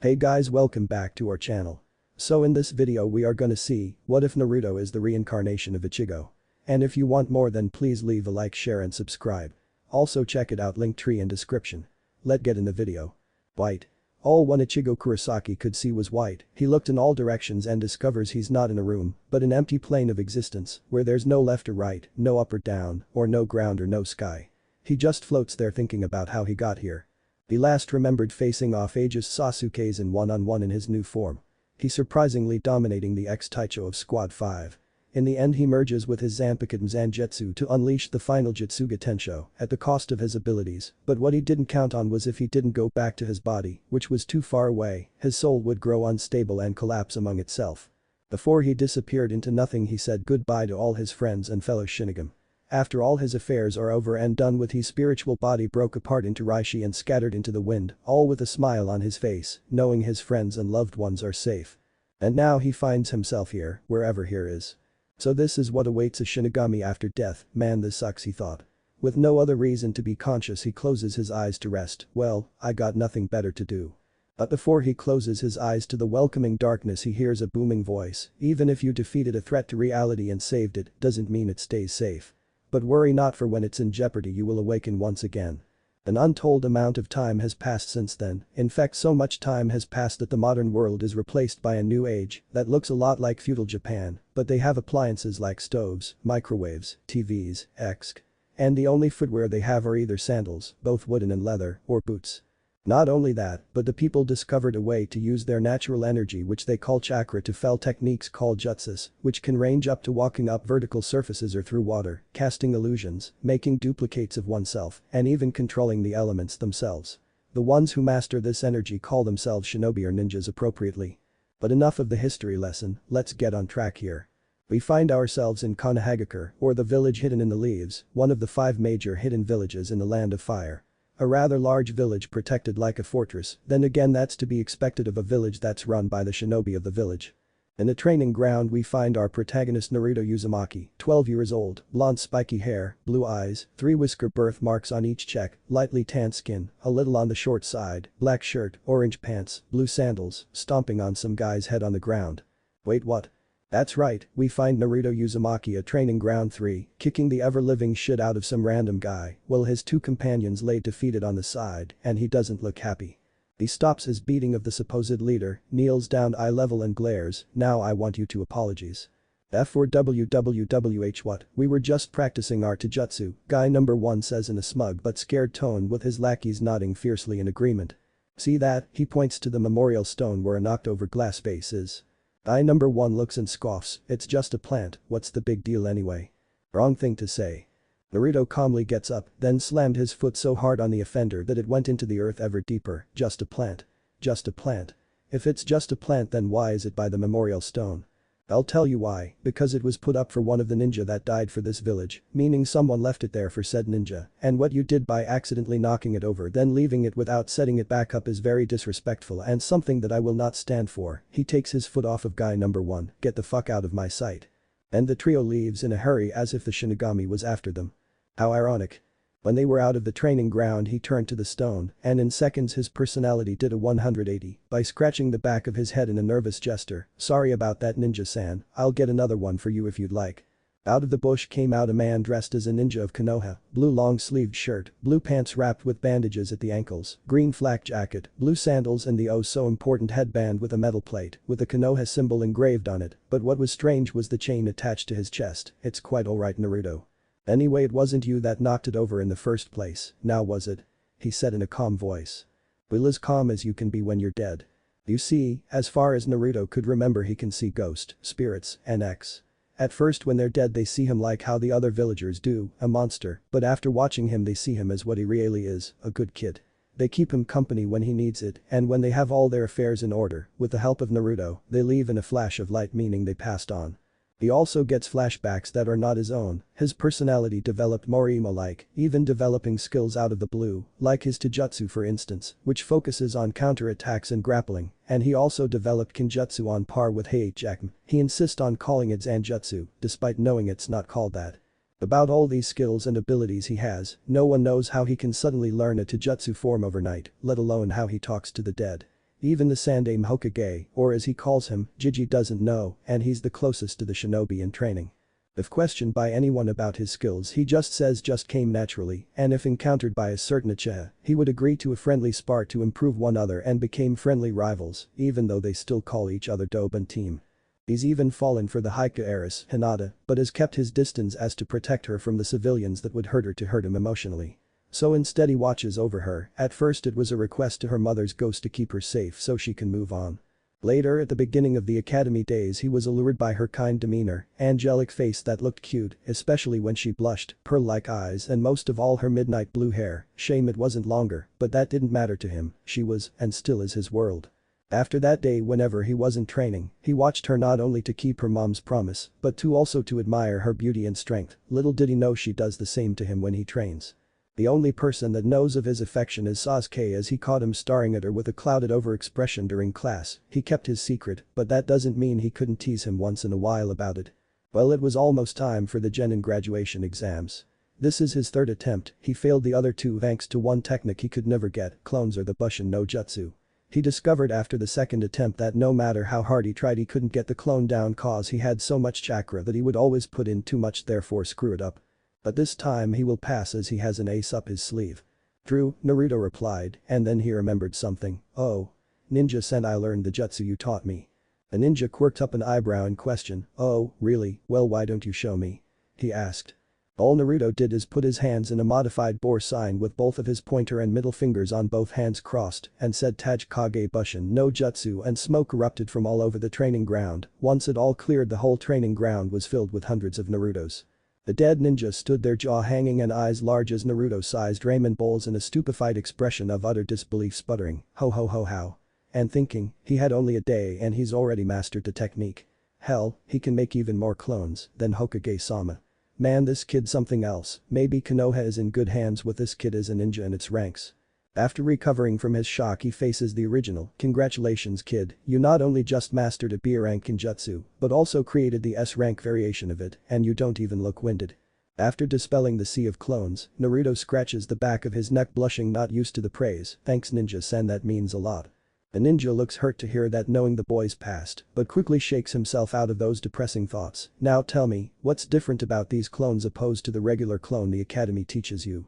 Hey guys, welcome back to our channel. So in this video we are gonna see, what if Naruto is the reincarnation of Ichigo? And if you want more then please leave a like, share and subscribe. Also check it out, link tree in description. Let's get in the video. White. All one Ichigo Kurosaki could see was white. He looked in all directions and discovers he's not in a room, but an empty plane of existence, where there's no left or right, no up or down, or no ground or no sky. He just floats there thinking about how he got here. He last remembered facing off ageist Sasuke's in one-on-one in his new form. He surprisingly dominating the ex-Taicho of Squad 5. In the end he merges with his Zanpakuto Zangetsu to unleash the final Jutsuga Tensho at the cost of his abilities, but what he didn't count on was if he didn't go back to his body, which was too far away, his soul would grow unstable and collapse among itself. Before he disappeared into nothing he said goodbye to all his friends and fellow Shinigami. After all his affairs are over and done with, his spiritual body broke apart into Reishi and scattered into the wind, all with a smile on his face, knowing his friends and loved ones are safe. And now he finds himself here, wherever here is. So this is what awaits a Shinigami after death. Man, this sucks, he thought. With no other reason to be conscious he closes his eyes to rest. Well, I got nothing better to do. But before he closes his eyes to the welcoming darkness he hears a booming voice. Even if you defeated a threat to reality and saved it, doesn't mean it stays safe. But worry not, for when it's in jeopardy you will awaken once again. An untold amount of time has passed since then. In fact, so much time has passed that the modern world is replaced by a new age that looks a lot like feudal Japan, but they have appliances like stoves, microwaves, TVs, etc. And the only footwear they have are either sandals, both wooden and leather, or boots. Not only that, but the people discovered a way to use their natural energy, which they call chakra, to fell techniques called jutsus, which can range up to walking up vertical surfaces or through water, casting illusions, making duplicates of oneself, and even controlling the elements themselves. The ones who master this energy call themselves shinobi or ninjas appropriately. But enough of the history lesson, let's get on track here. We find ourselves in Konohagakure, or the village hidden in the leaves, one of the 5 major hidden villages in the Land of Fire. A rather large village protected like a fortress, then again that's to be expected of a village that's run by the shinobi of the village. In the training ground we find our protagonist Naruto Uzumaki, 12 years old, blonde spiky hair, blue eyes, 3 whisker birthmarks on each cheek, lightly tanned skin, a little on the short side, black shirt, orange pants, blue sandals, stomping on some guy's head on the ground. Wait, what? That's right, we find Naruto Uzumaki at training ground 3, kicking the ever-living shit out of some random guy, while his 2 companions lay defeated on the side, and he doesn't look happy. He stops his beating of the supposed leader, kneels down eye level and glares, "Now I want you to apologize." F4 WWWH what, we were just practicing our taijutsu, guy number 1 says in a smug but scared tone, with his lackeys nodding fiercely in agreement. See that? He points to the memorial stone where a knocked over glass vase is. Guy number 1 looks and scoffs, "It's just a plant, what's the big deal anyway?" Wrong thing to say. Naruto calmly gets up, then slammed his foot so hard on the offender that it went into the earth ever deeper. Just a plant. Just a plant. If it's just a plant then why is it by the memorial stone? I'll tell you why, because it was put up for one of the ninja that died for this village, meaning someone left it there for said ninja, and what you did by accidentally knocking it over then leaving it without setting it back up is very disrespectful and something that I will not stand for. He takes his foot off of guy number 1, "Get the fuck out of my sight." And the trio leaves in a hurry as if the Shinigami was after them. How ironic. When they were out of the training ground he turned to the stone, and in seconds his personality did a 180 by scratching the back of his head in a nervous gesture. "Sorry about that, ninja-san, I'll get another one for you if you'd like." Out of the bush came out a man dressed as a ninja of Konoha, blue long-sleeved shirt, blue pants wrapped with bandages at the ankles, green flak jacket, blue sandals and the oh-so-important headband with a metal plate with the Konoha symbol engraved on it, but what was strange was the chain attached to his chest. "It's quite alright, Naruto. Anyway, it wasn't you that knocked it over in the first place, now was it?" he said in a calm voice. "Well, as calm as you can be when you're dead. You see, as far as Naruto could remember he can see ghosts, spirits, and etc. At first when they're dead they see him like how the other villagers do, a monster, but after watching him they see him as what he really is, a good kid. They keep him company when he needs it, and when they have all their affairs in order, with the help of Naruto, they leave in a flash of light, meaning they passed on. He also gets flashbacks that are not his own, his personality developed more emo-like, even developing skills out of the blue, like his taijutsu for instance, which focuses on counter-attacks and grappling, and he also developed kinjutsu on par with Heijaku. He insists on calling it Zanjutsu, despite knowing it's not called that. About all these skills and abilities he has, no one knows how he can suddenly learn a taijutsu form overnight, let alone how he talks to the dead. Even the Sandaime Hokage, or as he calls him, Jiji doesn't know, and he's the closest to the shinobi in training. If questioned by anyone about his skills he just says just came naturally, and if encountered by a certain Uchiha, he would agree to a friendly spar to improve one other and became friendly rivals, even though they still call each other Doban team. He's even fallen for the Haiku heiress, Hinata, but has kept his distance as to protect her from the civilians that would hurt her to hurt him emotionally. So instead he watches over her. At first it was a request to her mother's ghost to keep her safe so she can move on. Later at the beginning of the academy days he was allured by her kind demeanor, angelic face that looked cute, especially when she blushed, pearl-like eyes and most of all her midnight blue hair. Shame it wasn't longer, but that didn't matter to him, she was, and still is his world. After that day whenever he wasn't training, he watched her not only to keep her mom's promise, but to also to admire her beauty and strength. Little did he know she does the same to him when he trains. The only person that knows of his affection is Sasuke as he caught him staring at her with a clouded over expression during class. He kept his secret, but that doesn't mean he couldn't tease him once in a while about it. Well, it was almost time for the Genin graduation exams. This is his third attempt, he failed the other two thanks to one technique he could never get, clones or the Bushin no Jutsu. He discovered after the second attempt that no matter how hard he tried he couldn't get the clone down cause he had so much chakra that he would always put in too much, therefore screw it up. But this time he will pass as he has an ace up his sleeve. True, Naruto replied, and then he remembered something. Oh. Ninja-sen, I learned the jutsu you taught me. A ninja quirked up an eyebrow in question. Oh, really? Well, why don't you show me? He asked. All Naruto did is put his hands in a modified boar sign with both of his pointer and middle fingers on both hands crossed and said Taj Kage Bushin no Jutsu, and smoke erupted from all over the training ground. Once it all cleared the whole training ground was filled with hundreds of Narutos. The dead ninja stood there, jaw hanging and eyes large as Naruto-sized ramen bowls and a stupefied expression of utter disbelief, sputtering, ho ho ho how. And thinking, he had only a day and he's already mastered the technique. Hell, he can make even more clones than Hokage-sama. Man, this kid something else. Maybe Konoha is in good hands with this kid as a ninja in its ranks. After recovering from his shock he faces the original. Congratulations kid, you not only just mastered a B rank Kinjutsu, but also created the S rank variation of it, and you don't even look winded. After dispelling the sea of clones, Naruto scratches the back of his neck, blushing, not used to the praise. Thanks Ninja-sen, that means a lot. The ninja looks hurt to hear that, knowing the boy's past, but quickly shakes himself out of those depressing thoughts. Now tell me, what's different about these clones opposed to the regular clone the academy teaches you?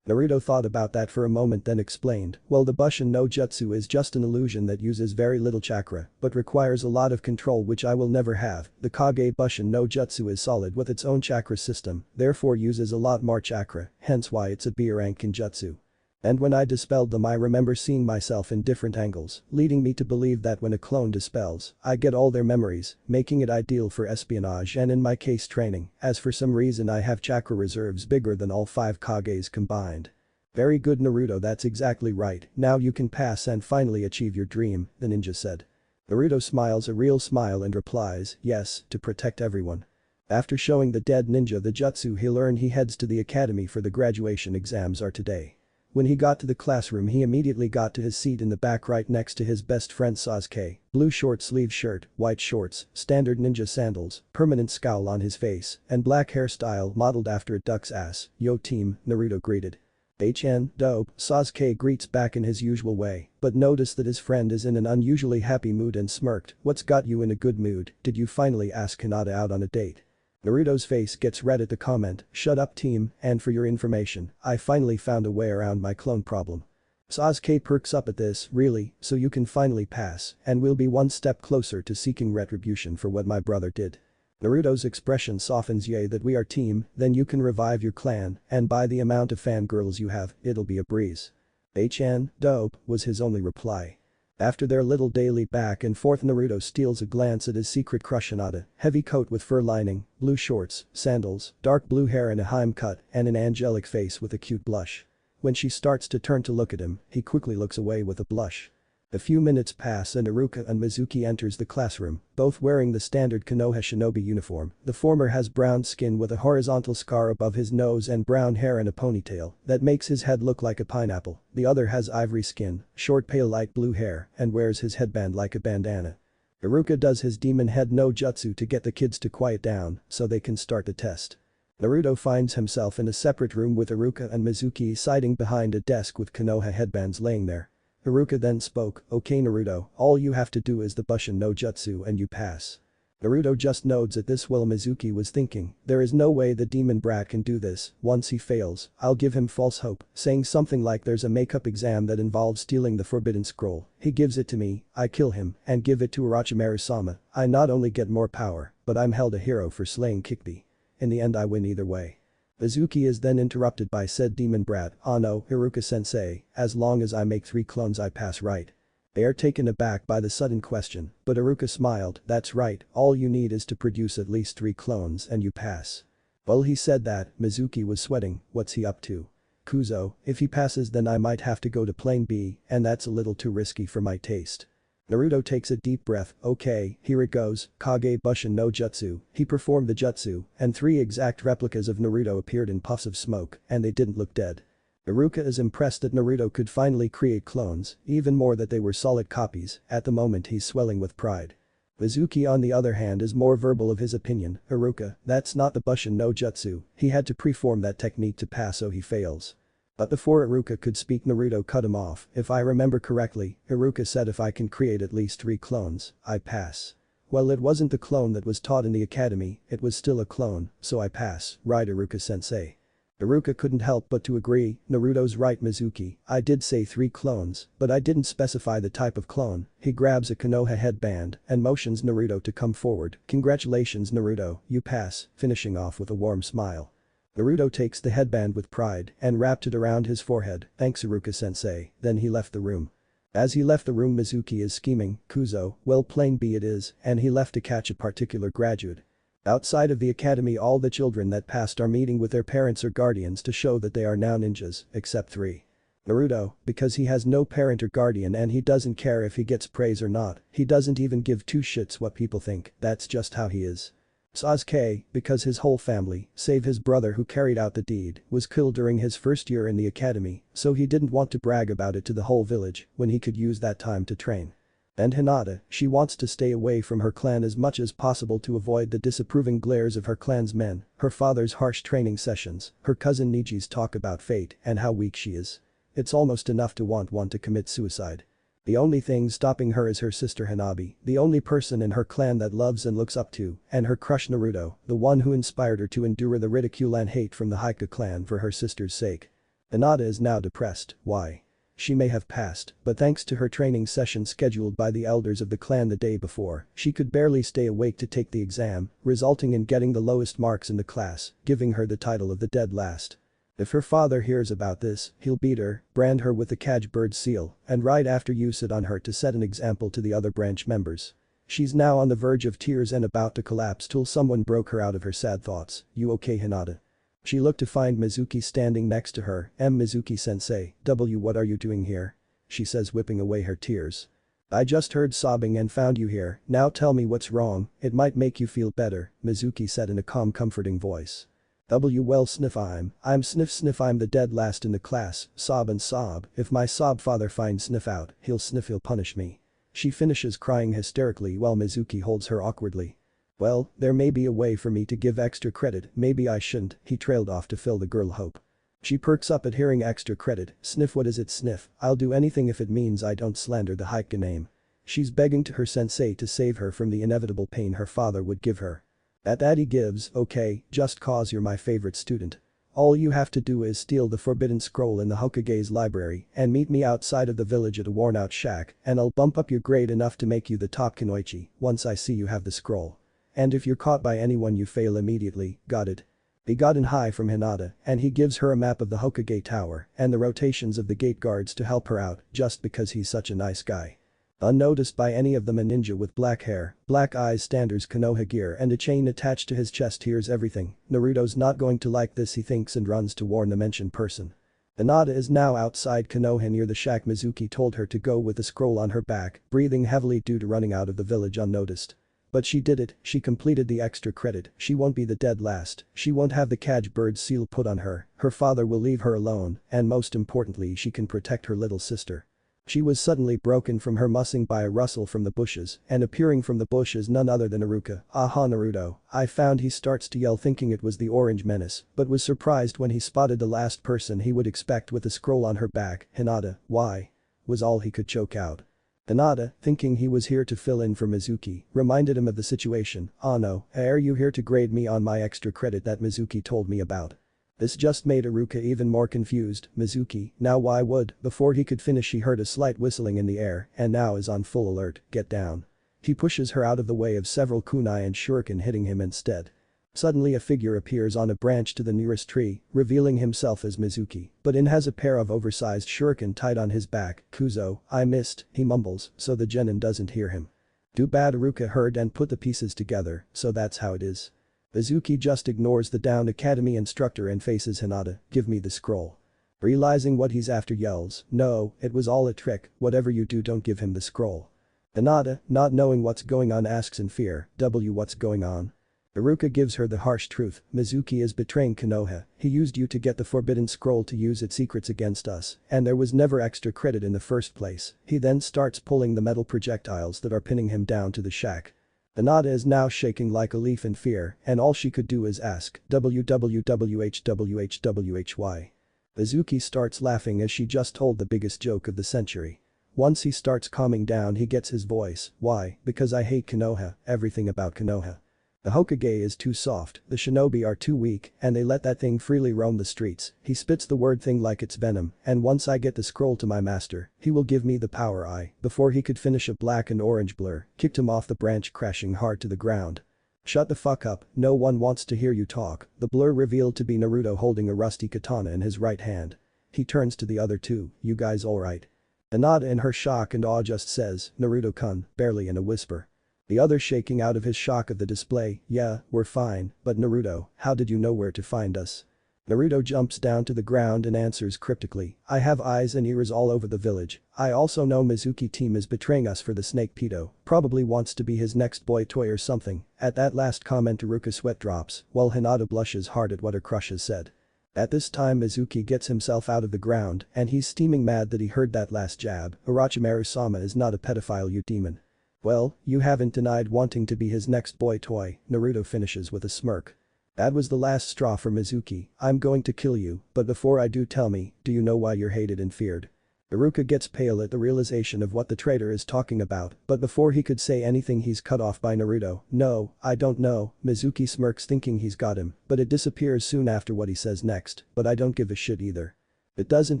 Naruto thought about that for a moment, then explained, well, the Bushin no Jutsu is just an illusion that uses very little chakra, but requires a lot of control which I will never have. The Kage Bushin no Jutsu is solid with its own chakra system, therefore uses a lot more chakra, hence why it's a B rank Kinjutsu. And when I dispelled them I remember seeing myself in different angles, leading me to believe that when a clone dispels, I get all their memories, making it ideal for espionage and in my case training, as for some reason I have chakra reserves bigger than all 5 Kages combined. Very good Naruto, that's exactly right, now you can pass and finally achieve your dream, the ninja said. Naruto smiles a real smile and replies, yes, to protect everyone. After showing the dead ninja the jutsu he learned, he heads to the academy for the graduation exams are today. When he got to the classroom he immediately got to his seat in the back right next to his best friend Sasuke, blue short sleeve shirt, white shorts, standard ninja sandals, permanent scowl on his face, and black hairstyle modeled after a duck's ass. Yo team, Naruto greeted. HN, dope, Sasuke greets back in his usual way, but noticed that his friend is in an unusually happy mood and smirked. What's got you in a good mood, did you finally ask Hinata out on a date? Naruto's face gets red at the comment, shut up team, and for your information, I finally found a way around my clone problem. Sasuke perks up at this, really, so you can finally pass, and we'll be one step closer to seeking retribution for what my brother did. Naruto's expression softens. Yay, that we are team, then you can revive your clan, and by the amount of fangirls you have, it'll be a breeze. HN, dope, was his only reply. After their little daily back and forth Naruto steals a glance at his secret crush Hinata, heavy coat with fur lining, blue shorts, sandals, dark blue hair and a Heim cut, and an angelic face with a cute blush. When she starts to turn to look at him, he quickly looks away with a blush. A few minutes pass and Iruka and Mizuki enters the classroom, both wearing the standard Konoha shinobi uniform. The former has brown skin with a horizontal scar above his nose and brown hair and a ponytail that makes his head look like a pineapple. The other has ivory skin, short pale light blue hair, and wears his headband like a bandana. Iruka does his demon head no jutsu to get the kids to quiet down so they can start the test. Naruto finds himself in a separate room with Iruka and Mizuki siding behind a desk with Konoha headbands laying there. Haruka then spoke, okay Naruto, all you have to do is the Bushin no Jutsu and you pass. Naruto just nods at this while Mizuki was thinking, there is no way the demon brat can do this, once he fails, I'll give him false hope, saying something like there's a makeup exam that involves stealing the forbidden scroll, he gives it to me, I kill him, and give it to Orochimaru-sama, I not only get more power, but I'm held a hero for slaying Kikbi. In the end I win either way. Mizuki is then interrupted by said demon brat, oh no, Haruka-sensei, as long as I make 3 clones I pass right. They are taken aback by the sudden question, but Haruka smiled, that's right, all you need is to produce at least 3 clones and you pass. While he said that, Mizuki was sweating, what's he up to? Kuzo, if he passes then I might have to go to plane B, and that's a little too risky for my taste. Naruto takes a deep breath, okay, here it goes, Kage Bushin no Jutsu, he performed the jutsu, and 3 exact replicas of Naruto appeared in puffs of smoke, and they didn't look dead. Haruka is impressed that Naruto could finally create clones, even more that they were solid copies, at the moment he's swelling with pride. Mizuki on the other hand is more verbal of his opinion, Haruka, that's not the Bushin no Jutsu, he had to preform that technique to pass so he fails. But before Haruka could speak Naruto cut him off, if I remember correctly, Haruka said if I can create at least 3 clones, I pass. Well it wasn't the clone that was taught in the academy, it was still a clone, so I pass, right Haruka-sensei. Haruka couldn't help but to agree, Naruto's right Mizuki, I did say 3 clones, but I didn't specify the type of clone, he grabs a Konoha headband and motions Naruto to come forward, congratulations Naruto, you pass, finishing off with a warm smile. Naruto takes the headband with pride and wrapped it around his forehead, thanks Haruka-sensei, then he left the room. As he left the room Mizuki is scheming, Kuzo, well plane B it is, and he left to catch a particular graduate. Outside of the academy all the children that passed are meeting with their parents or guardians to show that they are now ninjas, except 3. Naruto, because he has no parent or guardian and he doesn't care if he gets praise or not, he doesn't even give 2 shits what people think, that's just how he is. Sasuke, because his whole family, save his brother who carried out the deed, was killed during his first year in the academy, so he didn't want to brag about it to the whole village when he could use that time to train. And Hinata, she wants to stay away from her clan as much as possible to avoid the disapproving glares of her clan's men, her father's harsh training sessions, her cousin Niji's talk about fate and how weak she is. It's almost enough to want one to commit suicide. The only thing stopping her is her sister Hanabi, the only person in her clan that loves and looks up to, and her crush Naruto, the one who inspired her to endure the ridicule and hate from the Hyuga clan for her sister's sake. Hinata is now depressed, why? She may have passed, but thanks to her training session scheduled by the elders of the clan the day before, she could barely stay awake to take the exam, resulting in getting the lowest marks in the class, giving her the title of the dead last. If her father hears about this, he'll beat her, brand her with the Kaj bird seal, and right after use it on her to set an example to the other branch members. She's now on the verge of tears and about to collapse till someone broke her out of her sad thoughts, you okay Hinata? She looked to find Mizuki standing next to her, Mizuki-sensei, what are you doing here? She says whipping away her tears. I just heard sobbing and found you here, now tell me what's wrong, it might make you feel better, Mizuki said in a calm comforting voice. Well sniff I'm sniff I'm the dead last in the class, sob and sob, if my sob father finds sniff out, he'll punish me. She finishes crying hysterically while Mizuki holds her awkwardly. Well, there may be a way for me to give extra credit, maybe I shouldn't, he trailed off to fill the girl hope. She perks up at hearing extra credit, sniff what is it sniff, I'll do anything if it means I don't slander the Hyuga name. She's begging to her sensei to save her from the inevitable pain her father would give her. At that he gives, okay, just cause you're my favorite student. All you have to do is steal the forbidden scroll in the Hokage's library and meet me outside of the village at a worn out shack and I'll bump up your grade enough to make you the top kunoichi once I see you have the scroll. And if you're caught by anyone you fail immediately, got it? He got an high from Hinata and he gives her a map of the Hokage tower and the rotations of the gate guards to help her out just because he's such a nice guy. Unnoticed by any of them a ninja with black hair, black eyes standards Konoha gear and a chain attached to his chest hears everything, Naruto's not going to like this he thinks and runs to warn the mentioned person. Hinata is now outside Konoha near the shack Mizuki told her to go with the scroll on her back, breathing heavily due to running out of the village unnoticed. But she did it, she completed the extra credit, she won't be the dead last, she won't have the Kaj bird seal put on her father will leave her alone, and most importantly she can protect her little sister. She was suddenly broken from her mussing by a rustle from the bushes, and appearing from the bushes none other than Haruka. Aha Naruto, I found he starts to yell thinking it was the orange menace, but was surprised when he spotted the last person he would expect with a scroll on her back, Hinata, why? was all he could choke out. Hinata, thinking he was here to fill in for Mizuki, reminded him of the situation. "Oh no, are you here to grade me on my extra credit that Mizuki told me about?" This just made Iruka even more confused. Mizuki, now why would? Before he could finish he heard a slight whistling in the air and now is on full alert. Get down. He pushes her out of the way of several kunai and shuriken hitting him instead. Suddenly a figure appears on a branch to the nearest tree, revealing himself as Mizuki, but has a pair of oversized shuriken tied on his back. "Kuzo, I missed," he mumbles, so the genin doesn't hear him. Too bad. Iruka heard and put the pieces together, so that's how it is. Mizuki just ignores the down academy instructor and faces Hinata. "Give me the scroll." Realizing what he's after yells, "No, it was all a trick, whatever you do don't give him the scroll." Hinata, not knowing what's going on, asks in fear, what's going on?" Iruka gives her the harsh truth. "Mizuki is betraying Konoha. He used you to get the forbidden scroll to use its secrets against us, and there was never extra credit in the first place." He then starts pulling the metal projectiles that are pinning him down to the shack. Hinata is now shaking like a leaf in fear, and all she could do is ask, "WWWHWHWHY?" Mizuki starts laughing as she just told the biggest joke of the century. Once he starts calming down he gets his voice. "Why? Because I hate Konoha, everything about Konoha. The Hokage is too soft, the shinobi are too weak, and they let that thing freely roam the streets." He spits the word thing like it's venom, "and once I get the scroll to my master, he will give me the power I." Before he could finish a black and orange blur kicked him off the branch, crashing hard to the ground. "Shut the fuck up, no one wants to hear you talk." The blur revealed to be Naruto holding a rusty katana in his right hand. He turns to the other two. "You guys alright?" Hinata in her shock and awe just says, "Naruto-kun," barely in a whisper. The other shaking out of his shock of the display, "Yeah, we're fine, but Naruto, how did you know where to find us?" Naruto jumps down to the ground and answers cryptically, "I have eyes and ears all over the village. I also know Mizuki team is betraying us for the snake pedo, probably wants to be his next boy toy or something." At that last comment Iruka's sweat drops, while Hinata blushes hard at what her crush has said. At this time Mizuki gets himself out of the ground and he's steaming mad that he heard that last jab. "Orochimaru-sama is not a pedophile, you demon." "Well, you haven't denied wanting to be his next boy toy," Naruto finishes with a smirk. "That was the last straw for Mizuki. I'm going to kill you, but before I do tell me, do you know why you're hated and feared?" Iruka gets pale at the realization of what the traitor is talking about, but before he could say anything he's cut off by Naruto. "No, I don't know." Mizuki smirks thinking he's got him, but it disappears soon after what he says next, "But I don't give a shit either. It doesn't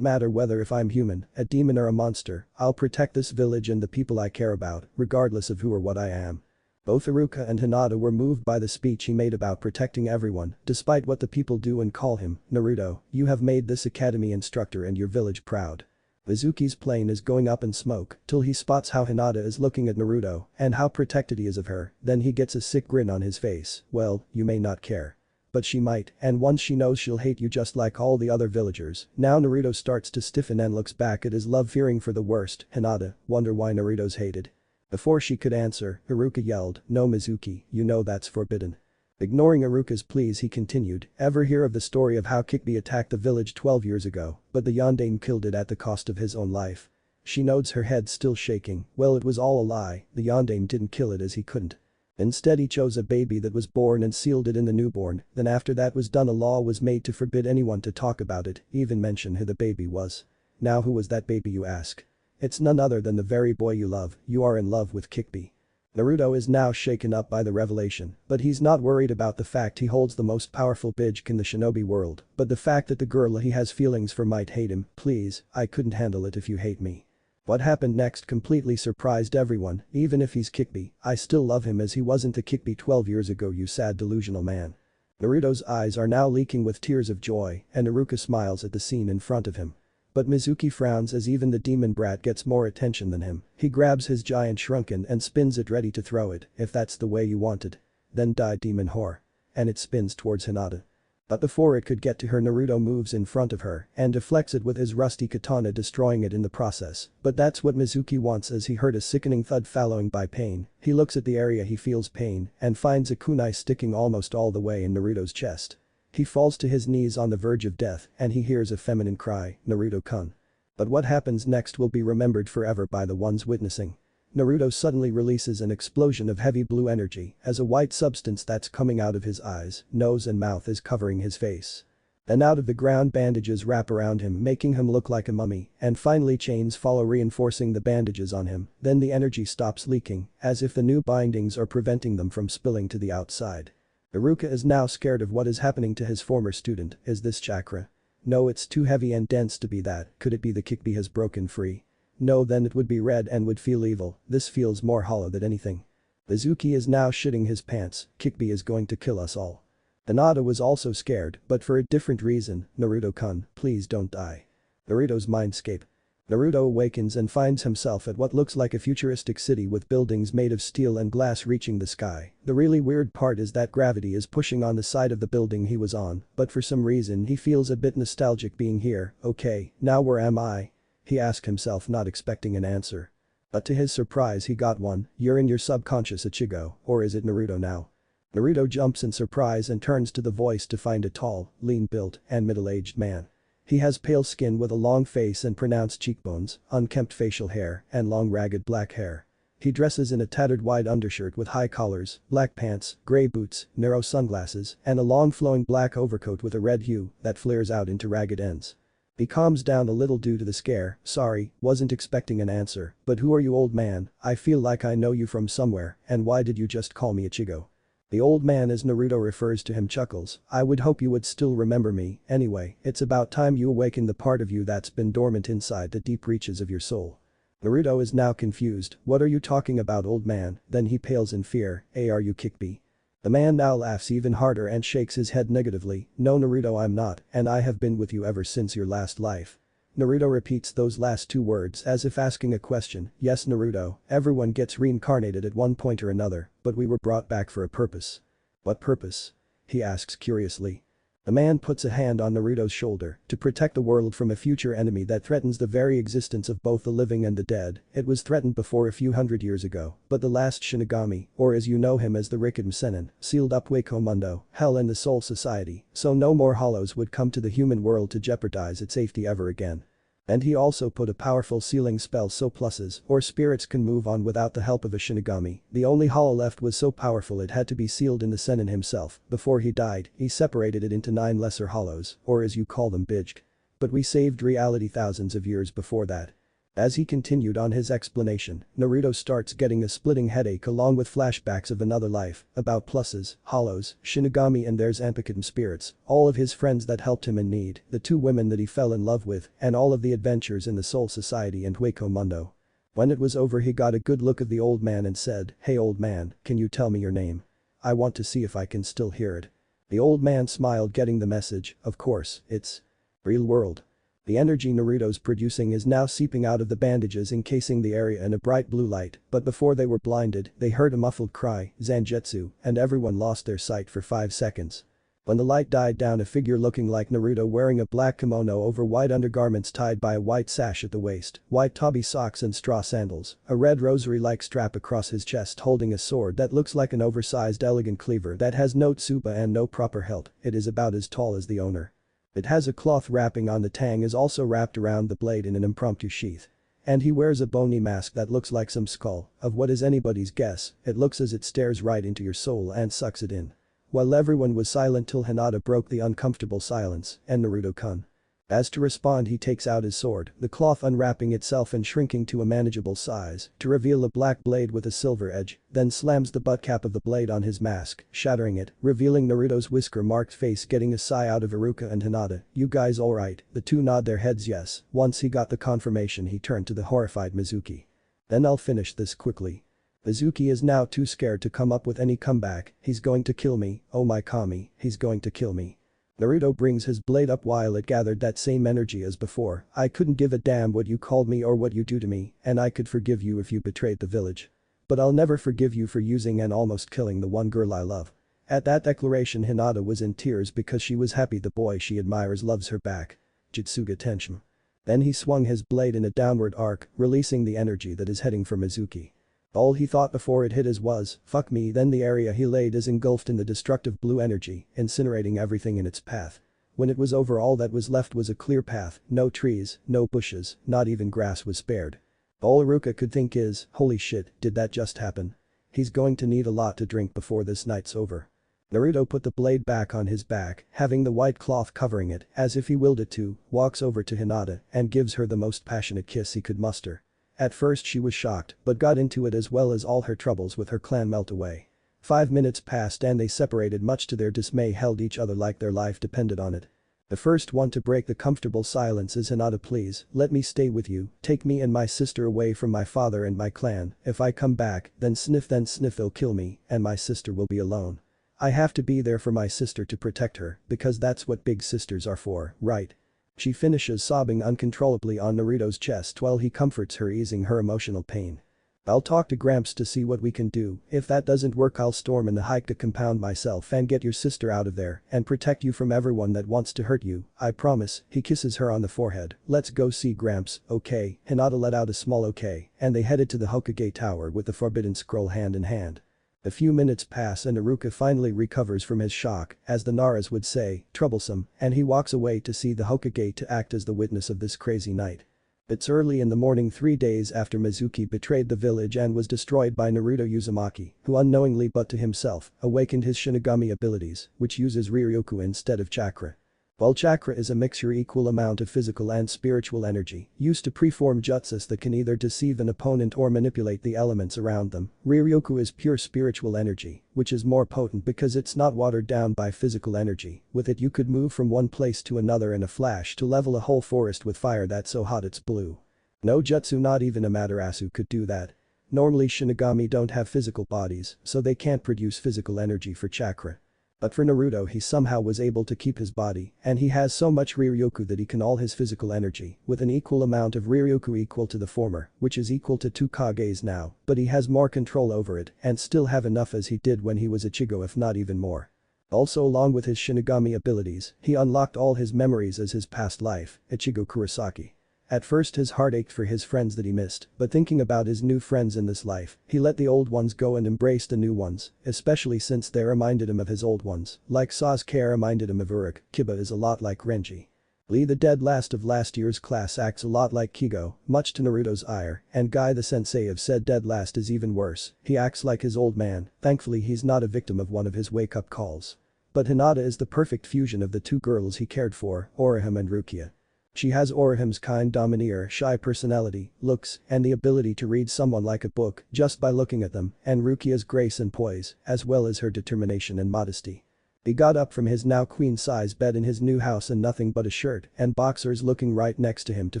matter whether if I'm human, a demon or a monster, I'll protect this village and the people I care about, regardless of who or what I am." Both Iruka and Hinata were moved by the speech he made about protecting everyone, despite what the people do and call him. "Naruto, you have made this academy instructor and your village proud." Mizuki's plane is going up in smoke till he spots how Hinata is looking at Naruto and how protected he is of her, then he gets a sick grin on his face. "Well, you may not care. But she might, and once she knows she'll hate you just like all the other villagers." Now Naruto starts to stiffen and looks back at his love, fearing for the worst. Hinata, wonder why Naruto's hated. Before she could answer, Iruka yelled, "No Mizuki, you know that's forbidden." Ignoring Iruka's pleas he continued, "Ever hear of the story of how Kikbi attacked the village 12 years ago, but the Yondaime killed it at the cost of his own life?" She nods, her head still shaking. "Well, it was all a lie, the Yondaime didn't kill it as he couldn't. Instead he chose a baby that was born and sealed it in the newborn, then after that was done a law was made to forbid anyone to talk about it, even mention who the baby was." Now who was that baby, you ask? It's none other than the very boy you love. You are in love with Kikbi. Naruto is now shaken up by the revelation, but he's not worried about the fact he holds the most powerful Bijik in the shinobi world, but the fact that the girl he has feelings for might hate him. "Please, I couldn't handle it if you hate me." What happened next completely surprised everyone. "Even if he's Kikbi, I still love him as he wasn't the Kikbi 12 years ago, you sad delusional man." Naruto's eyes are now leaking with tears of joy and Iruka smiles at the scene in front of him. But Mizuki frowns as even the demon brat gets more attention than him. He grabs his giant shrunken and spins it, ready to throw it. "If that's the way you want it. Then die, demon whore." And it spins towards Hinata. But before it could get to her, Naruto moves in front of her and deflects it with his rusty katana, destroying it in the process. But that's what Mizuki wants, as he heard a sickening thud following by pain. He looks at the area he feels pain and finds a kunai sticking almost all the way in Naruto's chest. He falls to his knees on the verge of death and he hears a feminine cry, "Naruto-kun." But what happens next will be remembered forever by the ones witnessing. Naruto suddenly releases an explosion of heavy blue energy as a white substance that's coming out of his eyes, nose and mouth is covering his face. Then out of the ground bandages wrap around him making him look like a mummy, and finally chains follow reinforcing the bandages on him, then the energy stops leaking, as if the new bindings are preventing them from spilling to the outside. Iruka is now scared of what is happening to his former student. Is this chakra? No, it's too heavy and dense to be that. Could it be the Kikbi has broken free? No, then it would be red and would feel evil. This feels more hollow than anything. Mizuki is now shitting his pants. Kikbi is going to kill us all. Hinata was also scared, but for a different reason. Naruto-kun, please don't die. Naruto's mindscape. Naruto awakens and finds himself at what looks like a futuristic city with buildings made of steel and glass reaching the sky. The really weird part is that gravity is pushing on the side of the building he was on, but for some reason he feels a bit nostalgic being here. Okay, now where am I? He asked himself, not expecting an answer. But to his surprise he got one. You're in your subconscious, Ichigo, or is it Naruto now? Naruto jumps in surprise and turns to the voice to find a tall, lean-built, and middle-aged man. He has pale skin with a long face and pronounced cheekbones, unkempt facial hair, and long ragged black hair. He dresses in a tattered white undershirt with high collars, black pants, grey boots, narrow sunglasses, and a long flowing black overcoat with a red hue that flares out into ragged ends. He calms down a little due to the scare. Sorry, wasn't expecting an answer, but who are you, old man? I feel like I know you from somewhere, and why did you just call me Ichigo? The old man, as Naruto refers to him, chuckles. I would hope you would still remember me. Anyway, it's about time you awaken the part of you that's been dormant inside the deep reaches of your soul. Naruto is now confused. What are you talking about, old man? Then he pales in fear. Are you Kikbi? The man now laughs even harder and shakes his head negatively. No, Naruto, I'm not, and I have been with you ever since your last life. Naruto repeats those last two words as if asking a question. Yes, Naruto, everyone gets reincarnated at one point or another, but we were brought back for a purpose. What purpose? He asks curiously. The man puts a hand on Naruto's shoulder to protect the world from a future enemy that threatens the very existence of both the living and the dead. It was threatened before a few hundred years ago, but the last Shinigami, or as you know him as the Rikidm Sennin, sealed up Hueco Mundo, Hell and the Soul Society, so no more hollows would come to the human world to jeopardize its safety ever again. And he also put a powerful sealing spell so pluses or spirits can move on without the help of a Shinigami. The only hollow left was so powerful it had to be sealed in the Sennin himself. Before he died, he separated it into 9 lesser hollows, or as you call them, Bijk. But we saved reality thousands of years before that. As he continued on his explanation, Naruto starts getting a splitting headache along with flashbacks of another life, about pluses, hollows, Shinigami and their Zanpakuto spirits, all of his friends that helped him in need, the 2 women that he fell in love with, and all of the adventures in the Soul Society and Hueco Mundo. When it was over he got a good look at the old man and said, Hey old man, can you tell me your name? I want to see if I can still hear it. The old man smiled, getting the message. Of course, it's real world. The energy Naruto's producing is now seeping out of the bandages encasing the area in a bright blue light, but before they were blinded, they heard a muffled cry, Zanjetsu, and everyone lost their sight for 5 seconds. When the light died down, a figure looking like Naruto wearing a black kimono over white undergarments tied by a white sash at the waist, white tabi socks and straw sandals, a red rosary-like strap across his chest holding a sword that looks like an oversized elegant cleaver that has no tsuba and no proper hilt. It is about as tall as the owner. It has a cloth wrapping on the tang is also wrapped around the blade in an impromptu sheath. And he wears a bony mask that looks like some skull, of what is anybody's guess. It looks as it stares right into your soul and sucks it in. While everyone was silent till Hinata broke the uncomfortable silence, and Naruto-kun. As to respond, he takes out his sword, the cloth unwrapping itself and shrinking to a manageable size to reveal a black blade with a silver edge, then slams the butt cap of the blade on his mask, shattering it, revealing Naruto's whisker-marked face, getting a sigh out of Iruka and Hinata. You guys alright? The 2 nod their heads yes. Once he got the confirmation he turned to the horrified Mizuki. Then I'll finish this quickly. Mizuki is now too scared to come up with any comeback. He's going to kill me, oh my kami, he's going to kill me. Naruto brings his blade up while it gathered that same energy as before. I couldn't give a damn what you called me or what you do to me, and I could forgive you if you betrayed the village. But I'll never forgive you for using and almost killing the one girl I love. At that declaration Hinata was in tears because she was happy the boy she admires loves her back. Jitsuga Tenshin. Then he swung his blade in a downward arc, releasing the energy that is heading for Mizuki. All he thought before it hit his was, fuck me, then the area he laid is engulfed in the destructive blue energy, incinerating everything in its path. When it was over, all that was left was a clear path, no trees, no bushes, not even grass was spared. All Iruka could think is, holy shit, did that just happen? He's going to need a lot to drink before this night's over. Naruto put the blade back on his back, having the white cloth covering it, as if he willed it to, walks over to Hinata and gives her the most passionate kiss he could muster. At first she was shocked, but got into it as well as all her troubles with her clan melt away. 5 minutes passed and they separated, much to their dismay held each other like their life depended on it. The first one to break the comfortable silence is Hinata. Please, let me stay with you, take me and my sister away from my father and my clan, if I come back, then sniff they'll kill me, and my sister will be alone. I have to be there for my sister to protect her, because that's what big sisters are for, right? She finishes sobbing uncontrollably on Naruto's chest while he comforts her, easing her emotional pain. I'll talk to Gramps to see what we can do. If that doesn't work, I'll storm in the Hike compound myself and get your sister out of there and protect you from everyone that wants to hurt you, I promise. He kisses her on the forehead. Let's go see Gramps, okay? Hinata let out a small okay, and they headed to the Hokage tower with the forbidden scroll hand in hand. A few minutes pass and Iruka finally recovers from his shock, as the Naras would say, troublesome, and he walks away to see the Hokage to act as the witness of this crazy night. It's early in the morning, 3 days after Mizuki betrayed the village and was destroyed by Naruto Uzumaki, who unknowingly but to himself, awakened his Shinigami abilities, which uses Ryuryoku instead of chakra. While chakra is a mixture equal amount of physical and spiritual energy, used to preform jutsus that can either deceive an opponent or manipulate the elements around them, Ryuryoku is pure spiritual energy, which is more potent because it's not watered down by physical energy. With it you could move from one place to another in a flash to level a whole forest with fire that's so hot it's blue. No jutsu, not even Amaterasu, could do that. Normally Shinigami don't have physical bodies, so they can't produce physical energy for chakra. But for Naruto, he somehow was able to keep his body, and he has so much Ryuryoku that he can all his physical energy, with an equal amount of Ryuryoku equal to the former, which is equal to 2 Kages now, but he has more control over it and still have enough as he did when he was Ichigo, if not even more. Also, along with his Shinigami abilities, he unlocked all his memories as his past life, Ichigo Kurosaki. At first his heart ached for his friends that he missed, but thinking about his new friends in this life, he let the old ones go and embraced the new ones, especially since they reminded him of his old ones, like Sasuke reminded him of Uruk. Kiba is a lot like Renji. Lee, the dead last of last year's class, acts a lot like Kigo, much to Naruto's ire, and Guy the sensei of said dead last is even worse, he acts like his old man. Thankfully he's not a victim of one of his wake-up calls. But Hinata is the perfect fusion of the two girls he cared for, Orihime and Rukia. She has Orihime's kind domineer, shy personality, looks, and the ability to read someone like a book just by looking at them, and Rukia's grace and poise, as well as her determination and modesty. He got up from his now queen-size bed in his new house in nothing but a shirt and boxers, looking right next to him to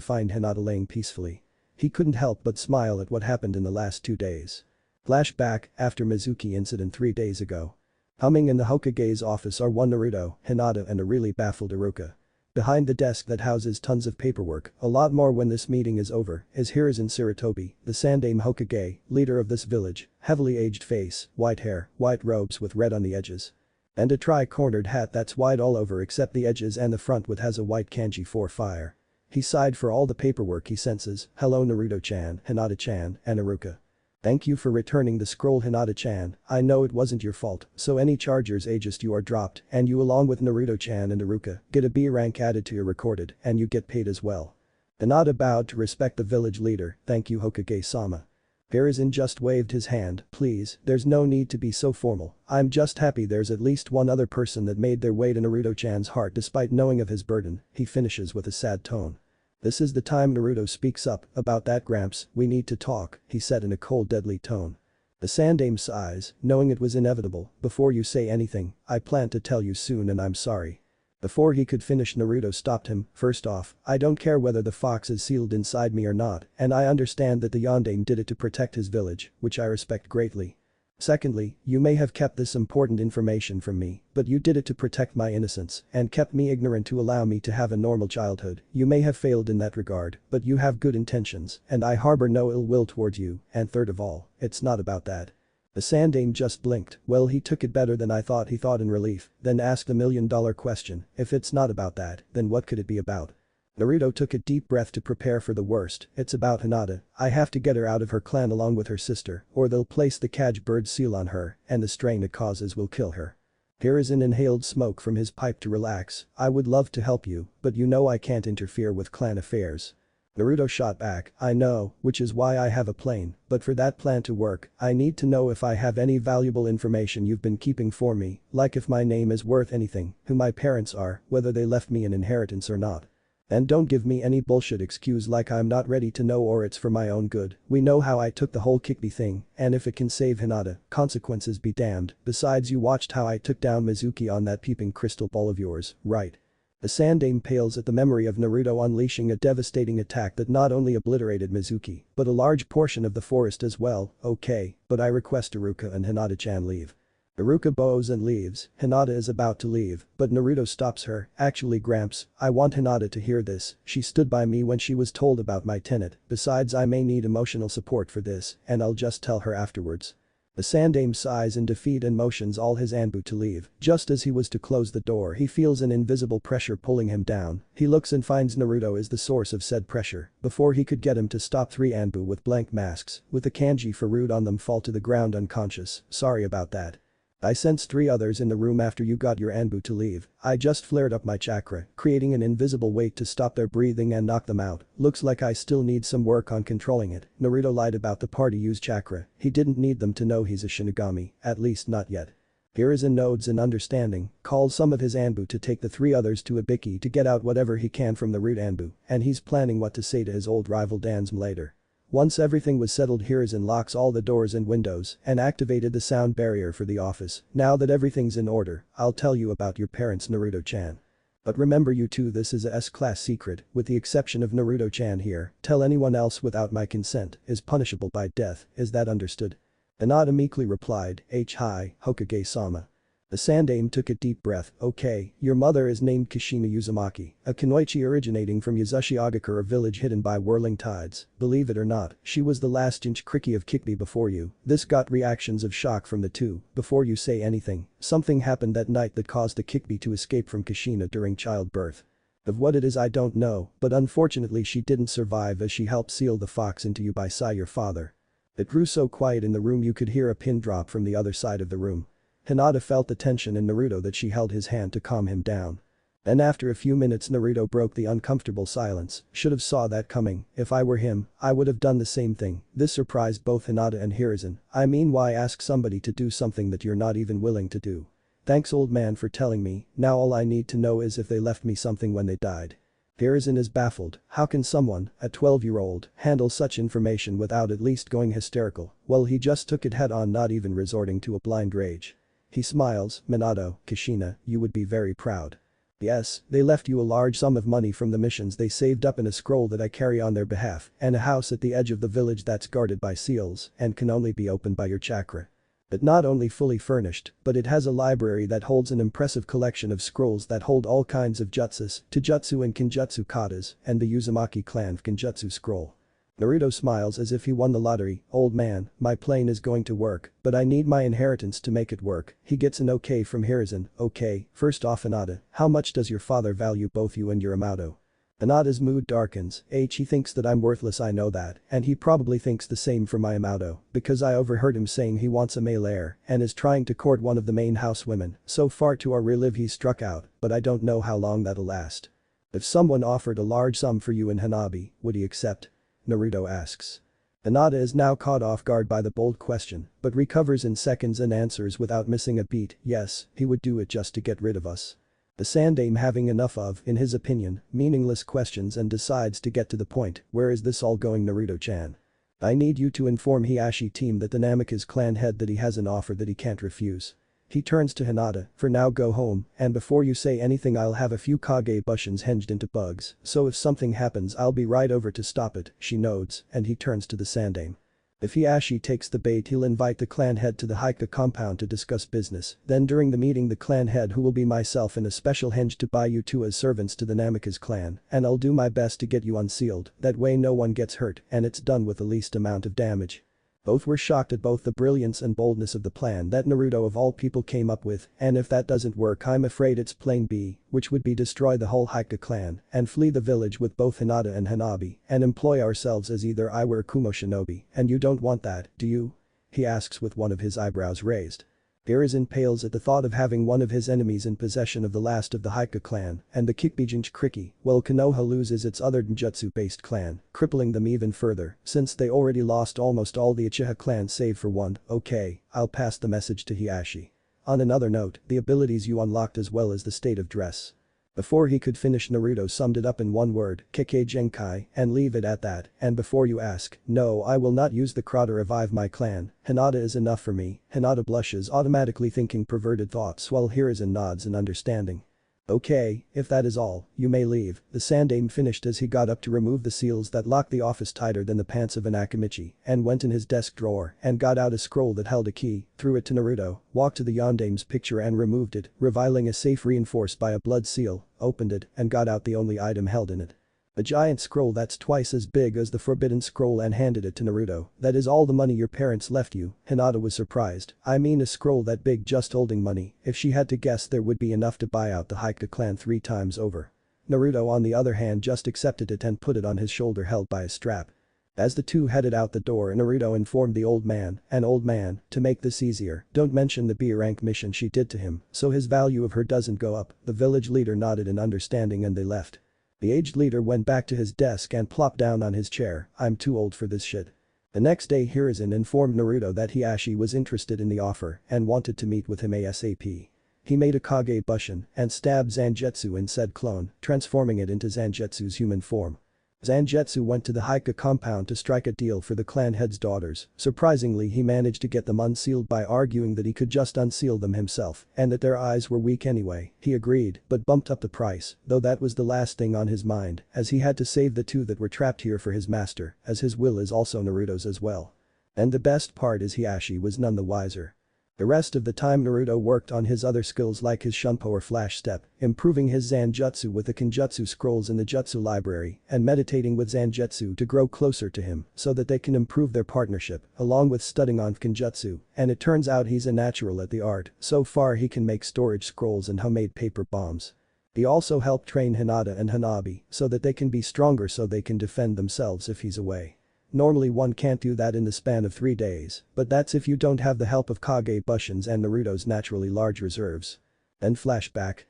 find Hinata laying peacefully. He couldn't help but smile at what happened in the last 2 days. Flashback, after Mizuki incident 3 days ago. Humming in the Hokage's office are one Naruto, Hinata and a really baffled Iruka. Behind the desk that houses tons of paperwork, a lot more when this meeting is over, is Hiruzen Sarutobi, the Sandaime Hokage, leader of this village, heavily aged face, white hair, white robes with red on the edges. And a tri-cornered hat that's white all over except the edges, and the front with has a white kanji for fire. He sighed for all the paperwork he senses. Hello Naruto-chan, Hinata-chan, and Iruka. Thank you for returning the scroll, Hinata-chan. I know it wasn't your fault, so any chargers ageist you are dropped, and you along with Naruto-chan and Iruka get a B rank added to your recorded, and you get paid as well. Hinata bowed to respect the village leader. Thank you, Hokage-sama. Hiruzen just waved his hand. Please, there's no need to be so formal. I'm just happy there's at least one other person that made their way to Naruto-chan's heart despite knowing of his burden, he finishes with a sad tone. This is the time Naruto speaks up. About that, Gramps, we need to talk, he said in a cold, deadly tone. The Sandaime sighs, knowing it was inevitable. Before you say anything, I plan to tell you soon, and I'm sorry. Before he could finish, Naruto stopped him. First off, I don't care whether the fox is sealed inside me or not, and I understand that the Yondaime did it to protect his village, which I respect greatly. Secondly, you may have kept this important information from me, but you did it to protect my innocence and kept me ignorant to allow me to have a normal childhood. You may have failed in that regard, but you have good intentions, and I harbor no ill will towards you, and third of all, it's not about that. The Sandaime just blinked. Well, he took it better than I thought, he thought in relief, then asked the million-dollar question. If it's not about that, then what could it be about? Naruto took a deep breath to prepare for the worst. It's about Hinata. I have to get her out of her clan along with her sister, or they'll place the cage bird seal on her, and the strain it causes will kill her. Hiruzen inhaled smoke from his pipe to relax. I would love to help you, but you know I can't interfere with clan affairs. Naruto shot back, I know, which is why I have a plane, but for that plan to work, I need to know if I have any valuable information you've been keeping for me, like if my name is worth anything, who my parents are, whether they left me an inheritance or not. And don't give me any bullshit excuse like I'm not ready to know or it's for my own good. We know how I took the whole Kikbi thing, and if it can save Hinata, consequences be damned. Besides, you watched how I took down Mizuki on that peeping crystal ball of yours, right? The Sandaime pales at the memory of Naruto unleashing a devastating attack that not only obliterated Mizuki, but a large portion of the forest as well. Okay, but I request Iruka and Hinata-chan leave. Iruka bows and leaves. Hinata is about to leave, but Naruto stops her. Actually, Gramps, I want Hinata to hear this. She stood by me when she was told about my tenet. Besides, I may need emotional support for this, and I'll just tell her afterwards. The Sandaime sighs in defeat and motions all his Anbu to leave. Just as he was to close the door, he feels an invisible pressure pulling him down. He looks and finds Naruto is the source of said pressure. Before he could get him to stop, 3 Anbu with blank masks, with the kanji for rude on them, fall to the ground unconscious. Sorry about that. I sensed 3 others in the room after you got your Anbu to leave. I just flared up my chakra, creating an invisible weight to stop their breathing and knock them out. Looks like I still need some work on controlling it. Naruto lied about the party use chakra. He didn't need them to know he's a Shinigami, at least not yet. Hiruzen nods in understanding, calls some of his Anbu to take the 3 others to Ibiki to get out whatever he can from the root Anbu, and he's planning what to say to his old rival Dansum later. Once everything was settled, Hiruzen locks all the doors and windows and activated the sound barrier for the office. Now that everything's in order, I'll tell you about your parents, Naruto-chan. But remember, you two, this is a S-class secret, with the exception of Naruto-chan here. Tell anyone else without my consent is punishable by death, is that understood? Hinata meekly replied, Hi, Hokage-sama. The Sandaime took a deep breath. Okay, your mother is named Kishina Uzumaki, a kunoichi originating from Yuzushiogakura village hidden by whirling tides. Believe it or not, she was the last Jinchuriki of Kikbi before you. This got reactions of shock from the two. Before you say anything, something happened that night that caused the Kikbi to escape from Kishina during childbirth. Of what it is I don't know, but unfortunately she didn't survive as she helped seal the fox into you by Sai, your father. It grew so quiet in the room you could hear a pin drop from the other side of the room. Hinata felt the tension in Naruto that she held his hand to calm him down. Then after a few minutes Naruto broke the uncomfortable silence. Should have saw that coming. If I were him, I would have done the same thing. This surprised both Hinata and Hiruzen. I mean, why ask somebody to do something that you're not even willing to do? Thanks, old man, for telling me. Now all I need to know is if they left me something when they died. Hiruzen is baffled. How can someone, a 12-year-old, handle such information without at least going hysterical? Well, he just took it head on, not even resorting to a blind rage. He smiles. Minato, Kishina, you would be very proud. Yes, they left you a large sum of money from the missions they saved up in a scroll that I carry on their behalf, and a house at the edge of the village that's guarded by seals and can only be opened by your chakra. But not only fully furnished, but it has a library that holds an impressive collection of scrolls that hold all kinds of jutsus, taijutsu and kinjutsu katas, and the Uzumaki clan kinjutsu scroll. Naruto smiles as if he won the lottery. Old man, my plane is going to work, but I need my inheritance to make it work. He gets an okay from Hiruzen. Okay, first off, Hinata, how much does your father value both you and your Yamato? Hinata's mood darkens. He thinks that I'm worthless, I know that, and he probably thinks the same for my Yamato, because I overheard him saying he wants a male heir and is trying to court one of the main housewomen. So far to our relive he's struck out, but I don't know how long that'll last. If someone offered a large sum for you and Hanabi, would he accept? Naruto asks. Hinata is now caught off guard by the bold question, but recovers in seconds and answers without missing a beat. Yes, he would do it just to get rid of us. The Sandaime having enough of, in his opinion, meaningless questions and decides to get to the point. Where is this all going, Naruto-chan? I need you to inform Hiashi team that the Namikaze clan head that he has an offer that he can't refuse. He turns to Hinata, for now go home, and before you say anything I'll have a few Kage Bushins hinged into bugs, so if something happens I'll be right over to stop it. She nods, and he turns to the Sandaime. If Hiashi takes the bait he'll invite the clan head to the Haika compound to discuss business, then during the meeting the clan head, who will be myself, in a special henge to buy you two as servants to the Namikaze clan, and I'll do my best to get you unsealed, that way no one gets hurt and it's done with the least amount of damage. Both were shocked at both the brilliance and boldness of the plan that Naruto of all people came up with, and if that doesn't work I'm afraid it's plan B, which would be destroy the whole Haika clan and flee the village with both Hinata and Hanabi and employ ourselves as either Iwa or Kumo shinobi, and you don't want that, do you? He asks with one of his eyebrows raised. Hiruzen pales at the thought of having one of his enemies in possession of the last of the Hyuga clan, and the Kikbijinch Kriki, while Konoha loses its other Denjutsu-based clan, crippling them even further, since they already lost almost all the Uchiha clans save for one. Okay, I'll pass the message to Hiashi. On another note, the abilities you unlocked as well as the state of dress. Before he could finish, Naruto summed it up in one word, Kekkei Genkai, and leave it at that. And before you ask, no, I will not use the Kra to revive my clan. Hinata is enough for me. Hinata blushes, automatically thinking perverted thoughts, while Hiruzen nods in understanding. Okay, if that is all, you may leave, the Sandaime finished as he got up to remove the seals that locked the office tighter than the pants of an Akamichi, and went in his desk drawer and got out a scroll that held a key, threw it to Naruto, walked to the Yondaime's picture and removed it, revealing a safe reinforced by a blood seal, opened it, and got out the only item held in it. A giant scroll that's twice as big as the forbidden scroll, and handed it to Naruto. That is all the money your parents left you. Hinata was surprised. I mean, a scroll that big just holding money. If she had to guess, there would be enough to buy out the Hyuga clan 3 times over. Naruto on the other hand just accepted it and put it on his shoulder held by a strap. As the two headed out the door, Naruto informed the old man, to make this easier, don't mention the B rank mission she did to him, so his value of her doesn't go up. The village leader nodded in understanding and they left. The aged leader went back to his desk and plopped down on his chair. I'm too old for this shit. The next day, Hiruzen informed Naruto that Hiashi was interested in the offer and wanted to meet with him ASAP. He made a Kage Bushin and stabbed Zangetsu in said clone, transforming it into Zangetsu's human form. Zangetsu went to the Hyuga compound to strike a deal for the clan head's daughters. Surprisingly, he managed to get them unsealed by arguing that he could just unseal them himself and that their eyes were weak anyway. He agreed but bumped up the price, though that was the last thing on his mind, as he had to save the two that were trapped here for his master, as his will is also Naruto's as well. And the best part is Hiashi was none the wiser. The rest of the time Naruto worked on his other skills like his Shunpo or Flash Step, improving his Zanjutsu with the Kenjutsu scrolls in the Jutsu library, and meditating with Zangetsu to grow closer to him so that they can improve their partnership, along with studying on Kenjutsu, and it turns out he's a natural at the art. So far he can make storage scrolls and homemade paper bombs. He also helped train Hinata and Hanabi so that they can be stronger so they can defend themselves if he's away. Normally one can't do that in the span of 3 days, but that's if you don't have the help of Kage Bushins and Naruto's naturally large reserves. Then flashback.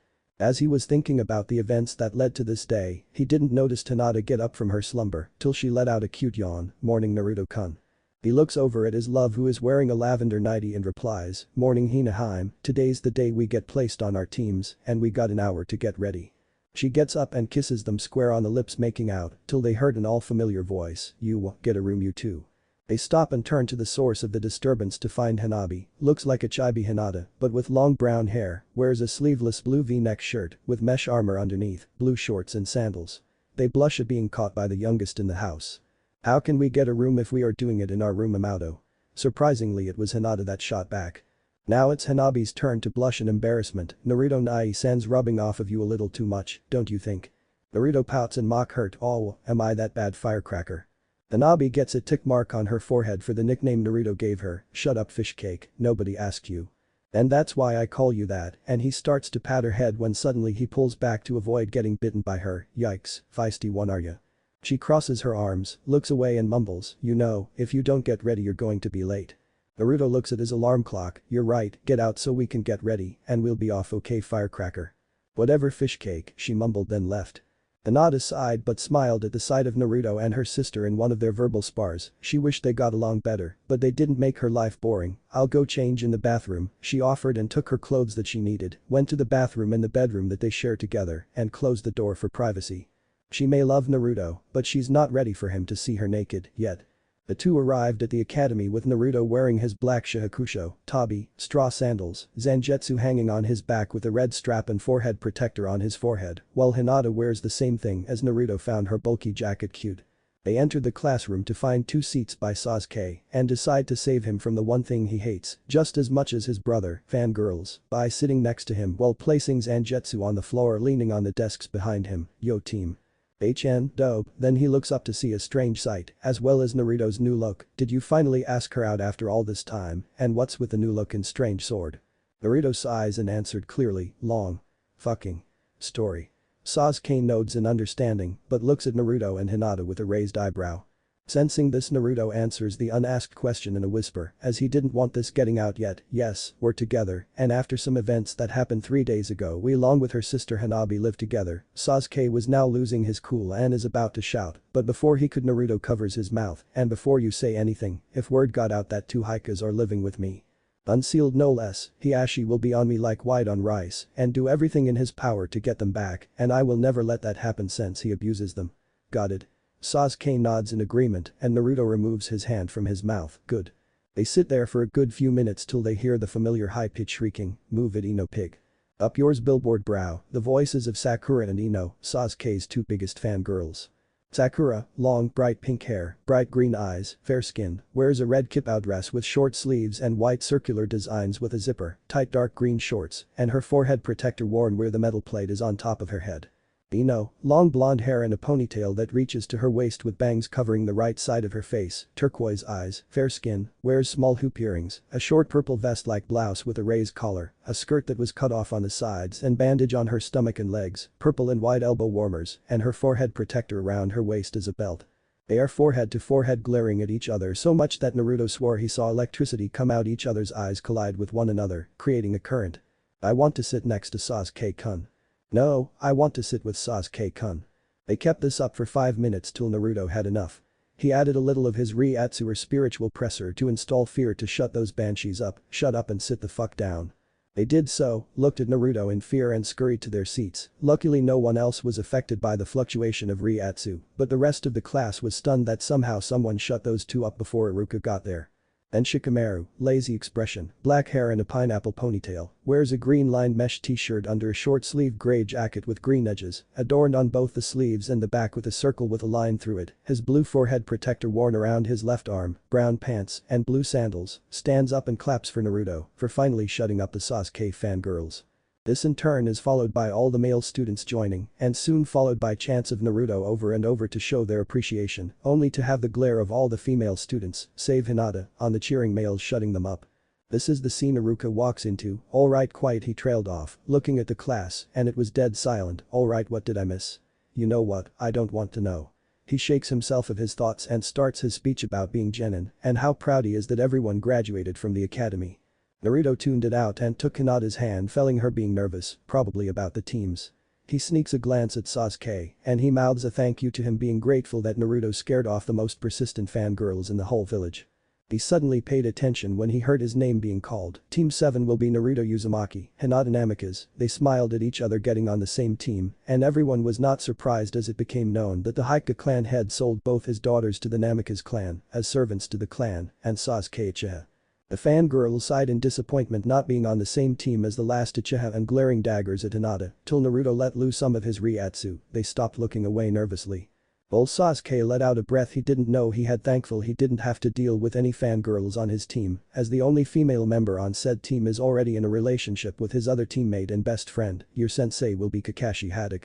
As he was thinking about the events that led to this day, he didn't notice Hinata get up from her slumber till she let out a cute yawn. Morning, Naruto-kun. He looks over at his love who is wearing a lavender nightie and replies, morning Hina-hime, today's the day we get placed on our teams and we got an hour to get ready. She gets up and kisses them square on the lips, making out till they heard an all-familiar voice, you get a room you too. They stop and turn to the source of the disturbance to find Hanabi, looks like a chibi Hinata but with long brown hair, wears a sleeveless blue v-neck shirt with mesh armor underneath, blue shorts and sandals. They blush at being caught by the youngest in the house. How can we get a room if we are doing it in our room, Amato? Surprisingly it was Hinata that shot back. Now it's Hanabi's turn to blush in embarrassment. Naruto Nai-san's rubbing off of you a little too much, don't you think? Naruto pouts in mock hurt. Oh, am I that bad, firecracker? Hanabi gets a tick mark on her forehead for the nickname Naruto gave her. Shut up, fish cake, nobody asked you. And that's why I call you that, and he starts to pat her head when suddenly he pulls back to avoid getting bitten by her. Yikes, feisty one are ya? She crosses her arms, looks away and mumbles, you know, if you don't get ready you're going to be late. Naruto looks at his alarm clock, you're right, get out so we can get ready and we'll be off, okay firecracker. Whatever, fish cake, she mumbled then left. Hinata sighed but smiled at the sight of Naruto and her sister in one of their verbal spars. She wished they got along better, but they didn't make her life boring. I'll go change in the bathroom, she offered and took her clothes that she needed, went to the bathroom in the bedroom that they share together and closed the door for privacy. She may love Naruto, but she's not ready for him to see her naked yet. The two arrived at the academy with Naruto wearing his black shahakusho, tabi, straw sandals, Zangetsu hanging on his back with a red strap and forehead protector on his forehead, while Hinata wears the same thing as Naruto found her bulky jacket cute. They entered the classroom to find 2 seats by Sasuke and decide to save him from the one thing he hates just as much as his brother, fangirls, by sitting next to him while placing Zangetsu on the floor leaning on the desks behind him. Yo team. HN, dope, then he looks up to see a strange sight, as well as Naruto's new look. Did you finally ask her out after all this time, and what's with the new look and strange sword? Naruto sighs and answered clearly, long. Fucking. Story. Sasuke nods in understanding, but looks at Naruto and Hinata with a raised eyebrow. Sensing this, Naruto answers the unasked question in a whisper, as he didn't want this getting out yet. Yes, we're together, and after some events that happened 3 days ago, we along with her sister Hanabi live together. Sasuke was now losing his cool and is about to shout, but before he could, Naruto covers his mouth, and before you say anything, if word got out that 2 Haikas are living with me. Unsealed no less, Hiashi will be on me like white on rice and do everything in his power to get them back, and I will never let that happen since he abuses them. Got it? Sasuke nods in agreement and Naruto removes his hand from his mouth. Good. They sit there for a good few minutes till they hear the familiar high-pitched shrieking, "Move it, Ino pig." Up yours billboard brow, the voices of Sakura and Ino, Sasuke's 2 biggest fangirls. Sakura, long, bright pink hair, bright green eyes, fair skin, wears a red kipao dress with short sleeves and white circular designs with a zipper, tight dark green shorts, and her forehead protector worn where the metal plate is on top of her head. Ino, long blonde hair and a ponytail that reaches to her waist with bangs covering the right side of her face, turquoise eyes, fair skin, wears small hoop earrings, a short purple vest-like blouse with a raised collar, a skirt that was cut off on the sides and bandage on her stomach and legs, purple and white elbow warmers, and her forehead protector around her waist as a belt. They are forehead to forehead glaring at each other so much that Naruto swore he saw electricity come out each other's eyes collide with one another, creating a current. I want to sit next to Sasuke-kun. No, I want to sit with Sasuke-kun. They kept this up for 5 minutes till Naruto had enough. He added a little of his Reiatsu or spiritual pressure to install fear to shut those banshees up, shut up and sit the fuck down. They did so, looked at Naruto in fear and scurried to their seats. Luckily no one else was affected by the fluctuation of Reiatsu, but the rest of the class was stunned that somehow someone shut those 2 up before Iruka got there. Then Shikamaru, lazy expression, black hair and a pineapple ponytail, wears a green-lined mesh t-shirt under a short-sleeved gray jacket with green edges, adorned on both the sleeves and the back with a circle with a line through it, his blue forehead protector worn around his left arm, brown pants, and blue sandals, stands up and claps for Naruto, for finally shutting up the Sasuke fangirls. This in turn is followed by all the male students joining, and soon followed by chants of Naruto over and over to show their appreciation, only to have the glare of all the female students, save Hinata, on the cheering males shutting them up. This is the scene Iruka walks into. Alright, quiet, he trailed off, looking at the class, and it was dead silent. Alright, what did I miss? You know what, I don't want to know. He shakes himself of his thoughts and starts his speech about being genin, and how proud he is that everyone graduated from the academy. Naruto tuned it out and took Hinata's hand, feeling her being nervous, probably about the teams. He sneaks a glance at Sasuke, and he mouths a thank you to him, being grateful that Naruto scared off the most persistent fangirls in the whole village. He suddenly paid attention when he heard his name being called. Team 7 will be Naruto Uzumaki, Hinata Namikaze. They smiled at each other getting on the same team, and everyone was not surprised as it became known that the Haikyuu clan head sold both his daughters to the Namikaze clan as servants to the clan, and Sasuke Uchiha. The fangirls sighed in disappointment not being on the same team as the last Uchiha and glaring daggers at Hinata till Naruto let loose some of his Reiatsu. They stopped looking away nervously. Old Sasuke let out a breath he didn't know he had, thankful he didn't have to deal with any fangirls on his team, as the only female member on said team is already in a relationship with his other teammate and best friend. Your sensei will be Kakashi Hatake.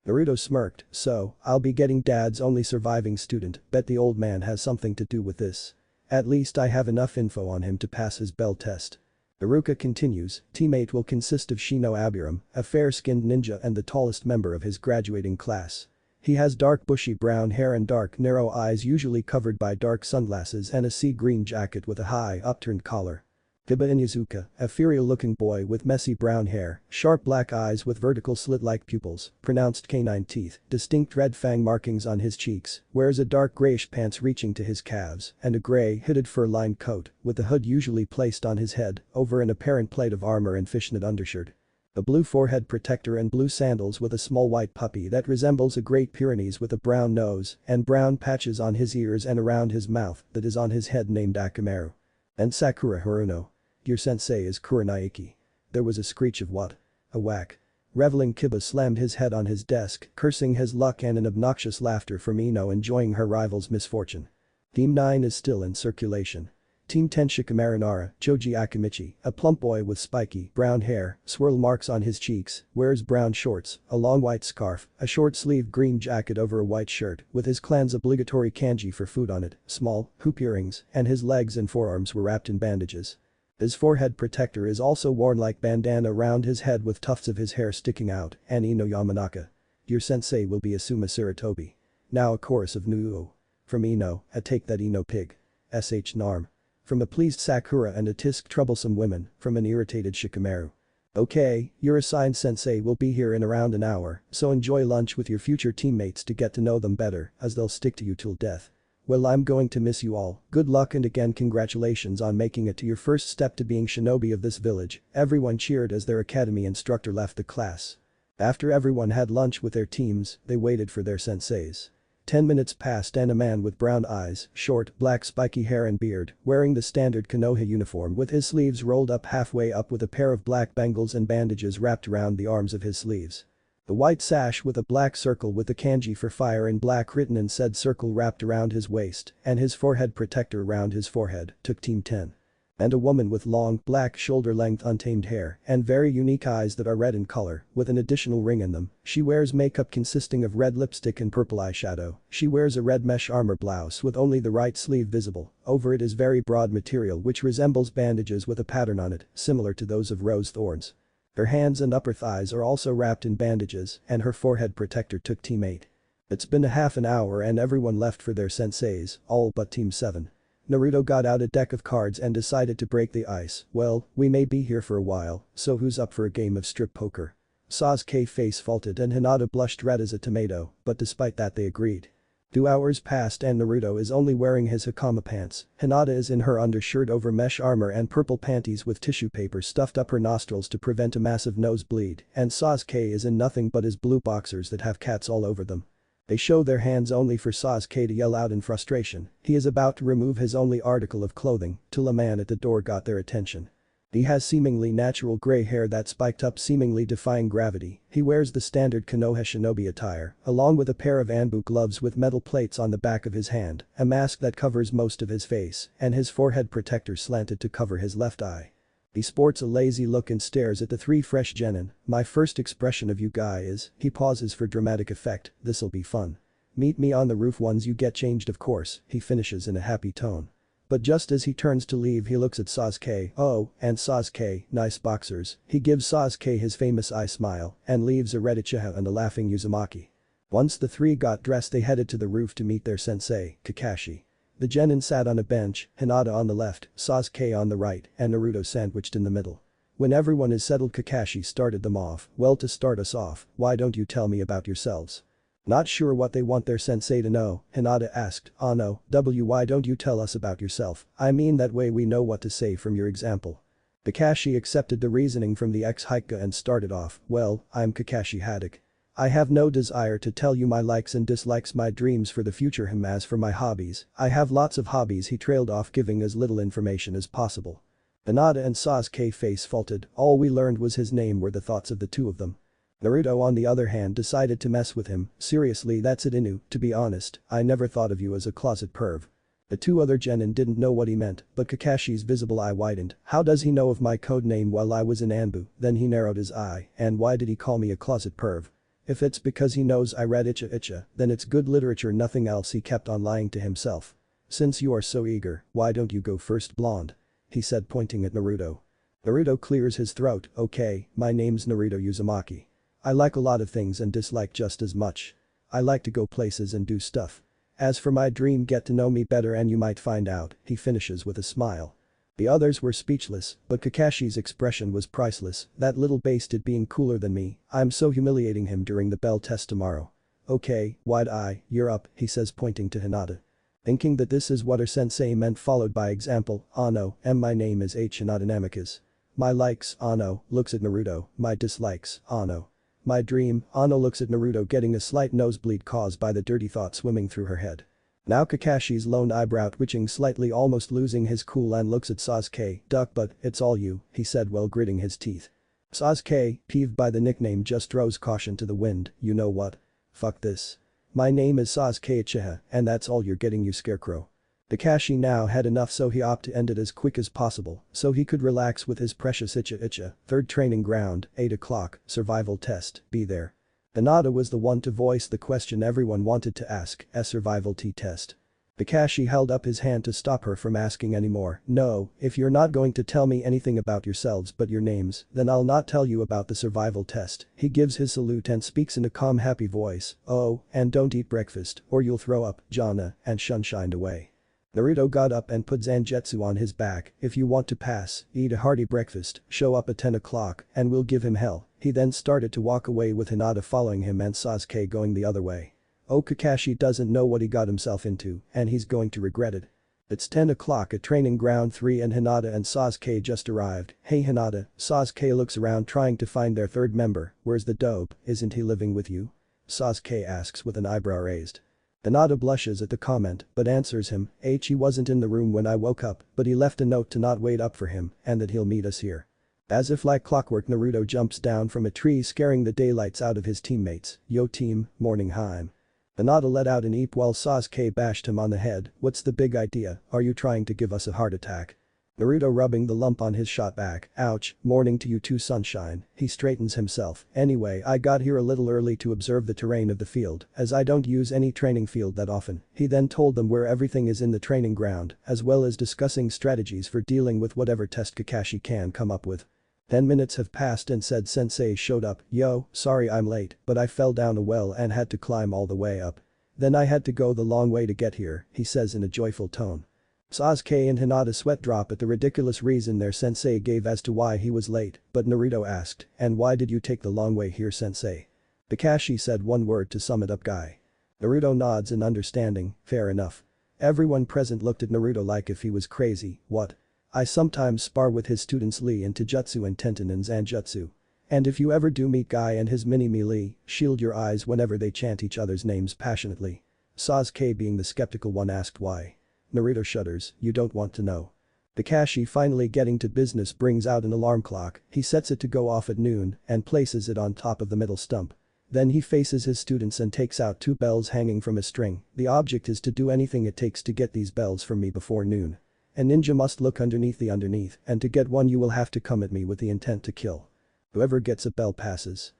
Naruto smirked, so, I'll be getting dad's only surviving student, bet the old man has something to do with this. At least I have enough info on him to pass his bell test. Iruka continues, teammate will consist of Shino Abiram, a fair-skinned ninja and the tallest member of his graduating class. He has dark bushy brown hair and dark narrow eyes usually covered by dark sunglasses and a sea green jacket with a high upturned collar. Hiba Inuzuka, a ethereal-looking boy with messy brown hair, sharp black eyes with vertical slit-like pupils, pronounced canine teeth, distinct red fang markings on his cheeks, wears a dark grayish pants reaching to his calves, and a gray, hooded fur-lined coat, with the hood usually placed on his head, over an apparent plate of armor and fishnet undershirt. A blue forehead protector and blue sandals with a small white puppy that resembles a Great Pyrenees with a brown nose, and brown patches on his ears and around his mouth that is on his head named Akamaru. And Sakura Haruno. Your sensei is Kuranaiki. There was a screech of what? A whack. Reveling Kiba slammed his head on his desk, cursing his luck and an obnoxious laughter from Ino enjoying her rival's misfortune. Team 9 is still in circulation. Team 10 Shikamaru Nara, Choji Akimichi, a plump boy with spiky, brown hair, swirl marks on his cheeks, wears brown shorts, a long white scarf, a short-sleeved green jacket over a white shirt, with his clan's obligatory kanji for food on it, small, hoop earrings, and his legs and forearms were wrapped in bandages. His forehead protector is also worn like bandana around his head with tufts of his hair sticking out, and Ino Yamanaka. Your sensei will be Asuma Saratobi. Now a chorus of Nuo. From Ino, a take that Ino pig. Sh Narm. From a pleased Sakura and a tisk troublesome women, from an irritated Shikamaru. Okay, your assigned sensei will be here in around an hour, so enjoy lunch with your future teammates to get to know them better, as they'll stick to you till death. Well, I'm going to miss you all, good luck and again congratulations on making it to your first step to being shinobi of this village. Everyone cheered as their academy instructor left the class. After everyone had lunch with their teams, they waited for their senseis. 10 minutes passed and a man with brown eyes, short, black spiky hair and beard, wearing the standard Konoha uniform with his sleeves rolled up halfway up with a pair of black bangles and bandages wrapped around the arms of his sleeves. The white sash with a black circle with the kanji for fire in black written in said circle wrapped around his waist and his forehead protector around his forehead took Team 10. And a woman with long, black shoulder-length untamed hair and very unique eyes that are red in color, with an additional ring in them. She wears makeup consisting of red lipstick and purple eyeshadow. She wears a red mesh armor blouse with only the right sleeve visible. Over it is very broad material which resembles bandages with a pattern on it, similar to those of rose thorns. Her hands and upper thighs are also wrapped in bandages, and her forehead protector took Team 8. It's been a half an hour and everyone left for their senseis, all but Team 7. Naruto got out a deck of cards and decided to break the ice. Well, we may be here for a while, so who's up for a game of strip poker? Sasuke face faulted and Hinata blushed red as a tomato, but despite that they agreed. 2 hours passed and Naruto is only wearing his Hakama pants. Hinata is in her undershirt over mesh armor and purple panties with tissue paper stuffed up her nostrils to prevent a massive nosebleed, and Sasuke is in nothing but his blue boxers that have cats all over them. They show their hands only for Sasuke to yell out in frustration. He is about to remove his only article of clothing till a man at the door got their attention. He has seemingly natural gray hair that spiked up seemingly defying gravity. He wears the standard Konoha shinobi attire, along with a pair of Anbu gloves with metal plates on the back of his hand, a mask that covers most of his face, and his forehead protector slanted to cover his left eye. He sports a lazy look and stares at the 3 fresh genin. My first expression of you guy is, he pauses for dramatic effect, this'll be fun. Meet me on the roof once you get changed of course, he finishes in a happy tone. But just as he turns to leave he looks at Sasuke, oh, and Sasuke, nice boxers, he gives Sasuke his famous eye smile and leaves a red Uchiha and a laughing Uzumaki. Once the 3 got dressed they headed to the roof to meet their sensei, Kakashi. The genin sat on a bench, Hinata on the left, Sasuke on the right, and Naruto sandwiched in the middle. When everyone is settled Kakashi started them off. Well, to start us off, why don't you tell me about yourselves? Not sure what they want their sensei to know, Hinata asked. Oh no, why don't you tell us about yourself? I mean that way we know what to say from your example. Kakashi accepted the reasoning from the ex-Hika and started off, well, I'm Kakashi Haddock. I have no desire to tell you my likes and dislikes, my dreams for the future. As for my hobbies, I have lots of hobbies. He trailed off giving as little information as possible. Hinata and Sasuke face faulted, all we learned was his name were the thoughts of the 2 of them. Naruto on the other hand decided to mess with him, seriously that's it Inu, to be honest, I never thought of you as a closet perv. The 2 other genin didn't know what he meant, but Kakashi's visible eye widened. How does he know of my code name while I was in Anbu? Then he narrowed his eye, and why did he call me a closet perv? If it's because he knows I read Icha, then it's good literature, nothing else. He kept on lying to himself. Since you are so eager, why don't you go first, blonde? He said pointing at Naruto. Naruto clears his throat, okay, my name's Naruto Uzumaki. I like a lot of things and dislike just as much. I like to go places and do stuff. As for my dream, get to know me better and you might find out, he finishes with a smile. The others were speechless, but Kakashi's expression was priceless, that little basted being cooler than me, I'm so humiliating him during the bell test tomorrow. Okay, wide eye, you're up, he says pointing to Hinata. Thinking that this is what her sensei meant followed by example, no, my name is Hinata Namikaze. My likes, no, looks at Naruto, my dislikes, no. My dream, Ano looks at Naruto getting a slight nosebleed caused by the dirty thought swimming through her head. Now Kakashi's lone eyebrow twitching slightly, almost losing his cool, and looks at Sasuke, duck but, it's all you, he said while gritting his teeth. Sasuke, peeved by the nickname, just throws caution to the wind, you know what? Fuck this. My name is Sasuke Uchiha, and that's all you're getting, you scarecrow. Kakashi now had enough, so he opted to end it as quick as possible so he could relax with his precious Icha. 3rd training ground, 8 o'clock, survival test, be there. Hinata was the one to voice the question everyone wanted to ask, a survival T test. Kakashi held up his hand to stop her from asking anymore. No, if you're not going to tell me anything about yourselves but your names, then I'll not tell you about the survival test. He gives his salute and speaks in a calm happy voice. Oh, and don't eat breakfast or you'll throw up, Jana, and shunshined away. Naruto got up and put Zangetsu on his back. If you want to pass, eat a hearty breakfast, show up at 10 o'clock, and we'll give him hell. He then started to walk away with Hinata following him and Sasuke going the other way. Oh, Kakashi doesn't know what he got himself into, and he's going to regret it. It's 10 o'clock at training ground 3 and Hinata and Sasuke just arrived. Hey Hinata, Sasuke looks around trying to find their third member. Where's the dope, isn't he living with you? Sasuke asks with an eyebrow raised. Hinata blushes at the comment but answers him, he wasn't in the room when I woke up, but he left a note to not wait up for him and that he'll meet us here. As if like clockwork Naruto jumps down from a tree scaring the daylights out of his teammates. Yo team, morning heim. Hinata let out an eep while Sasuke bashed him on the head. What's the big idea, are you trying to give us a heart attack? Naruto rubbing the lump on his shot back. Ouch, morning to you too sunshine. He straightens himself. Anyway, I got here a little early to observe the terrain of the field, as I don't use any training field that often. He then told them where everything is in the training ground, as well as discussing strategies for dealing with whatever test Kakashi can come up with. 10 minutes have passed and said sensei showed up. Yo, sorry I'm late, but I fell down a well and had to climb all the way up. Then I had to go the long way to get here, he says in a joyful tone. Sasuke and Hinata sweat drop at the ridiculous reason their sensei gave as to why he was late, but Naruto asked, and why did you take the long way here sensei? Kakashi said one word to sum it up guy. Naruto nods in understanding, fair enough. Everyone present looked at Naruto like if he was crazy. What? I sometimes spar with his students Lee in Taijutsu and Tenten in Zanjutsu. And if you ever do meet Guy and his mini-me Lee, shield your eyes whenever they chant each other's names passionately. Sasuke being the skeptical one asked why. Naruto shudders, you don't want to know. Kakashi finally getting to business brings out an alarm clock, he sets it to go off at noon and places it on top of the middle stump. Then he faces his students and takes out 2 bells hanging from a string. The object is to do anything it takes to get these bells from me before noon. A ninja must look underneath the underneath, and to get one you will have to come at me with the intent to kill. Whoever gets a bell passes.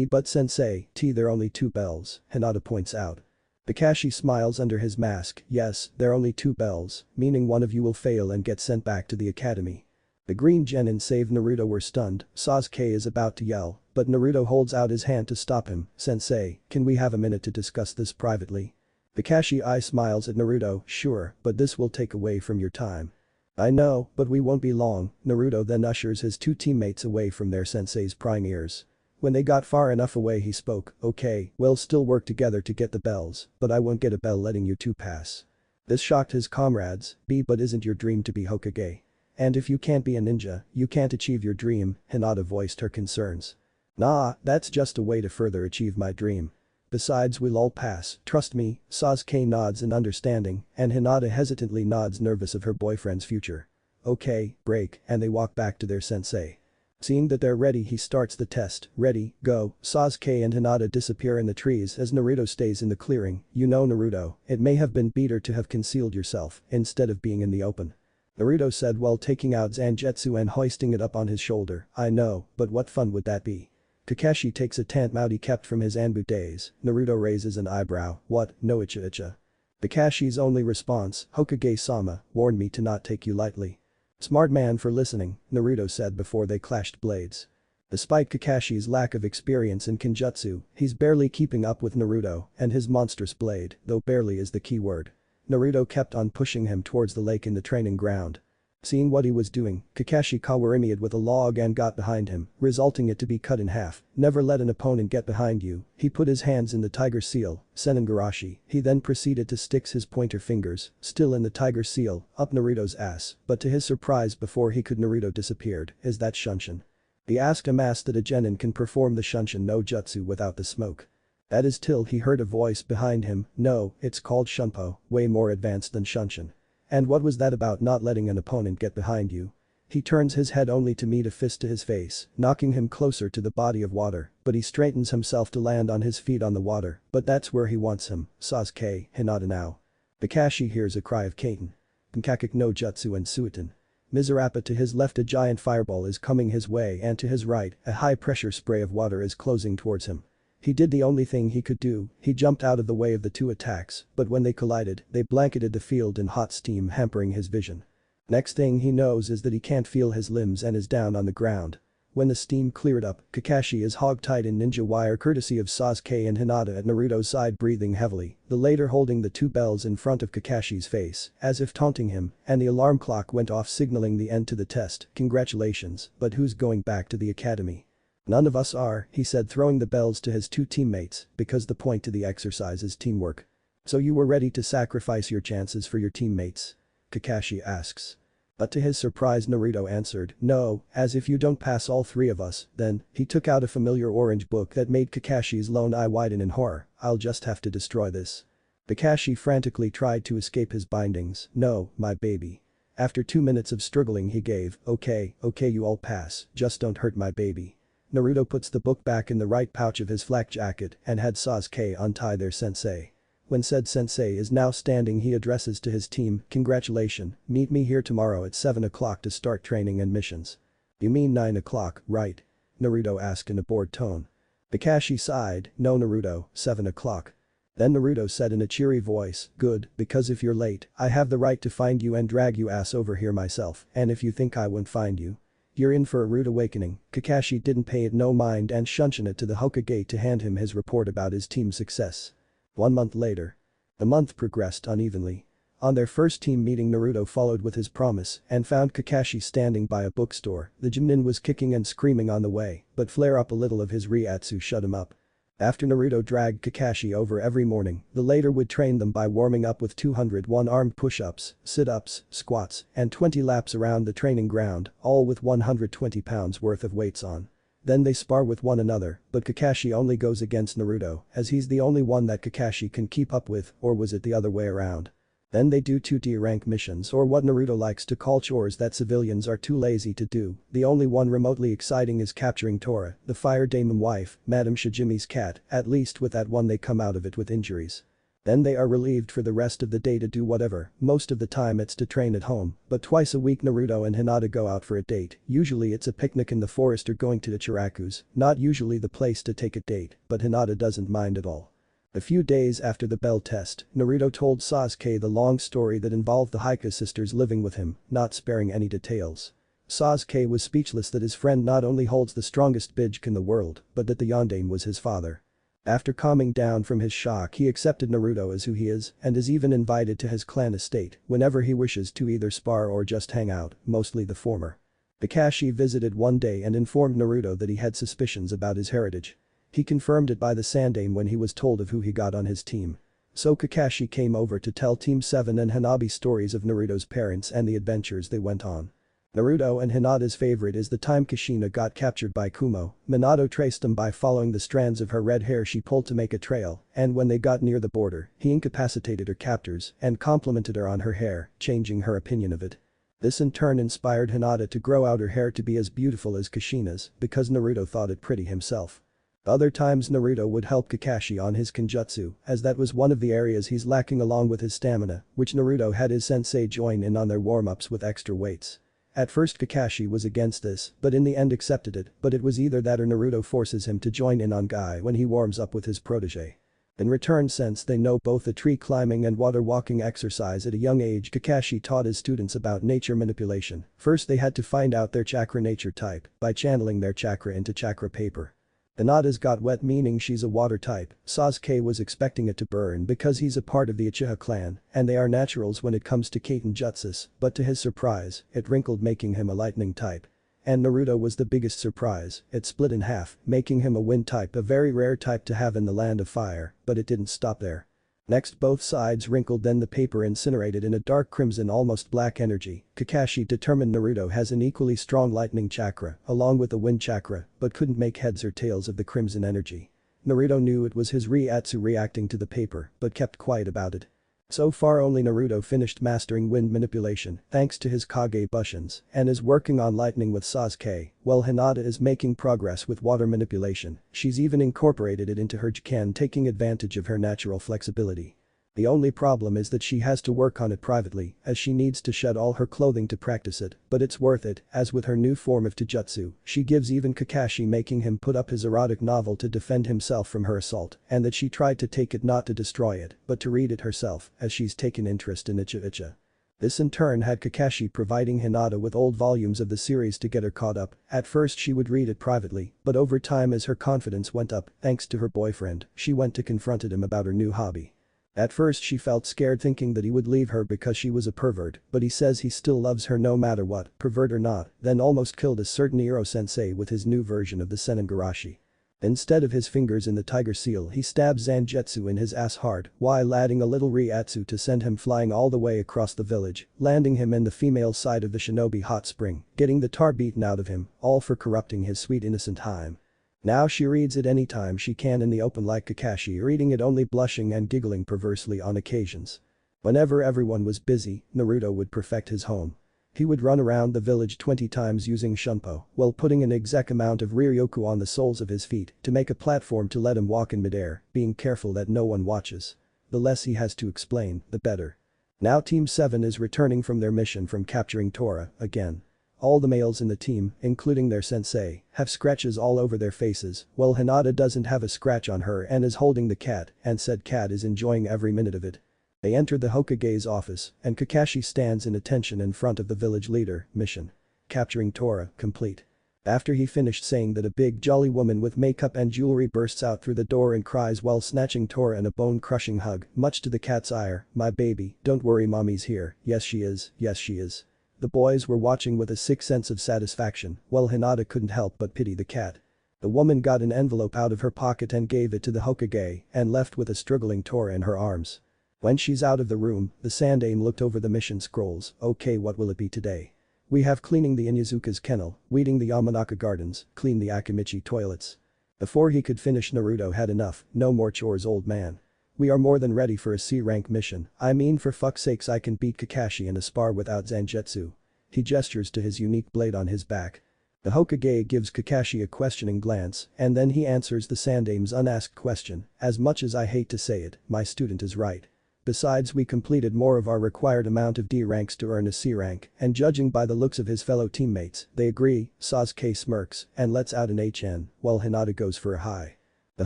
But sensei, they're only 2 bells, Hinata points out. Kakashi smiles under his mask, yes, there are only 2 bells, meaning one of you will fail and get sent back to the academy. The green genin save Naruto were stunned, Sasuke is about to yell, but Naruto holds out his hand to stop him. Sensei, can we have a minute to discuss this privately? Kakashi smiles at Naruto, sure, but this will take away from your time. I know, but we won't be long. Naruto then ushers his 2 teammates away from their sensei's prying ears. When they got far enough away he spoke, okay, we'll still work together to get the bells, but I won't get a bell letting you 2 pass. This shocked his comrades, but isn't your dream to be Hokage? And if you can't be a ninja, you can't achieve your dream, Hinata voiced her concerns. Nah, that's just a way to further achieve my dream. Besides we'll all pass, trust me, Sasuke nods in understanding, and Hinata hesitantly nods nervous of her boyfriend's future. Okay, break, and they walk back to their sensei. Seeing that they're ready he starts the test, ready, go, Sasuke and Hinata disappear in the trees as Naruto stays in the clearing. You know Naruto, it may have been better to have concealed yourself instead of being in the open. Naruto said while taking out Zangetsu and hoisting it up on his shoulder, I know, but what fun would that be? Kakashi takes a tantmount he kept from his Anbu days. Naruto raises an eyebrow. What, no icha. Kakashi's only response, Hokage-sama, warned me to not take you lightly. Smart man for listening, Naruto said before they clashed blades. Despite Kakashi's lack of experience in Kenjutsu, he's barely keeping up with Naruto and his monstrous blade, though barely is the key word. Naruto kept on pushing him towards the lake in the training ground. Seeing what he was doing, Kakashi kawarimied with a log and got behind him, resulting it to be cut in half. Never let an opponent get behind you. He put his hands in the tiger seal, Senengarashi. He then proceeded to stick his pointer fingers, still in the tiger seal, up Naruto's ass, but to his surprise before he could Naruto disappeared. Is that Shunshin? He asked him that a genin can perform the Shunshin no jutsu without the smoke. That is till he heard a voice behind him, no, it's called Shunpo, way more advanced than Shunshin. And what was that about not letting an opponent get behind you? He turns his head only to meet a fist to his face, knocking him closer to the body of water, but he straightens himself to land on his feet on the water, but that's where he wants him, Sasuke, Hinata now. Kakashi hears a cry of Kaiten. Kankakik no jutsu and Suiton. Mizurapa to his left a giant fireball is coming his way and to his right, a high-pressure spray of water is closing towards him. He did the only thing he could do, he jumped out of the way of the two attacks, but when they collided, they blanketed the field in hot steam hampering his vision. Next thing he knows is that he can't feel his limbs and is down on the ground. When the steam cleared up, Kakashi is hogtied in ninja wire courtesy of Sasuke and Hinata at Naruto's side breathing heavily, the latter holding the two bells in front of Kakashi's face, as if taunting him, and the alarm clock went off signaling the end to the test. Congratulations, but who's going back to the academy? None of us are, he said throwing the bells to his two teammates, because the point to the exercise is teamwork. So you were ready to sacrifice your chances for your teammates? Kakashi asks. But to his surprise Naruto answered, no, as if you don't pass all three of us, then, he took out a familiar orange book that made Kakashi's lone eye widen in horror, I'll just have to destroy this. Kakashi frantically tried to escape his bindings, no, my baby. After 2 minutes of struggling he gave, okay, you all pass, just don't hurt my baby. Naruto puts the book back in the right pouch of his flak jacket and had Sasuke untie their sensei. When said sensei is now standing he addresses to his team, congratulations, meet me here tomorrow at 7 o'clock to start training and missions. You mean 9 o'clock, right? Naruto asked in a bored tone. Kakashi sighed, no Naruto, 7 o'clock. Then Naruto said in a cheery voice, good, because if you're late, I have the right to find you and drag you ass over here myself, and if you think I won't find you. You're in for a rude awakening. Kakashi didn't pay it no mind and shunted it to the Hokage to hand him his report about his team's success. 1 month later. The month progressed unevenly. On their first team meeting Naruto followed with his promise and found Kakashi standing by a bookstore. The Junin was kicking and screaming on the way, but flare up a little of his Ryatsu shut him up. After Naruto dragged Kakashi over every morning, the latter would train them by warming up with 200 one-armed push-ups, sit-ups, squats, and 20 laps around the training ground, all with 120 pounds worth of weights on. Then they spar with one another, but Kakashi only goes against Naruto, as he's the only one that Kakashi can keep up with, or was it the other way around? Then they do 2 rank missions or what Naruto likes to call chores that civilians are too lazy to do. The only one remotely exciting is capturing Tora, the fire demon wife, Madame Shijimi's cat, at least with that one they come out of it with injuries. Then they are relieved for the rest of the day to do whatever, most of the time it's to train at home, but twice a week Naruto and Hinata go out for a date, usually it's a picnic in the forest or going to the Ichiraku's, not usually the place to take a date, but Hinata doesn't mind at all. A few days after the bell test, Naruto told Sasuke the long story that involved the Hika sisters living with him, not sparing any details. Sasuke was speechless that his friend not only holds the strongest Bijk in the world, but that the Yondaime was his father. After calming down from his shock he accepted Naruto as who he is and is even invited to his clan estate whenever he wishes to either spar or just hang out, mostly the former. Kakashi visited one day and informed Naruto that he had suspicions about his heritage. He confirmed it by the Sandaime when he was told of who he got on his team. So Kakashi came over to tell Team 7 and Hanabi stories of Naruto's parents and the adventures they went on. Naruto and Hinata's favorite is the time Kushina got captured by Kumo. Minato traced them by following the strands of her red hair she pulled to make a trail, and when they got near the border, he incapacitated her captors and complimented her on her hair, changing her opinion of it. This in turn inspired Hinata to grow out her hair to be as beautiful as Kushina's because Naruto thought it pretty himself. Other times Naruto would help Kakashi on his Kenjutsu, as that was one of the areas he's lacking along with his stamina, which Naruto had his sensei join in on their warm-ups with extra weights. At first Kakashi was against this, but in the end accepted it, but it was either that or Naruto forces him to join in on Guy when he warms up with his protege. In return, since they know both the tree climbing and water walking exercise at a young age, Kakashi taught his students about nature manipulation. First they had to find out their chakra nature type by channeling their chakra into chakra paper. Hinata's got wet, meaning she's a water type. Sasuke was expecting it to burn because he's a part of the Uchiha clan and they are naturals when it comes to Kaiten jutsus, but to his surprise, it wrinkled making him a lightning type. And Naruto was the biggest surprise, it split in half, making him a wind type, a very rare type to have in the land of fire, but it didn't stop there. Next both sides wrinkled, then the paper incinerated in a dark crimson almost black energy. Kakashi determined Naruto has an equally strong lightning chakra along with the wind chakra but couldn't make heads or tails of the crimson energy. Naruto knew it was his Ryatsu reacting to the paper but kept quiet about it. So far only Naruto finished mastering wind manipulation thanks to his Kage Bushins and is working on lightning with Sasuke, while Hinata is making progress with water manipulation. She's even incorporated it into her Jikan, taking advantage of her natural flexibility. The only problem is that she has to work on it privately as she needs to shed all her clothing to practice it, but it's worth it as with her new form of taijutsu, she gives even Kakashi making him put up his erotic novel to defend himself from her assault and that she tried to take it not to destroy it but to read it herself as she's taken interest in Ichigo. This in turn had Kakashi providing Hinata with old volumes of the series to get her caught up. At first she would read it privately, but over time as her confidence went up, thanks to her boyfriend, she went to confronted him about her new hobby. At first she felt scared thinking that he would leave her because she was a pervert, but he says he still loves her no matter what, pervert or not, then almost killed a certain Iro-sensei with his new version of the Senengarashi. Instead of his fingers in the tiger seal he stabs Zangetsu in his ass hard while adding a little Riatsu to send him flying all the way across the village, landing him in the female side of the shinobi hot spring, getting the tar beaten out of him, all for corrupting his sweet innocent Haim. Now she reads it anytime she can in the open like Kakashi, reading it only blushing and giggling perversely on occasions. Whenever everyone was busy, Naruto would perfect his home. He would run around the village 20 times using Shunpo while putting an exact amount of Ryoku on the soles of his feet to make a platform to let him walk in midair, being careful that no one watches. The less he has to explain, the better. Now Team 7 is returning from their mission from capturing Tora, again. All the males in the team, including their sensei, have scratches all over their faces, while Hinata doesn't have a scratch on her and is holding the cat, and said cat is enjoying every minute of it. They enter the Hokage's office, and Kakashi stands in attention in front of the village leader, mission. Capturing Tora, complete. After he finished saying that a big jolly woman with makeup and jewelry bursts out through the door and cries while snatching Tora in a bone-crushing hug, much to the cat's ire, my baby, don't worry mommy's here, yes she is, yes she is. The boys were watching with a sick sense of satisfaction, while Hinata couldn't help but pity the cat. The woman got an envelope out of her pocket and gave it to the Hokage and left with a struggling Tora in her arms. When she's out of the room, the Sandaime looked over the mission scrolls, okay what will it be today? We have cleaning the Inyazuka's kennel, weeding the Yamanaka gardens, clean the Akimichi toilets. Before he could finish Naruto had enough, no more chores old man. We are more than ready for a C-rank mission, I mean for fuck's sakes I can beat Kakashi in a spar without Zangetsu. He gestures to his unique blade on his back. The Hokage gives Kakashi a questioning glance and then he answers the Sandaime's unasked question, as much as I hate to say it, my student is right. Besides we completed more of our required amount of D ranks to earn a C rank and judging by the looks of his fellow teammates, they agree, Sasuke smirks and lets out an HN while Hinata goes for a high. The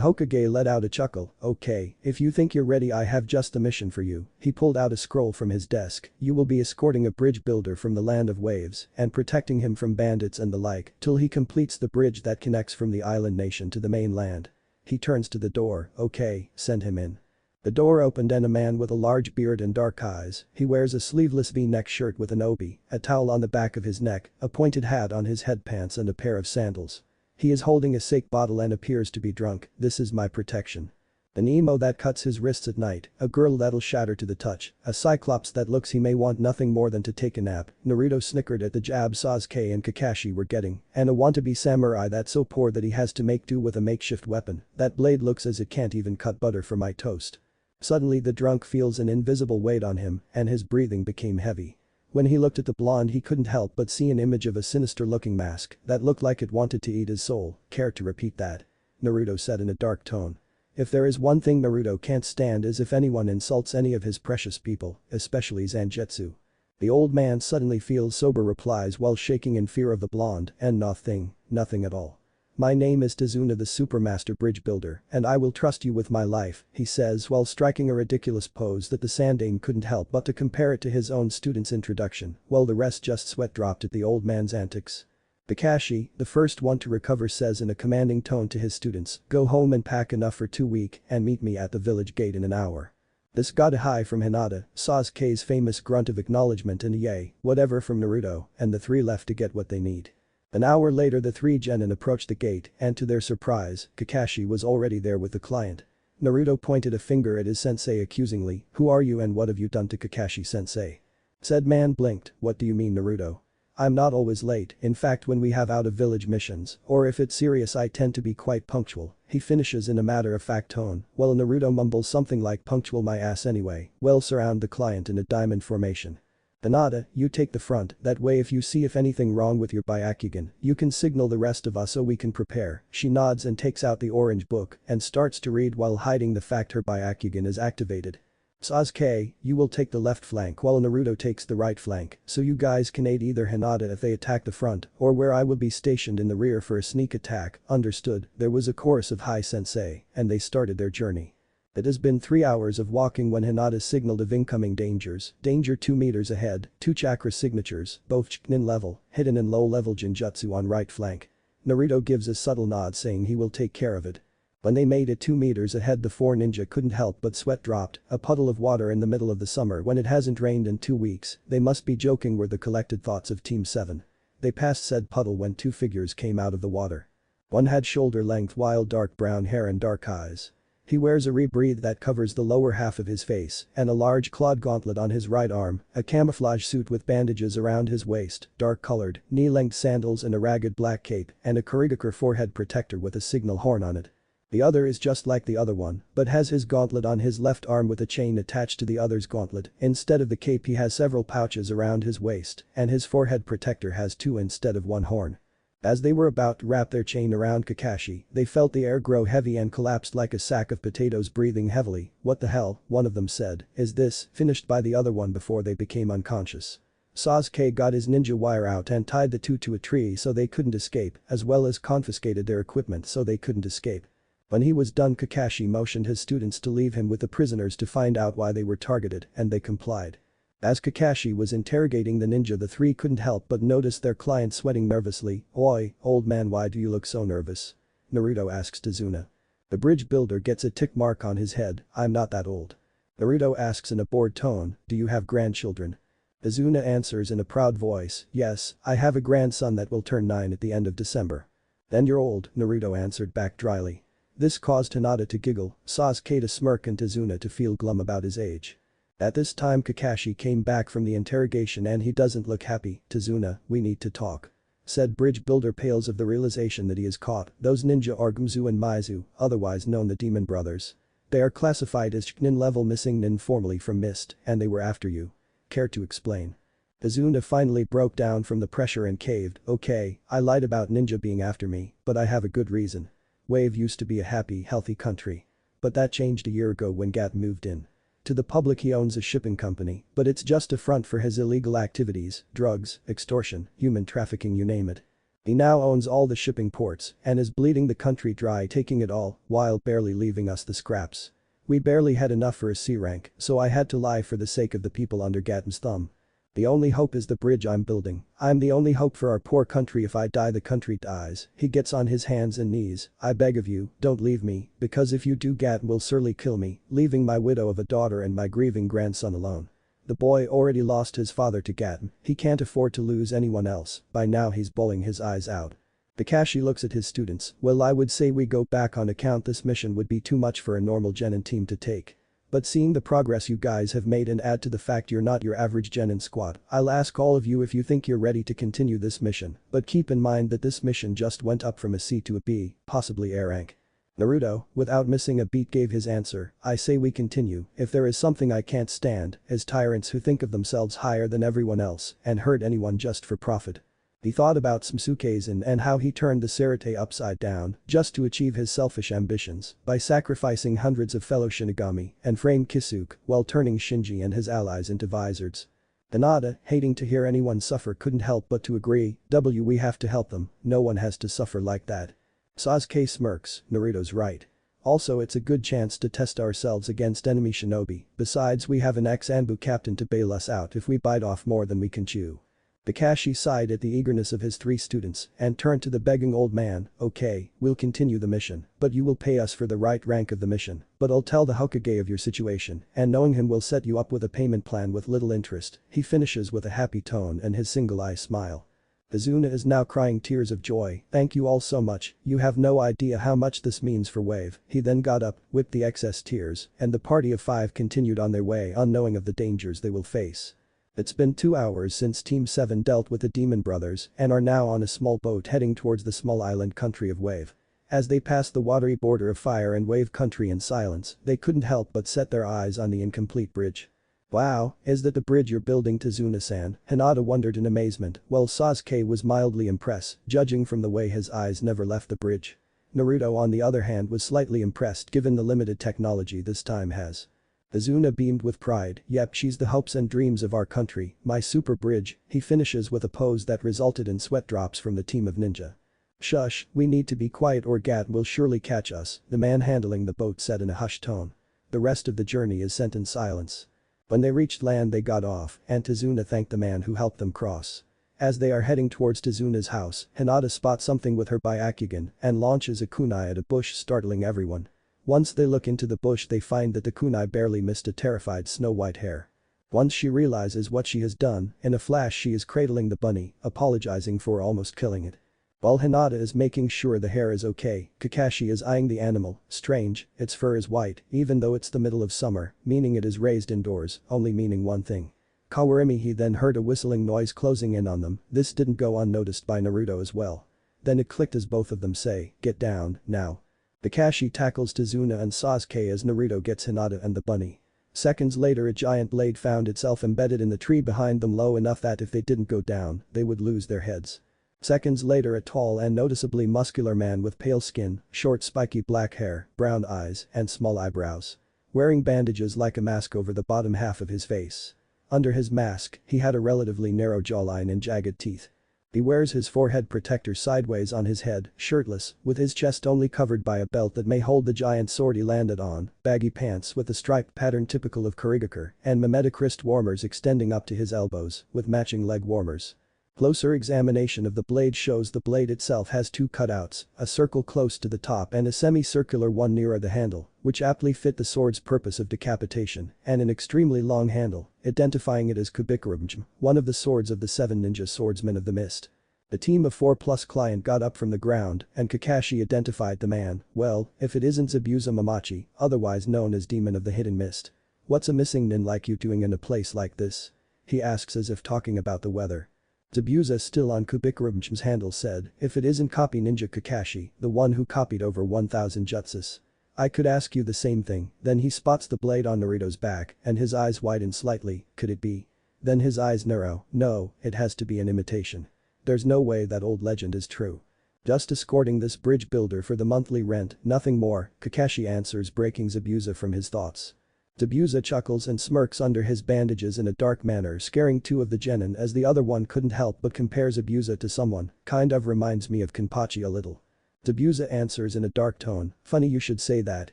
Hokage let out a chuckle, okay, if you think you're ready I have just the mission for you. He pulled out a scroll from his desk, you will be escorting a bridge builder from the land of waves and protecting him from bandits and the like till he completes the bridge that connects from the island nation to the mainland. He turns to the door, okay, send him in. The door opened and a man with a large beard and dark eyes, he wears a sleeveless V-neck shirt with an obi, a towel on the back of his neck, a pointed hat on his head pants and a pair of sandals. He is holding a sake bottle and appears to be drunk, this is my protection. An emo that cuts his wrists at night, a girl that'll shatter to the touch, a cyclops that looks he may want nothing more than to take a nap, Naruto snickered at the jab Sasuke and Kakashi were getting, and a wannabe samurai that's so poor that he has to make do with a makeshift weapon, that blade looks as it can't even cut butter for my toast. Suddenly the drunk feels an invisible weight on him and his breathing became heavy. When he looked at the blonde he couldn't help but see an image of a sinister looking mask that looked like it wanted to eat his soul, care to repeat that? Naruto said in a dark tone. If there is one thing Naruto can't stand is if anyone insults any of his precious people, especially Zangetsu. The old man suddenly feels sober replies while shaking in fear of the blonde and nothing at all. My name is Tazuna the Supermaster Bridge Builder and I will trust you with my life, he says while striking a ridiculous pose that the Sandaime couldn't help but to compare it to his own student's introduction while the rest just sweat dropped at the old man's antics. Kakashi, the first one to recover says in a commanding tone to his students, go home and pack enough for 2 weeks and meet me at the village gate in an hour. This got a high from Hinata, Sasuke's famous grunt of acknowledgement and a yay, whatever from Naruto, and the three left to get what they need. An hour later the three genin approached the gate and to their surprise, Kakashi was already there with the client. Naruto pointed a finger at his sensei accusingly, who are you and what have you done to Kakashi sensei? Said man blinked, what do you mean Naruto? I'm not always late, in fact when we have out-of-village missions, or if it's serious I tend to be quite punctual, he finishes in a matter-of-fact tone, while Naruto mumbles something like punctual my ass anyway, well surround the client in a diamond formation. Hinata, you take the front, that way if you see if anything wrong with your Byakugan, you can signal the rest of us so we can prepare. She nods and takes out the orange book and starts to read while hiding the fact her Byakugan is activated. Sasuke, you will take the left flank while Naruto takes the right flank, so you guys can aid either Hinata if they attack the front, or where I will be stationed in the rear for a sneak attack, understood. There was a chorus of "Hi sensei," and they started their journey. It has been 3 hours of walking when Hinata signaled of incoming dangers, danger 2 meters ahead, 2 chakra signatures, both Chunin level, hidden in low-level Genjutsu on right flank. Naruto gives a subtle nod saying he will take care of it. When they made it 2 meters ahead the 4 ninja couldn't help but sweat dropped, a puddle of water in the middle of the summer when it hasn't rained in 2 weeks, they must be joking were the collected thoughts of Team 7. They passed said puddle when 2 figures came out of the water. One had shoulder-length wild dark brown hair and dark eyes. He wears a rebreathe that covers the lower half of his face and a large clawed gauntlet on his right arm, a camouflage suit with bandages around his waist, dark-colored, knee-length sandals and a ragged black cape, and a Kurigakure forehead protector with a signal horn on it. The other is just like the other one, but has his gauntlet on his left arm with a chain attached to the other's gauntlet. Instead of the cape he has several pouches around his waist, and his forehead protector has 2 instead of 1 horn. As they were about to wrap their chain around Kakashi, they felt the air grow heavy and collapsed like a sack of potatoes, breathing heavily. "What the hell," one of them said, "is this?" finished by the other one before they became unconscious. Sasuke got his ninja wire out and tied the 2 to a tree so they couldn't escape, as well as confiscated their equipment so they couldn't escape. When he was done Kakashi motioned his students to leave him with the prisoners to find out why they were targeted, and they complied. As Kakashi was interrogating the ninja the 3 couldn't help but notice their client sweating nervously. "Oi, old man, why do you look so nervous?" Naruto asks Tazuna. The bridge builder gets a tick mark on his head. "I'm not that old." Naruto asks in a bored tone, "Do you have grandchildren?" Tazuna answers in a proud voice, "Yes, I have a grandson that will turn 9 at the end of December." "Then you're old," Naruto answered back dryly. This caused Hinata to giggle, Sasuke to smirk and Tazuna to feel glum about his age. At this time Kakashi came back from the interrogation and he doesn't look happy. "Tazuna, we need to talk." Said bridge builder pales of the realization that he is caught. Those ninja are Gumzu and Maizu, otherwise known the Demon Brothers. They are classified as Chunin level missing nin formally from Mist, and they were after you. Care to explain? Tazuna finally broke down from the pressure and caved. "Okay, I lied about ninja being after me, but I have a good reason. Wave used to be a happy, healthy country. But that changed a year ago when Gat moved in. To the public he owns a shipping company, but it's just a front for his illegal activities, drugs, extortion, human trafficking, you name it. He now owns all the shipping ports and is bleeding the country dry, taking it all while barely leaving us the scraps. We barely had enough for a C rank, so I had to lie for the sake of the people under Gat's thumb. The only hope is the bridge I'm building. I'm the only hope for our poor country. If I die the country dies." He gets on his hands and knees. "I beg of you, don't leave me, because if you do Gat will surely kill me, leaving my widow of a daughter and my grieving grandson alone." The boy already lost his father to Gat, he can't afford to lose anyone else, by now he's bawling his eyes out. Kakashi looks at his students. "Well, I would say we go back on account this mission would be too much for a normal genin team to take. But seeing the progress you guys have made and add to the fact you're not your average genin squad, I'll ask all of you if you think you're ready to continue this mission, but keep in mind that this mission just went up from a C to a B, possibly A rank." Naruto, without missing a beat, gave his answer. "I say we continue. If there is something I can't stand, is tyrants who think of themselves higher than everyone else and hurt anyone just for profit." He thought about Sasuke and how he turned the Sarate upside down just to achieve his selfish ambitions by sacrificing hundreds of fellow Shinigami and framed Kisuke while turning Shinji and his allies into vizards. Hinata, hating to hear anyone suffer, couldn't help but to agree. We have to help them, no one has to suffer like that." Sasuke smirks, "Naruto's right. Also it's a good chance to test ourselves against enemy shinobi, besides we have an ex-Anbu captain to bail us out if we bite off more than we can chew." Kakashi sighed at the eagerness of his 3 students and turned to the begging old man. "Okay, we'll continue the mission, but you will pay us for the right rank of the mission, but I'll tell the Hokage of your situation and knowing him will set you up with a payment plan with little interest." He finishes with a happy tone and his single eye smile. Tazuna is now crying tears of joy. "Thank you all so much, you have no idea how much this means for Wave." He then got up, whipped the excess tears, and the party of 5 continued on their way unknowing of the dangers they will face. It's been 2 hours since Team 7 dealt with the Demon Brothers and are now on a small boat heading towards the small island country of Wave. As they pass the watery border of Fire and Wave country in silence, they couldn't help but set their eyes on the incomplete bridge. "Wow, is that the bridge you're building, Tazuna-san?" Hinata wondered in amazement, while Sasuke was mildly impressed, judging from the way his eyes never left the bridge. Naruto on the other hand was slightly impressed given the limited technology this time has. Izuna beamed with pride, "Yep, she's the hopes and dreams of our country, my super bridge," he finishes with a pose that resulted in sweat drops from the team of ninja. "Shush, we need to be quiet or Gat will surely catch us," the man handling the boat said in a hushed tone. The rest of the journey is sent in silence. When they reached land they got off, and Tizuna thanked the man who helped them cross. As they are heading towards Tizuna's house, Hinata spots something with her Byakugan and launches a kunai at a bush, startling everyone. Once they look into the bush they find that the kunai barely missed a terrified Snow White hair. Once she realizes what she has done, in a flash she is cradling the bunny, apologizing for almost killing it. While Hinata is making sure the hair is okay, Kakashi is eyeing the animal. Strange, its fur is white, even though it's the middle of summer, meaning it is raised indoors, only meaning one thing. Kawarimi. He then heard a whistling noise closing in on them. This didn't go unnoticed by Naruto as well. Then it clicked as both of them say, "Get down, now." Kakashi tackles Tizuna and Sasuke as Naruto gets Hinata and the bunny. Seconds later a giant blade found itself embedded in the tree behind them, low enough that if they didn't go down, they would lose their heads. Seconds later a tall and noticeably muscular man with pale skin, short spiky black hair, brown eyes, and small eyebrows. Wearing bandages like a mask over the bottom half of his face. Under his mask, he had a relatively narrow jawline and jagged teeth. He wears his forehead protector sideways on his head, shirtless, with his chest only covered by a belt that may hold the giant sword he landed on, baggy pants with a striped pattern typical of Kurigakure, and mimetic wrist warmers extending up to his elbows, with matching leg warmers. Closer examination of the blade shows the blade itself has two cutouts, a circle close to the top and a semicircular one nearer the handle, which aptly fit the sword's purpose of decapitation, and an extremely long handle, identifying it as Kubikurumjim, one of the swords of the 7 ninja swordsmen of the mist. The team of 4+ client got up from the ground and Kakashi identified the man, well, if it isn't Zabuza Mamachi, otherwise known as Demon of the Hidden Mist. "What's a missing nin like you doing in a place like this?" he asks as if talking about the weather. Zabuza, still on Kubikurumjim's handle, said, "If it isn't copy ninja Kakashi, the one who copied over 1000 jutsus. I could ask you the same thing." Then he spots the blade on Naruto's back and his eyes widen slightly. "Could it be?" Then his eyes narrow. "No, it has to be an imitation. There's no way that old legend is true. Just escorting this bridge builder for the monthly rent, nothing more," Kakashi answers, breaking Zabuza from his thoughts. Zabuza chuckles and smirks under his bandages in a dark manner, scaring two of the genin as the other one couldn't help but compare Zabuza to someone, "Kind of reminds me of Kenpachi a little." Zabuza answers in a dark tone, "Funny you should say that."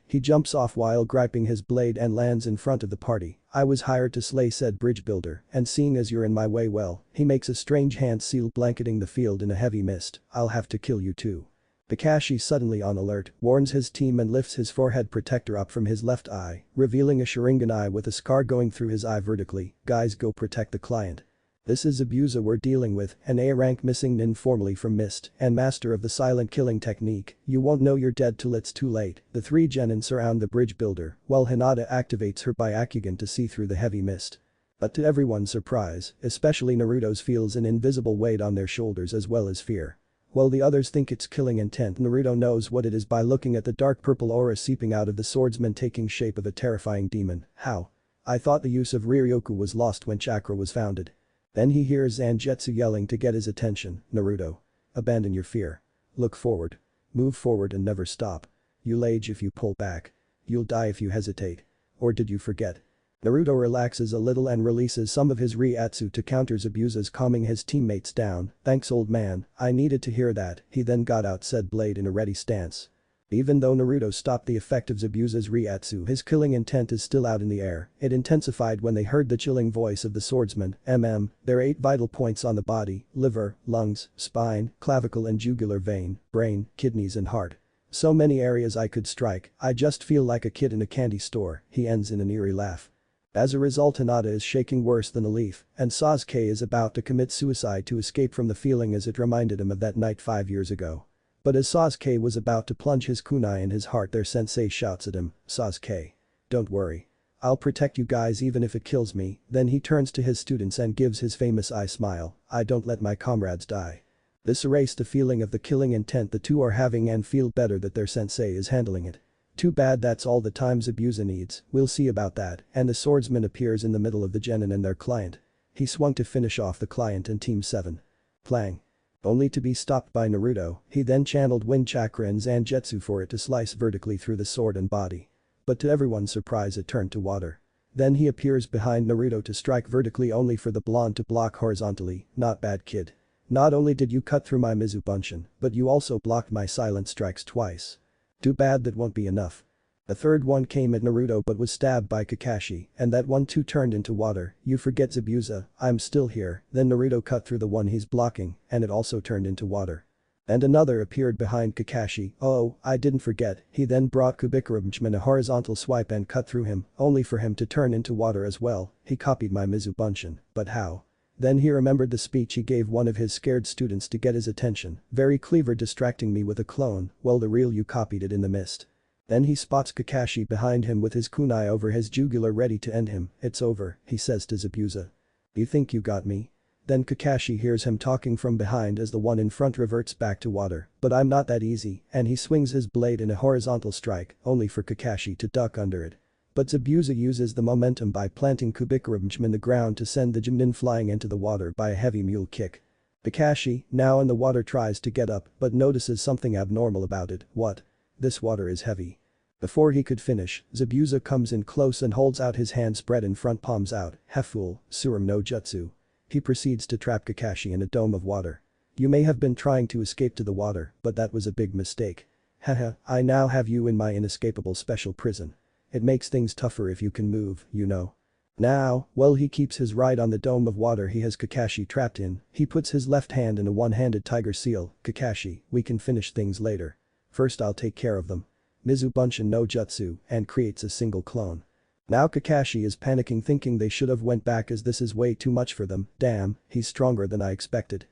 He jumps off while griping his blade and lands in front of the party. "I was hired to slay said bridge builder, and seeing as you're in my way, well," he makes a strange hand seal blanketing the field in a heavy mist, "I'll have to kill you too." Kakashi, suddenly on alert, warns his team and lifts his forehead protector up from his left eye, revealing a Sharingan eye with a scar going through his eye vertically. "Guys, go protect the client. This is Zabuza we're dealing with, an A-rank missing nin formerly from Mist and master of the silent killing technique. You won't know you're dead till it's too late." The 3 genin surround the bridge builder, while Hinata activates her Byakugan to see through the heavy mist. But to everyone's surprise, especially Naruto's, feels an invisible weight on their shoulders as well as fear. While the others think it's killing intent, Naruto knows what it is by looking at the dark purple aura seeping out of the swordsman taking shape of a terrifying demon. "How? I thought the use of Riryoku was lost when chakra was founded." Then he hears Zangetsu yelling to get his attention, "Naruto. Abandon your fear. Look forward. Move forward and never stop. You'll age if you pull back. You'll die if you hesitate. Or did you forget?" Naruto relaxes a little and releases some of his Reiatsu to counter Zabuza's, calming his teammates down. "Thanks old man, I needed to hear that." He then got out said blade in a ready stance. Even though Naruto stopped the effect of Zabuza's Reiatsu, his killing intent is still out in the air. It intensified when they heard the chilling voice of the swordsman. There are 8 vital points on the body: liver, lungs, spine, clavicle and jugular vein, brain, kidneys and heart. So many areas I could strike, I just feel like a kid in a candy store. He ends in an eerie laugh. As a result, Hinata is shaking worse than a leaf, and Sasuke is about to commit suicide to escape from the feeling as it reminded him of that night 5 years ago. But as Sasuke was about to plunge his kunai in his heart, their sensei shouts at him, "Sasuke. Don't worry. I'll protect you guys even if it kills me." Then he turns to his students and gives his famous eye smile, "I don't let my comrades die." This erased the feeling of the killing intent the two are having and feel better that their sensei is handling it. Too bad that's all the time Zabuza needs, we'll see about that, and the swordsman appears in the middle of the genin and their client. He swung to finish off the client and Team 7. Plang. Only to be stopped by Naruto. He then channeled wind chakra and Zangetsu for it to slice vertically through the sword and body. But to everyone's surprise it turned to water. Then he appears behind Naruto to strike vertically only for the blonde to block horizontally. Not bad, kid. Not only did you cut through my Mizubunshin, but you also blocked my silent strikes twice. Too bad that won't be enough. The third one came at Naruto but was stabbed by Kakashi, and that one too turned into water. You forget Zabuza, I'm still here. Then Naruto cut through the one he's blocking, and it also turned into water. And another appeared behind Kakashi. Oh, I didn't forget. He then brought Kubikurumchman a horizontal swipe and cut through him, only for him to turn into water as well. He copied my Mizubunshin, but how? Then he remembered the speech he gave one of his scared students to get his attention. Very clever, distracting me with a clone. Well, the real you copied it in the mist. Then he spots Kakashi behind him with his kunai over his jugular ready to end him. It's over, he says to Zabuza. You think you got me? Then Kakashi hears him talking from behind as the one in front reverts back to water. But I'm not that easy, and he swings his blade in a horizontal strike, only for Kakashi to duck under it. But Zabuza uses the momentum by planting Kubikurumchim in the ground to send the Jinnin flying into the water by a heavy mule kick. Kakashi, now in the water, tries to get up but notices something abnormal about it. What? This water is heavy. Before he could finish, Zabuza comes in close and holds out his hand spread in front, palms out. Fool, Surum no Jutsu. He proceeds to trap Kakashi in a dome of water. You may have been trying to escape to the water, but that was a big mistake. Haha, I now have you in my inescapable special prison. It makes things tougher if you can move, you know. Now, while he keeps his ride on the dome of water he has Kakashi trapped in, he puts his left hand in a one-handed tiger seal. Kakashi, we can finish things later. First I'll take care of them. Mizubunshin no Jutsu, and creates a single clone. Now Kakashi is panicking, thinking they should have went back as this is way too much for them. Damn, he's stronger than I expected.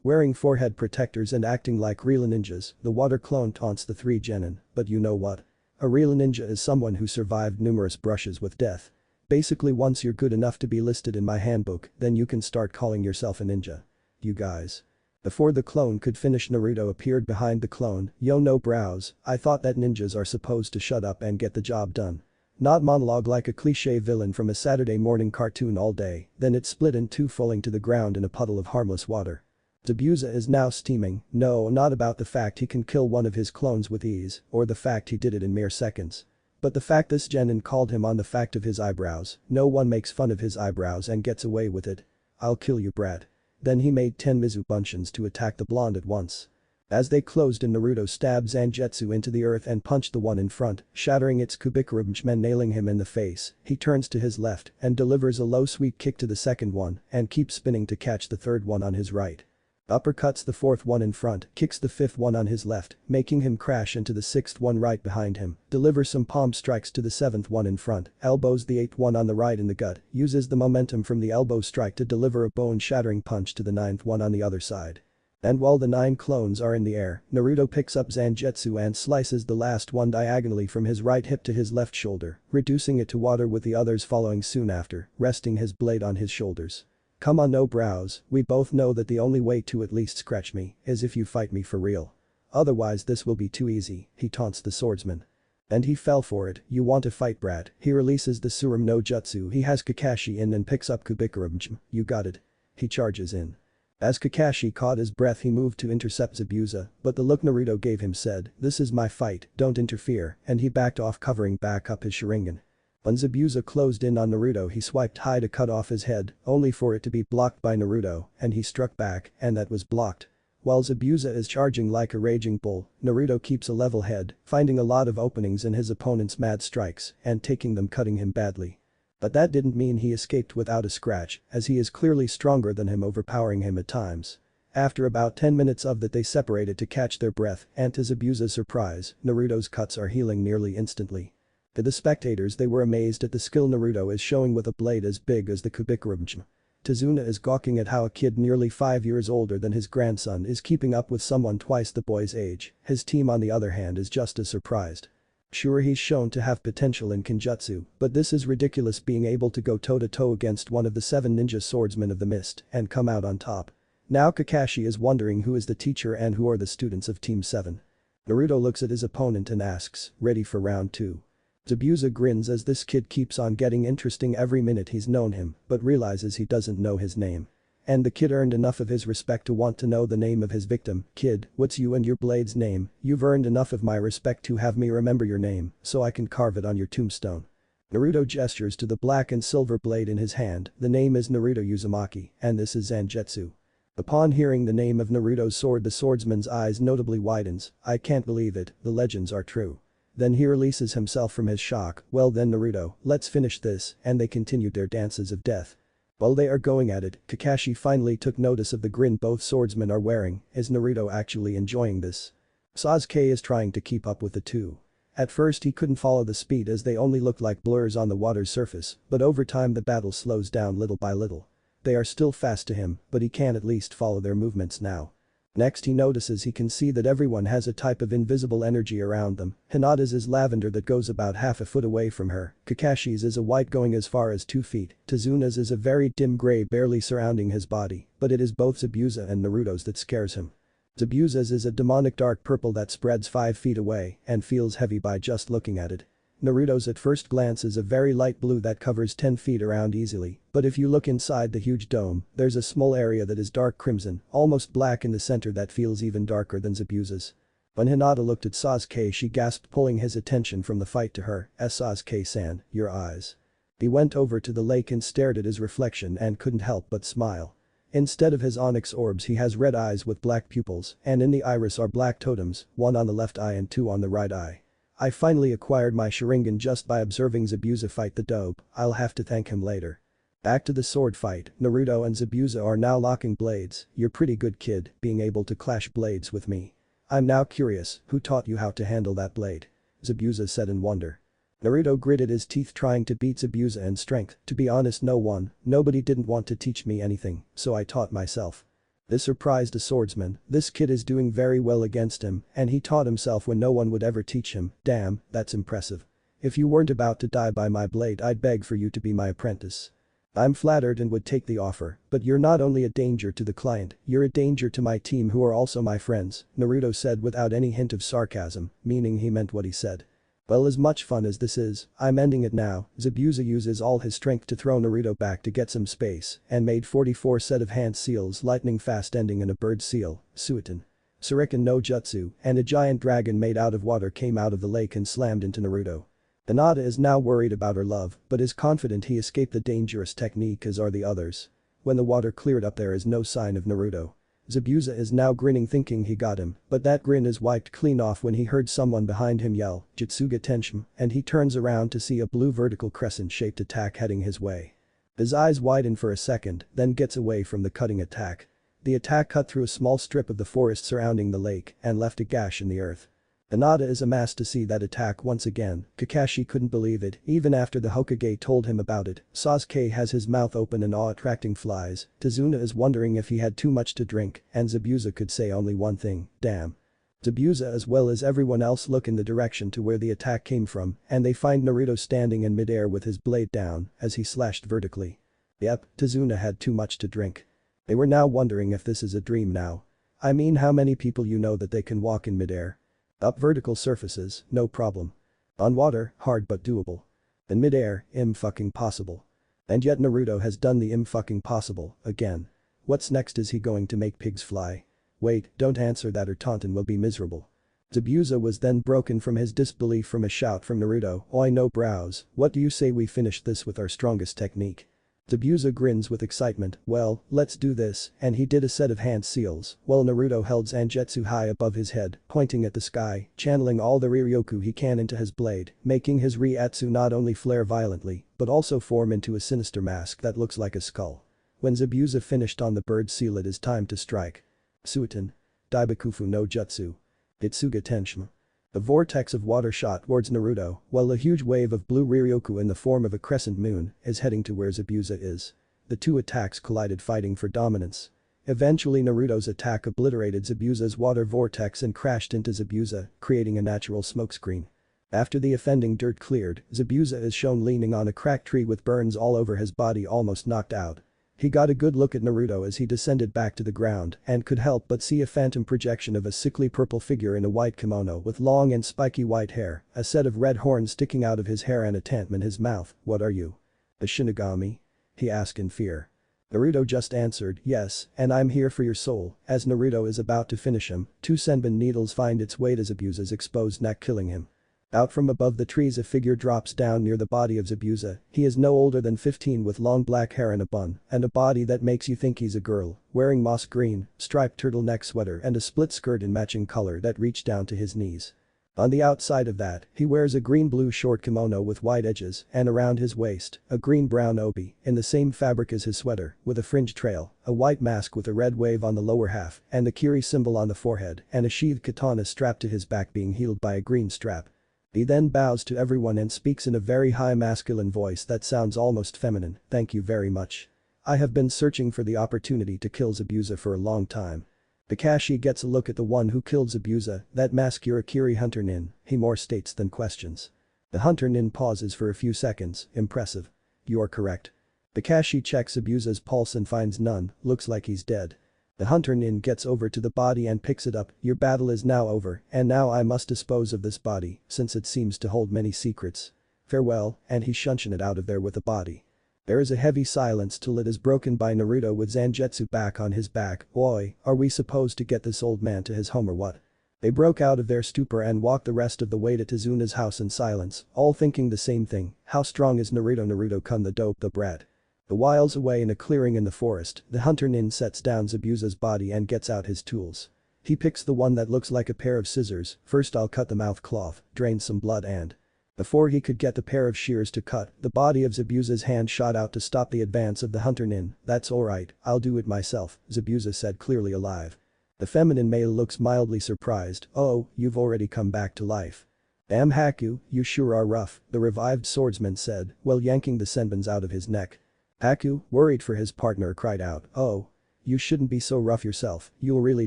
Wearing forehead protectors and acting like real ninjas, the water clone taunts the three genin. But you know what? A real ninja is someone who survived numerous brushes with death. Basically, once you're good enough to be listed in my handbook, then you can start calling yourself a ninja. You guys. Before the clone could finish, Naruto appeared behind the clone. Yo, no brows, I thought that ninjas are supposed to shut up and get the job done. Not monologue like a cliché villain from a Saturday morning cartoon all day. Then it split in two, falling to the ground in a puddle of harmless water. Zabuza is now steaming. No, not about the fact he can kill one of his clones with ease, or the fact he did it in mere seconds. But the fact this genin called him on the fact of his eyebrows. No one makes fun of his eyebrows and gets away with it. I'll kill you, brat. Then he made 10 Mizubunshins to attack the blonde at once. As they closed in, Naruto stabbed Zangetsu into the earth and punched the one in front, shattering its Kubikurumchim and nailing him in the face. He turns to his left and delivers a low sweep kick to the second one and keeps spinning to catch the third one on his right. Uppercuts the fourth one in front, kicks the fifth one on his left, making him crash into the sixth one right behind him, delivers some palm strikes to the seventh one in front, elbows the eighth one on the right in the gut, uses the momentum from the elbow strike to deliver a bone-shattering punch to the ninth one on the other side. And while the 9 clones are in the air, Naruto picks up Zangetsu and slices the last one diagonally from his right hip to his left shoulder, reducing it to water with the others following soon after, resting his blade on his shoulders. Come on, no brows, we both know that the only way to at least scratch me is if you fight me for real. Otherwise this will be too easy, he taunts the swordsman. And he fell for it. You want to fight, brat? He releases the Surum no Jutsu. He has Kakashi in and picks up Kubikurumchim. You got it. He charges in. As Kakashi caught his breath he moved to intercept Zabuza, but the look Naruto gave him said, "This is my fight, don't interfere," and he backed off, covering back up his Sharingan. When Zabuza closed in on Naruto he swiped high to cut off his head, only for it to be blocked by Naruto, and he struck back, and that was blocked. While Zabuza is charging like a raging bull, Naruto keeps a level head, finding a lot of openings in his opponent's mad strikes and taking them, cutting him badly. But that didn't mean he escaped without a scratch, as he is clearly stronger than him, overpowering him at times. After about 10 minutes of that they separated to catch their breath, and to Zabuza's surprise, Naruto's cuts are healing nearly instantly. To the spectators they were amazed at the skill Naruto is showing with a blade as big as the Kubikurumchim. Tazuna is gawking at how a kid nearly 5 years older than his grandson is keeping up with someone twice the boy's age. His team on the other hand is just as surprised. Sure, he's shown to have potential in Kenjutsu, but this is ridiculous, being able to go toe-to-toe against one of the 7 ninja swordsmen of the mist and come out on top. Now Kakashi is wondering who is the teacher and who are the students of Team 7. Naruto looks at his opponent and asks, "Ready for round 2?" Zabuza grins as this kid keeps on getting interesting every minute he's known him, but realizes he doesn't know his name. And the kid earned enough of his respect to want to know the name of his victim. "Kid, what's you and your blade's name? You've earned enough of my respect to have me remember your name, so I can carve it on your tombstone." Naruto gestures to the black and silver blade in his hand. The name is Naruto Uzumaki, and this is Zangetsu. Upon hearing the name of Naruto's sword, the swordsman's eyes notably widens. I can't believe it, the legends are true. Then he releases himself from his shock. Well then Naruto, let's finish this, and they continued their dances of death. While they are going at it, Kakashi finally took notice of the grin both swordsmen are wearing. Is Naruto actually enjoying this? Sasuke is trying to keep up with the two. At first he couldn't follow the speed as they only looked like blurs on the water's surface, but over time the battle slows down little by little. They are still fast to him, but he can at least follow their movements now. Next he notices he can see that everyone has a type of invisible energy around them. Hinata's is lavender that goes about half a foot away from her, Kakashi's is a white going as far as 2 feet, Tazuna's is a very dim gray barely surrounding his body, but it is both Zabuza and Naruto's that scares him. Zabuza's is a demonic dark purple that spreads 5 feet away and feels heavy by just looking at it. Naruto's at first glance is a very light blue that covers 10 feet around easily, but if you look inside the huge dome, there's a small area that is dark crimson, almost black in the center that feels even darker than Zabuza's. When Hinata looked at Sasuke she gasped, pulling his attention from the fight to her. Sasuke-san, your eyes. He went over to the lake and stared at his reflection and couldn't help but smile. Instead of his onyx orbs he has red eyes with black pupils, and in the iris are black totems, 1 on the left eye and 2 on the right eye. I finally acquired my Sharingan just by observing Zabuza fight the dope, I'll have to thank him later. Back to the sword fight, Naruto and Zabuza are now locking blades. You're pretty good kid, being able to clash blades with me. I'm now curious, who taught you how to handle that blade? Zabuza said in wonder. Naruto gritted his teeth trying to beat Zabuza in strength. To be honest, no one, nobody didn't want to teach me anything, so I taught myself. This surprised a swordsman. This kid is doing very well against him, and he taught himself when no one would ever teach him. Damn, that's impressive. If you weren't about to die by my blade I'd beg for you to be my apprentice. I'm flattered and would take the offer, but you're not only a danger to the client, you're a danger to my team who are also my friends, Naruto said without any hint of sarcasm, meaning he meant what he said. Well, as much fun as this is, I'm ending it now. Zabuza uses all his strength to throw Naruto back to get some space and made 44 set of hand seals lightning fast ending in a bird seal, Suiton. Shuriken no Jutsu, and a giant dragon made out of water came out of the lake and slammed into Naruto. Hinata is now worried about her love, but is confident he escaped the dangerous technique as are the others. When the water cleared up there is no sign of Naruto. Zabuza is now grinning thinking he got him, but that grin is wiped clean off when he heard someone behind him yell, Jutsuga Tenshin, and he turns around to see a blue vertical crescent-shaped attack heading his way. His eyes widen for a second, then gets away from the cutting attack. The attack cut through a small strip of the forest surrounding the lake and left a gash in the earth. Hinata is amazed to see that attack once again. Kakashi couldn't believe it, even after the Hokage told him about it. Sasuke has his mouth open in awe attracting flies. Tazuna is wondering if he had too much to drink, and Zabuza could say only one thing, damn. Zabuza as well as everyone else look in the direction to where the attack came from, and they find Naruto standing in midair with his blade down as he slashed vertically. Yep, Tazuna had too much to drink. They were now wondering if this is a dream now. I mean, how many people you know that they can walk in midair? Up vertical surfaces, no problem. On water, hard but doable. In midair, fucking possible. And yet Naruto has done the fucking possible, again. What's next? Is he going to make pigs fly? Wait, don't answer that or Taunton will be miserable. Zabuza was then broken from his disbelief from a shout from Naruto. Oi no brows, what do you say we finish this with our strongest technique? Zabuza grins with excitement. Well, let's do this, and he did a set of hand seals, while Naruto held Zangetsu high above his head, pointing at the sky, channeling all the Riryoku he can into his blade, making his Riatsu not only flare violently, but also form into a sinister mask that looks like a skull. When Zabuza finished on the bird seal it is time to strike. Suiton. Daibakufu no Jutsu. Itsuga Tenshin. A vortex of water shot towards Naruto, while a huge wave of blue Riryoku in the form of a crescent moon is heading to where Zabuza is. The two attacks collided fighting for dominance. Eventually Naruto's attack obliterated Zabuza's water vortex and crashed into Zabuza, creating a natural smokescreen. After the offending dirt cleared, Zabuza is shown leaning on a cracked tree with burns all over his body, almost knocked out. He got a good look at Naruto as he descended back to the ground and could help but see a phantom projection of a sickly purple figure in a white kimono with long and spiky white hair, a set of red horns sticking out of his hair and a tantem in his mouth. What are you? A Shinigami? He asked in fear. Naruto just answered, yes, and I'm here for your soul. As Naruto is about to finish him, two senbon needles find its way to Zabuza's exposed neck killing him. Out from above the trees a figure drops down near the body of Zabuza. He is no older than 15 with long black hair and a bun, and a body that makes you think he's a girl, wearing moss green, striped turtleneck sweater and a split skirt in matching color that reach down to his knees. On the outside of that, he wears a green-blue short kimono with white edges and around his waist, a green-brown obi in the same fabric as his sweater with a fringe trail, a white mask with a red wave on the lower half and the kiri symbol on the forehead and a sheathed katana strapped to his back being heeled by a green strap. He then bows to everyone and speaks in a very high masculine voice that sounds almost feminine, "Thank you very much. I have been searching for the opportunity to kill Zabuza for a long time." Kakashi gets a look at the one who killed Zabuza, that mask you're a Kiri hunter nin, he more states than questions. The hunter nin pauses for a few seconds, impressive. You're correct. Kakashi checks Zabuza's pulse and finds none, looks like he's dead. The hunter nin gets over to the body and picks it up, your battle is now over and now I must dispose of this body since it seems to hold many secrets. Farewell, and he shunshin it out of there with the body. There is a heavy silence till it is broken by Naruto with Zangetsu back on his back. Oi, are we supposed to get this old man to his home or what? They broke out of their stupor and walked the rest of the way to Tazuna's house in silence, all thinking the same thing, how strong is Naruto-kun the dope the brat. The whiles away in a clearing in the forest, the hunter nin sets down Zabuza's body and gets out his tools. He picks the one that looks like a pair of scissors, first I'll cut the mouth cloth, drain some blood and… Before he could get the pair of shears to cut, the body of Zabuza's hand shot out to stop the advance of the hunter nin. That's alright, I'll do it myself, Zabuza said clearly alive. The feminine male looks mildly surprised, oh, you've already come back to life. Damn Haku, you sure are rough, the revived swordsman said, while yanking the senbons out of his neck. Haku, worried for his partner cried out, oh. You shouldn't be so rough yourself, you'll really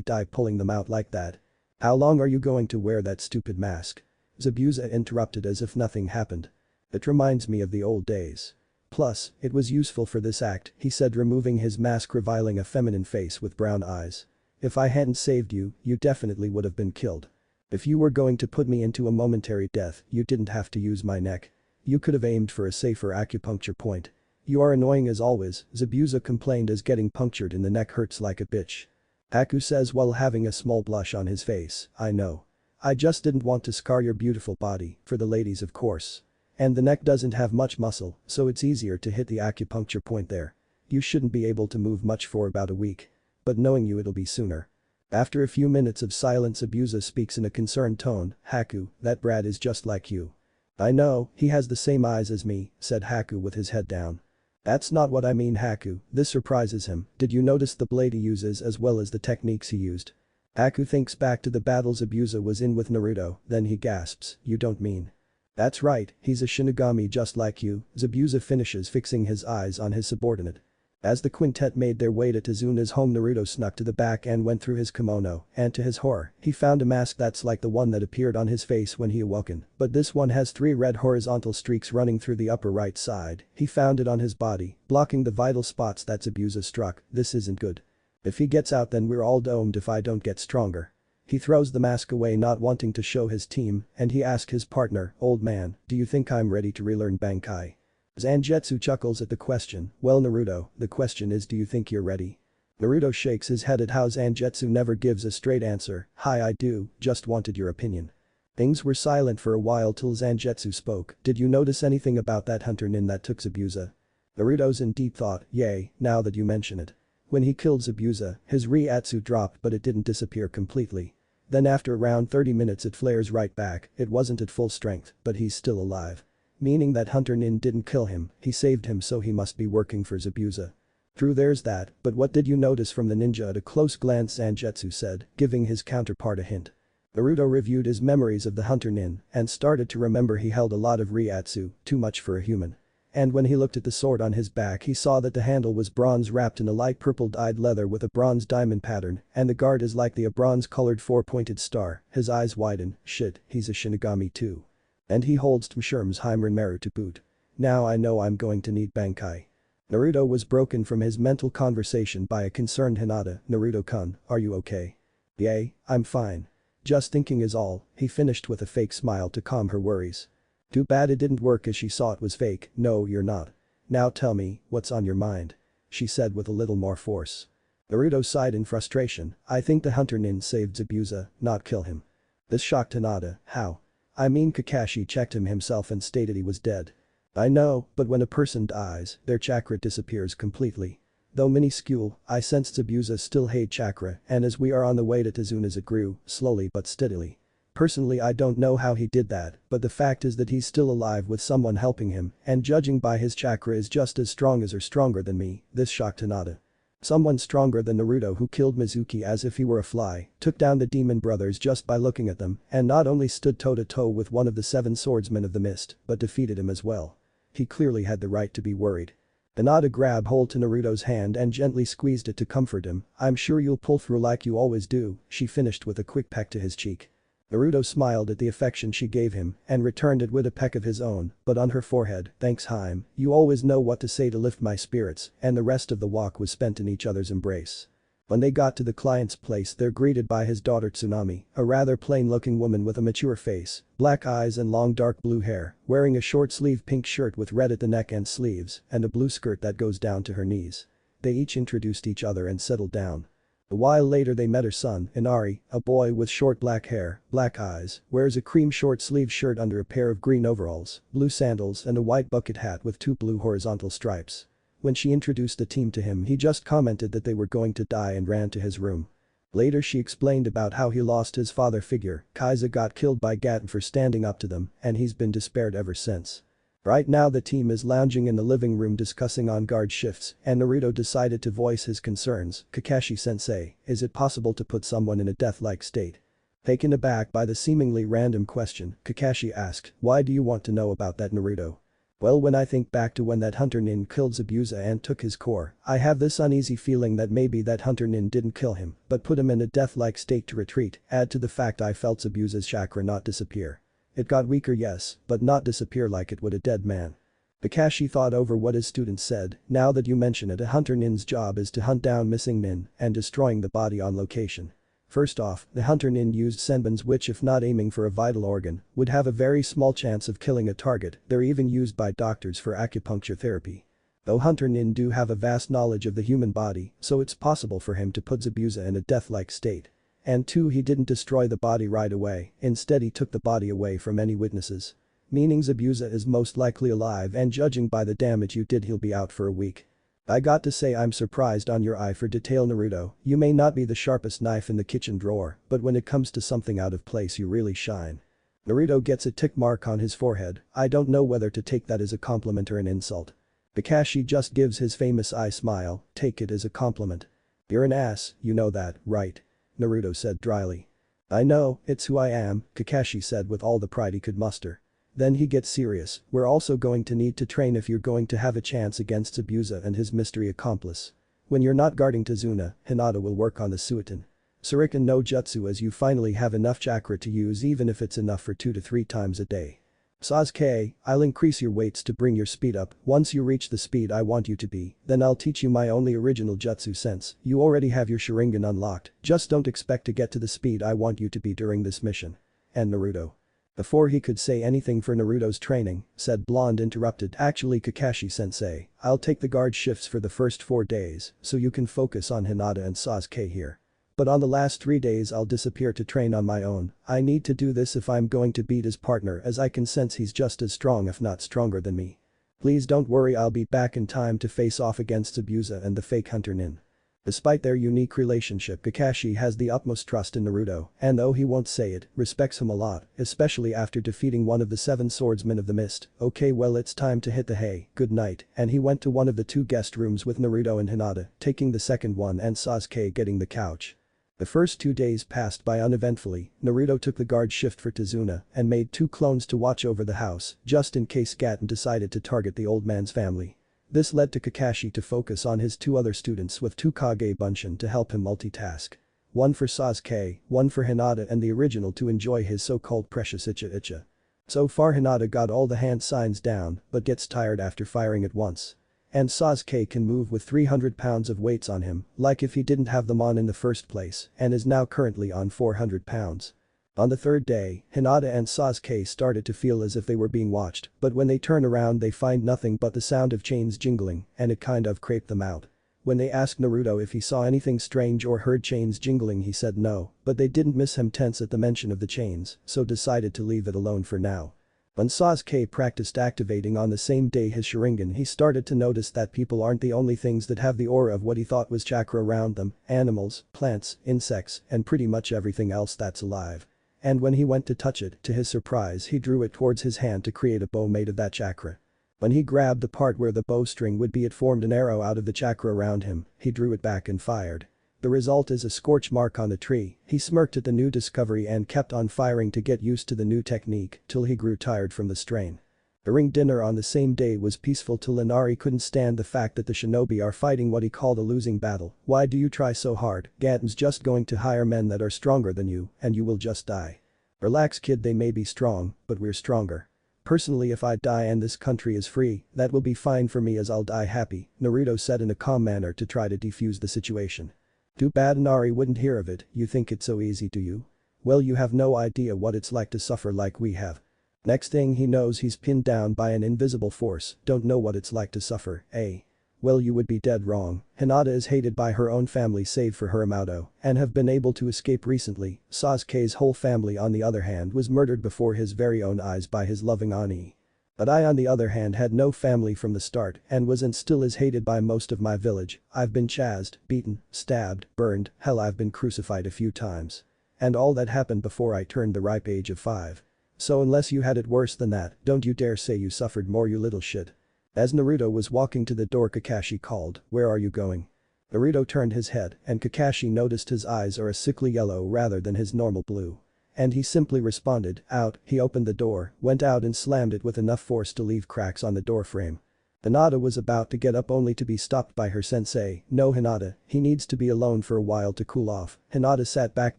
die pulling them out like that. How long are you going to wear that stupid mask? Zabuza interrupted as if nothing happened. It reminds me of the old days. Plus, it was useful for this act, he said removing his mask revealing a feminine face with brown eyes. If I hadn't saved you, you definitely would have been killed. If you were going to put me into a momentary death, you didn't have to use my neck. You could have aimed for a safer acupuncture point. You are annoying as always, Zabuza complained as getting punctured in the neck hurts like a bitch. Haku says while having a small blush on his face, I know. I just didn't want to scar your beautiful body, for the ladies of course. And the neck doesn't have much muscle, so it's easier to hit the acupuncture point there. You shouldn't be able to move much for about a week. But knowing you it'll be sooner. After a few minutes of silence Zabuza speaks in a concerned tone, Haku, that brat is just like you. I know, he has the same eyes as me, said Haku with his head down. That's not what I mean Haku, this surprises him, did you notice the blade he uses as well as the techniques he used? Haku thinks back to the battles Zabuza was in with Naruto, then he gasps, you don't mean. That's right, he's a Shinigami just like you, Zabuza finishes fixing his eyes on his subordinate. As the quintet made their way to Tazuna's home Naruto snuck to the back and went through his kimono, and to his horror, he found a mask that's like the one that appeared on his face when he awoken, but this one has 3 red horizontal streaks running through the upper right side, he found it on his body, blocking the vital spots that Zabuza struck, this isn't good. If he gets out then we're all doomed if I don't get stronger. He throws the mask away not wanting to show his team, and he asked his partner, old man, do you think I'm ready to relearn Bankai? Zangetsu chuckles at the question, well Naruto, the question is do you think you're ready? Naruto shakes his head at how Zangetsu never gives a straight answer, hi I do, just wanted your opinion. Things were silent for a while till Zangetsu spoke, did you notice anything about that hunter nin that took Zabuza? Naruto's in deep thought, yay, now that you mention it. When he killed Zabuza, his Reiatsu dropped but it didn't disappear completely. Then after around 30 minutes it flares right back, it wasn't at full strength, but he's still alive. Meaning that hunter nin didn't kill him, he saved him so he must be working for Zabuza. True there's that, but what did you notice from the ninja at a close glance Zangetsu said, giving his counterpart a hint. Naruto reviewed his memories of the hunter nin and started to remember he held a lot of Reiatsu, too much for a human. And when he looked at the sword on his back he saw that the handle was bronze wrapped in a light purple dyed leather with a bronze diamond pattern and the guard is like the a bronze colored 4-pointed star, his eyes widen, shit, he's a Shinigami too. And he holds Tmshurm's Heimermeru to boot. Now I know I'm going to need Bankai. Naruto was broken from his mental conversation by a concerned Hinata, Naruto-kun, are you okay? Yay, I'm fine. Just thinking is all, he finished with a fake smile to calm her worries. Too bad it didn't work as she saw it was fake, no you're not. Now tell me, what's on your mind? She said with a little more force. Naruto sighed in frustration, I think the hunter nin saved Zabuza, not kill him. This shocked Hinata, how? I mean Kakashi checked him himself and stated he was dead. I know, but when a person dies, their chakra disappears completely. Though minuscule, I sensed Zabuza still had chakra and as we are on the way to Tazuna's it grew, slowly but steadily. Personally I don't know how he did that, but the fact is that he's still alive with someone helping him and judging by his chakra is just as strong as or stronger than me, this shocked Hinata. Someone stronger than Naruto who killed Mizuki as if he were a fly, took down the demon brothers just by looking at them and not only stood toe-to-toe with one of the 7 swordsmen of the mist, but defeated him as well. He clearly had the right to be worried. Hinata grabbed hold to Naruto's hand and gently squeezed it to comfort him. I'm sure you'll pull through like you always do, she finished with a quick peck to his cheek. Naruto smiled at the affection she gave him and returned it with a peck of his own, but on her forehead, thanks Haim, you always know what to say to lift my spirits, and the rest of the walk was spent in each other's embrace. When they got to the client's place they're greeted by his daughter Tsunami, a rather plain-looking woman with a mature face, black eyes and long dark blue hair, wearing a short-sleeved pink shirt with red at the neck and sleeves, and a blue skirt that goes down to her knees. They each introduced each other and settled down. A while later they met her son, Inari, a boy with short black hair, black eyes, wears a cream short-sleeved shirt under a pair of green overalls, blue sandals and a white bucket hat with 2 blue horizontal stripes. When she introduced the team to him he just commented that they were going to die and ran to his room. Later she explained about how he lost his father figure, Kaiza got killed by Gaten for standing up to them and he's been despaired ever since. Right now the team is lounging in the living room discussing on-guard shifts and Naruto decided to voice his concerns. Kakashi-sensei, is it possible to put someone in a death-like state? Taken aback by the seemingly random question, Kakashi asked, why do you want to know about that Naruto? Well when I think back to when that hunter nin killed Zabuza and took his core, I have this uneasy feeling that maybe that hunter nin didn't kill him but put him in a death-like state to retreat, add to the fact I felt Zabuza's chakra not disappear. It got weaker yes, but not disappear like it would a dead man. Kakashi thought over what his students said, now that you mention it a hunter nin's job is to hunt down missing nin and destroying the body on location. First off, the hunter nin used senbons which if not aiming for a vital organ, would have a very small chance of killing a target, they're even used by doctors for acupuncture therapy. Though hunter nin do have a vast knowledge of the human body, so it's possible for him to put Zabuza in a death-like state. And 2 he didn't destroy the body right away, instead he took the body away from any witnesses. Meaning Zabuza is most likely alive and judging by the damage you did he'll be out for a week. I got to say I'm surprised on your eye for detail Naruto, you may not be the sharpest knife in the kitchen drawer, but when it comes to something out of place you really shine. Naruto gets a tick mark on his forehead, I don't know whether to take that as a compliment or an insult. Kakashi just gives his famous eye smile, take it as a compliment. You're an ass, you know that, right? Naruto said dryly. I know, it's who I am, Kakashi said with all the pride he could muster. Then he gets serious, we're also going to need to train if you're going to have a chance against Zabuza and his mystery accomplice. When you're not guarding Tazuna, Hinata will work on the Suiton. Shuriken no Jutsu as you finally have enough chakra to use even if it's enough for 2 to 3 times a day. Sasuke, I'll increase your weights to bring your speed up, once you reach the speed I want you to be, then I'll teach you my only original jutsu sense, you already have your Sharingan unlocked, just don't expect to get to the speed I want you to be during this mission. And Naruto. Before he could say anything for Naruto's training, said Blonde interrupted actually Kakashi-sensei, I'll take the guard shifts for the first 4 days, so you can focus on Hinata and Sasuke here. But on the last 3 days I'll disappear to train on my own, I need to do this if I'm going to beat his partner as I can sense he's just as strong if not stronger than me. Please don't worry I'll be back in time to face off against Zabuza and the fake hunter nin. Despite their unique relationship Kakashi has the utmost trust in Naruto and though he won't say it, respects him a lot, especially after defeating one of the 7 swordsmen of the mist. Okay well it's time to hit the hay, good night, and he went to one of the 2 guest rooms with Naruto and Hinata, taking the second one and Sasuke getting the couch. The first 2 days passed by uneventfully, Naruto took the guard shift for Tazuna and made 2 clones to watch over the house just in case Gaten decided to target the old man's family. This led to Kakashi to focus on his 2 other students with 2 Kage Bunshin to help him multitask. One for Sasuke, one for Hinata and the original to enjoy his so-called precious Icha. So far Hinata got all the hand signs down but gets tired after firing at once. And Sasuke can move with 300 pounds of weights on him, like if he didn't have them on in the first place, and is now currently on 400 pounds. On the 3rd day, Hinata and Sasuke started to feel as if they were being watched, but when they turn around they find nothing but the sound of chains jingling, and it kind of creeped them out. When they asked Naruto if he saw anything strange or heard chains jingling he said no, but they didn't miss him tense at the mention of the chains, so decided to leave it alone for now. When Sasuke practiced activating on the same day his Sharingan he started to notice that people aren't the only things that have the aura of what he thought was chakra around them, animals, plants, insects, and pretty much everything else that's alive. And when he went to touch it, to his surprise he drew it towards his hand to create a bow made of that chakra. When he grabbed the part where the bowstring would be it formed an arrow out of the chakra around him, he drew it back and fired. The result is a scorch mark on the tree. He smirked at the new discovery and kept on firing to get used to the new technique till he grew tired from the strain. During dinner on the same day was peaceful till Inari couldn't stand the fact that the shinobi are fighting what he called a losing battle. Why do you try so hard? Gantom's just going to hire men that are stronger than you and you will just die. Relax kid, they may be strong, but we're stronger. Personally if I die and this country is free, that will be fine for me as I'll die happy, Naruto said in a calm manner to try to defuse the situation. Too bad Inari wouldn't hear of it, you think it's so easy do you? Well you have no idea what it's like to suffer like we have. Next thing he knows he's pinned down by an invisible force, don't know what it's like to suffer, eh? Well you would be dead wrong, Hinata is hated by her own family save for Hiramoto, and have been able to escape recently, Sasuke's whole family on the other hand was murdered before his very own eyes by his loving Ani. But I on the other hand had no family from the start and was and still is hated by most of my village, I've been chased, beaten, stabbed, burned, hell I've been crucified a few times. And all that happened before I turned the ripe age of 5. So unless you had it worse than that, don't you dare say you suffered more you little shit. As Naruto was walking to the door Kakashi called, where are you going? Naruto turned his head and Kakashi noticed his eyes are a sickly yellow rather than his normal blue. And he simply responded, out, he opened the door, went out and slammed it with enough force to leave cracks on the doorframe. Hinata was about to get up only to be stopped by her sensei, no Hinata, he needs to be alone for a while to cool off. Hinata sat back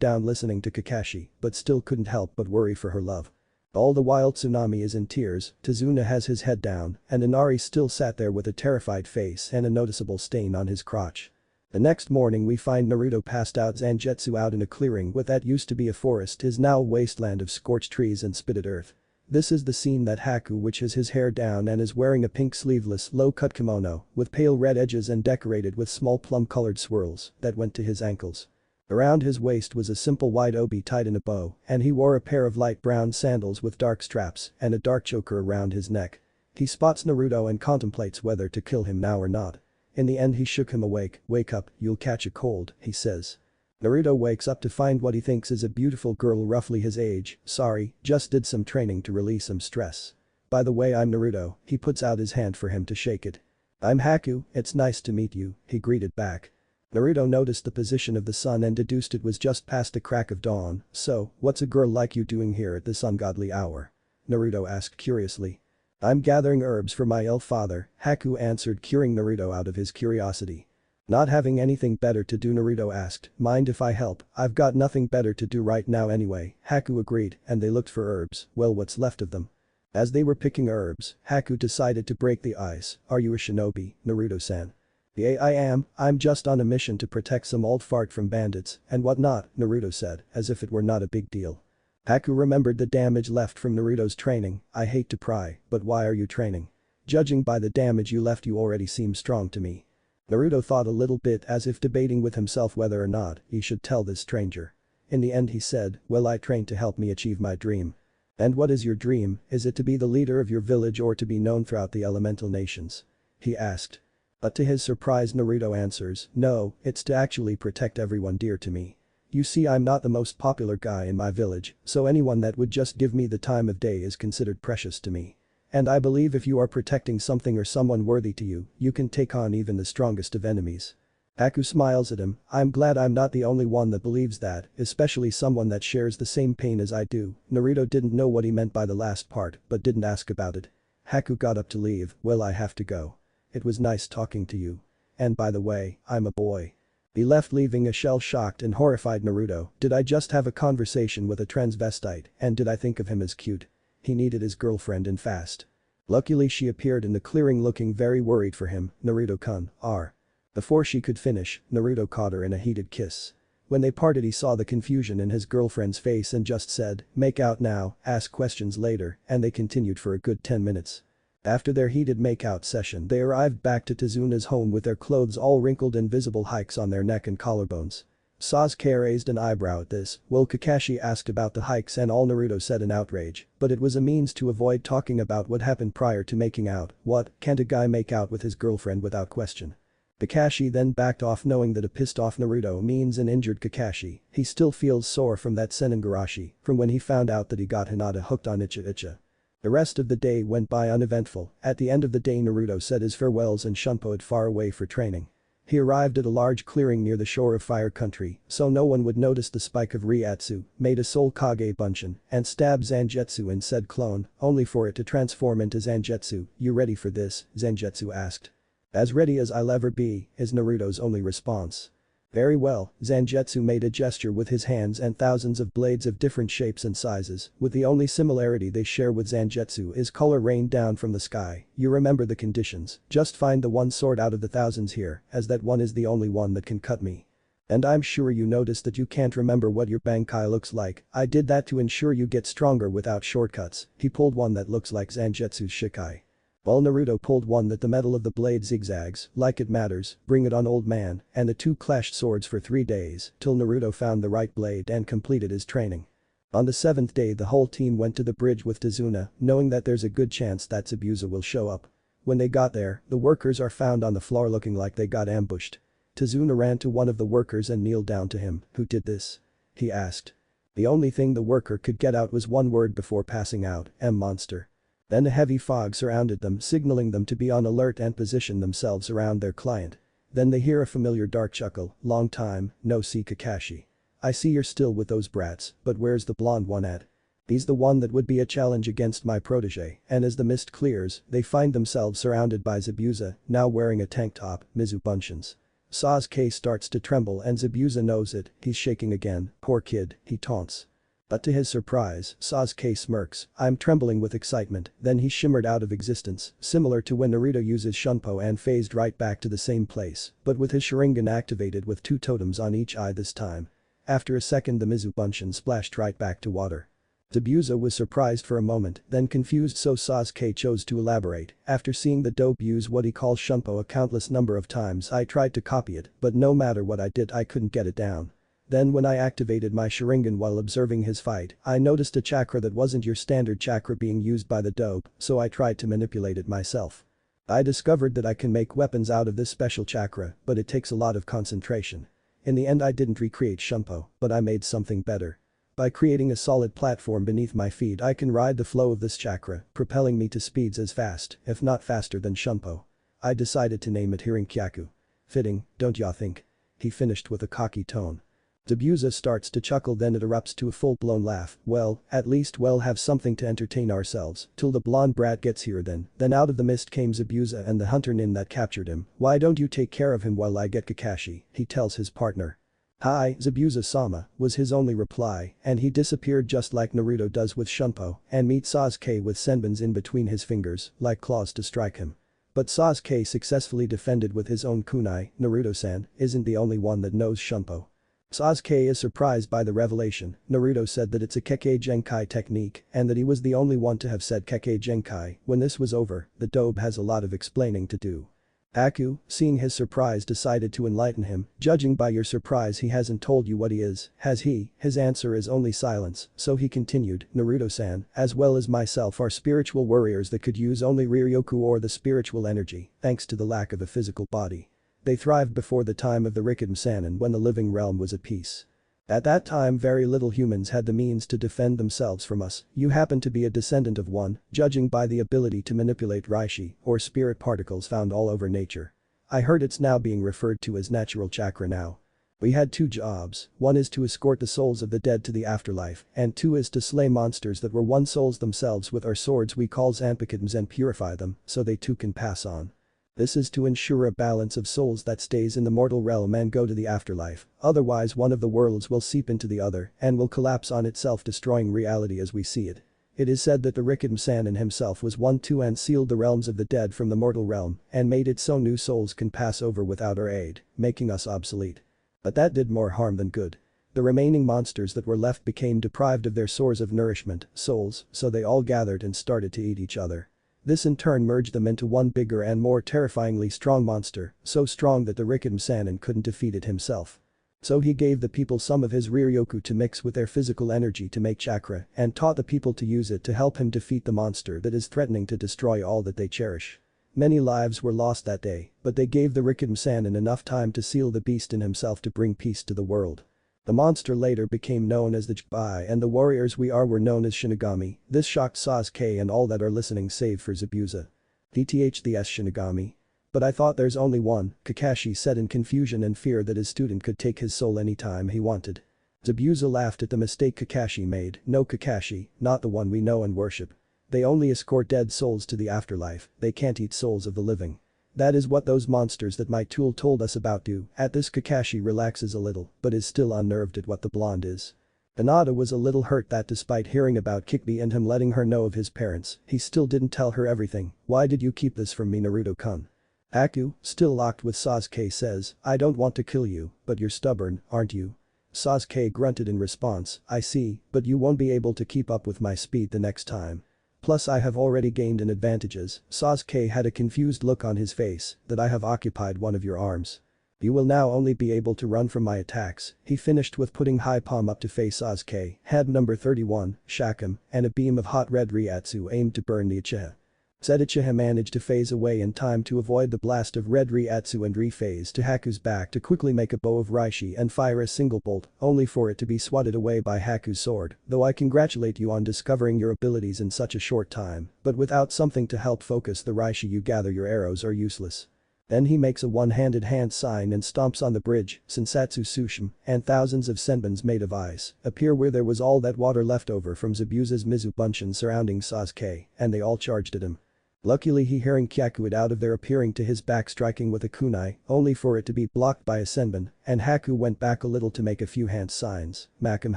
down listening to Kakashi, but still couldn't help but worry for her love. All the while Tsunami is in tears, Tazuna has his head down, and Inari still sat there with a terrified face and a noticeable stain on his crotch. The next morning we find Naruto passed out Zangetsu out in a clearing what that used to be a forest is now a wasteland of scorched trees and spitted earth. This is the scene that Haku which has his hair down and is wearing a pink sleeveless low-cut kimono with pale red edges and decorated with small plum-colored swirls that went to his ankles. Around his waist was a simple white obi tied in a bow and he wore a pair of light brown sandals with dark straps and a dark choker around his neck. He spots Naruto and contemplates whether to kill him now or not. In the end he shook him awake, wake up, you'll catch a cold, he says. Naruto wakes up to find what he thinks is a beautiful girl roughly his age, sorry, just did some training to release some stress. By the way I'm Naruto, he puts out his hand for him to shake it. I'm Haku, it's nice to meet you, he greeted back. Naruto noticed the position of the sun and deduced it was just past the crack of dawn, so, what's a girl like you doing here at this ungodly hour? Naruto asked curiously. I'm gathering herbs for my ill father, Haku answered curing Naruto out of his curiosity. Not having anything better to do Naruto asked, mind if I help, I've got nothing better to do right now anyway, Haku agreed and they looked for herbs, well what's left of them. As they were picking herbs, Haku decided to break the ice, are you a shinobi, Naruto-san? Yeah I am, I'm just on a mission to protect some old fart from bandits and whatnot, Naruto said, as if it were not a big deal. Haku remembered the damage left from Naruto's training, I hate to pry, but why are you training? Judging by the damage you left you already seem strong to me. Naruto thought a little bit as if debating with himself whether or not he should tell this stranger. In the end he said, well I trained to help me achieve my dream. And what is your dream, is it to be the leader of your village or to be known throughout the elemental nations? He asked. But to his surprise Naruto answers, no, it's to actually protect everyone dear to me. You see I'm not the most popular guy in my village, so anyone that would just give me the time of day is considered precious to me. And I believe if you are protecting something or someone worthy to you, you can take on even the strongest of enemies. Haku smiles at him, I'm glad I'm not the only one that believes that, especially someone that shares the same pain as I do. Naruto didn't know what he meant by the last part but didn't ask about it. Haku got up to leave, well I have to go. It was nice talking to you. And by the way, I'm a boy. He left leaving a shell-shocked and horrified Naruto, did I just have a conversation with a transvestite and did I think of him as cute? He needed his girlfriend and fast. Luckily she appeared in the clearing looking very worried for him, Naruto-kun, are. Before she could finish, Naruto caught her in a heated kiss. When they parted he saw the confusion in his girlfriend's face and just said, make out now, ask questions later, and they continued for a good 10 minutes. After their heated make-out session they arrived back to Tazuna's home with their clothes all wrinkled and visible hikes on their neck and collarbones. Sasuke raised an eyebrow at this, while Kakashi asked about the hikes and all Naruto said in outrage, but it was a means to avoid talking about what happened prior to making out. What, can't a guy make out with his girlfriend without question? Kakashi then backed off knowing that a pissed off Naruto means an injured Kakashi. He still feels sore from that Senengarashi, from when he found out that he got Hinata hooked on Icha. The rest of the day went by uneventful. At the end of the day Naruto said his farewells and Shunpo had far away for training. He arrived at a large clearing near the shore of Fire Country, so no one would notice the spike of Ryatsu, made a Soul Kage Bunshin, and stabbed Zangetsu in said clone, only for it to transform into Zangetsu. "You ready for this?" Zangetsu asked. "As ready as I'll ever be," is Naruto's only response. "Very well," Zangetsu made a gesture with his hands and thousands of blades of different shapes and sizes, with the only similarity they share with Zangetsu is color rained down from the sky. "You remember the conditions, just find the one sword out of the thousands here, as that one is the only one that can cut me. And I'm sure you noticed that you can't remember what your Bankai looks like. I did that to ensure you get stronger without shortcuts." He pulled one that looks like Zangetsu's Shikai. While Naruto pulled one that the metal of the blade zigzags, like it matters, bring it on old man, and the two clashed swords for 3 days, till Naruto found the right blade and completed his training. On the 7th day the whole team went to the bridge with Tazuna, knowing that there's a good chance that Zabuza will show up. When they got there, the workers are found on the floor looking like they got ambushed. Tazuna ran to one of the workers and kneeled down to him. "Who did this?" he asked. The only thing the worker could get out was one word before passing out: monster. Then a heavy fog surrounded them, signaling them to be on alert and position themselves around their client. Then they hear a familiar dark chuckle. "Long time, no see Kakashi. I see you're still with those brats, but where's the blonde one at? He's the one that would be a challenge against my protege." And as the mist clears, they find themselves surrounded by Zabuza, now wearing a tank top, Mizu Bunshins. Sasuke starts to tremble and Zabuza knows it, he's shaking again. "Poor kid," he taunts. But to his surprise, Sasuke smirks. "I'm trembling with excitement." Then he shimmered out of existence, similar to when Naruto uses Shunpo and phased right back to the same place, but with his Sharingan activated with 2 totems on each eye this time. After a second the Mizu Bunshin splashed right back to water. Zabuza was surprised for a moment, then confused, so Sasuke chose to elaborate. "After seeing the dope use what he calls Shunpo a countless number of times I tried to copy it, but no matter what I did I couldn't get it down. Then when I activated my Sharingan while observing his fight, I noticed a chakra that wasn't your standard chakra being used by the dope, so I tried to manipulate it myself. I discovered that I can make weapons out of this special chakra, but it takes a lot of concentration. In the end I didn't recreate Shunpo, but I made something better. By creating a solid platform beneath my feet I can ride the flow of this chakra, propelling me to speeds as fast, if not faster than Shunpo. I decided to name it Hirinkyaku. Fitting, don't ya think?" He finished with a cocky tone. Zabuza starts to chuckle, then it erupts to a full-blown laugh. "Well, at least we'll have something to entertain ourselves till the blonde brat gets here then." Then out of the mist came Zabuza and the hunter nin that captured him. "Why don't you take care of him while I get Kakashi?" he tells his partner. "Hi, Zabuza-sama," was his only reply, and he disappeared just like Naruto does with Shunpo, and meet Sasuke with senbons in between his fingers, like claws to strike him. But Sasuke successfully defended with his own kunai. Naruto-san isn't the only one that knows Shunpo. Sasuke is surprised by the revelation. Naruto said that it's a Kekkei Genkai technique and that he was the only one to have said Kekkei Genkai. When this was over, the dobe has a lot of explaining to do. Aku, seeing his surprise, decided to enlighten him. "Judging by your surprise he hasn't told you what he is, has he?" His answer is only silence, so he continued, "Naruto-san, as well as myself are spiritual warriors that could use only Ryoku or the spiritual energy, thanks to the lack of a physical body. They thrived before the time of the Rikiden Sannin when the living realm was at peace. At that time very little humans had the means to defend themselves from us. You happen to be a descendant of one, judging by the ability to manipulate Reishi, or spirit particles found all over nature. I heard it's now being referred to as natural chakra now. We had 2 jobs, one is to escort the souls of the dead to the afterlife, and 2 is to slay monsters that were one souls themselves with our swords we call Zanpakidams and purify them so they too can pass on. This is to ensure a balance of souls that stays in the mortal realm and go to the afterlife, otherwise one of the worlds will seep into the other and will collapse on itself, destroying reality as we see it. It is said that the Rikiden Sannin himself was one too and sealed the realms of the dead from the mortal realm and made it so new souls can pass over without our aid, making us obsolete. But that did more harm than good. The remaining monsters that were left became deprived of their source of nourishment, souls, so they all gathered and started to eat each other. This in turn merged them into one bigger and more terrifyingly strong monster, so strong that the Rikidam Sannin couldn't defeat it himself. So he gave the people some of his Riryoku to mix with their physical energy to make chakra and taught the people to use it to help him defeat the monster that is threatening to destroy all that they cherish. Many lives were lost that day, but they gave the Rikidam Sannin enough time to seal the beast in himself to bring peace to the world. The monster later became known as the Jibai and the warriors we are were known as Shinigami. This shocked Sasuke and all that are listening save for Zabuza. DTH the S Shinigami. But I thought there's only one, Kakashi said in confusion and fear that his student could take his soul anytime he wanted. Zabuza laughed at the mistake Kakashi made. No Kakashi, not the one we know and worship. They only escort dead souls to the afterlife, they can't eat souls of the living. That is what those monsters that my tool told us about do. At this Kakashi relaxes a little, but is still unnerved at what the blonde is. Hinata was a little hurt that despite hearing about Kikbi and him letting her know of his parents, he still didn't tell her everything. Why did you keep this from me, Naruto-kun? Aku, still locked with Sasuke, says, I don't want to kill you, but you're stubborn, aren't you? Sasuke grunted in response, I see, but you won't be able to keep up with my speed the next time. Plus I have already gained an advantages. Sasuke had a confused look on his face, that I have occupied one of your arms. You will now only be able to run from my attacks. He finished with putting high palm up to face Sasuke, had number 31, Shakum, and a beam of hot red Ryatsu aimed to burn the Uchiha. Said Uchiha managed to phase away in time to avoid the blast of red Ryatsu and rephase to Haku's back to quickly make a bow of Reishi and fire a single bolt, only for it to be swatted away by Haku's sword. Though I congratulate you on discovering your abilities in such a short time, but without something to help focus the Reishi you gather your arrows are useless. Then he makes a one-handed hand sign and stomps on the bridge, Sensatsu Sushim, and thousands of senbons made of ice appear where there was all that water left over from Zabuza's Mizu Bunshin surrounding Sasuke, and they all charged at him. Luckily he hearing Kyakuid out of there appearing to his back striking with a kunai, only for it to be blocked by a senbon, and Haku went back a little to make a few hand signs, Makim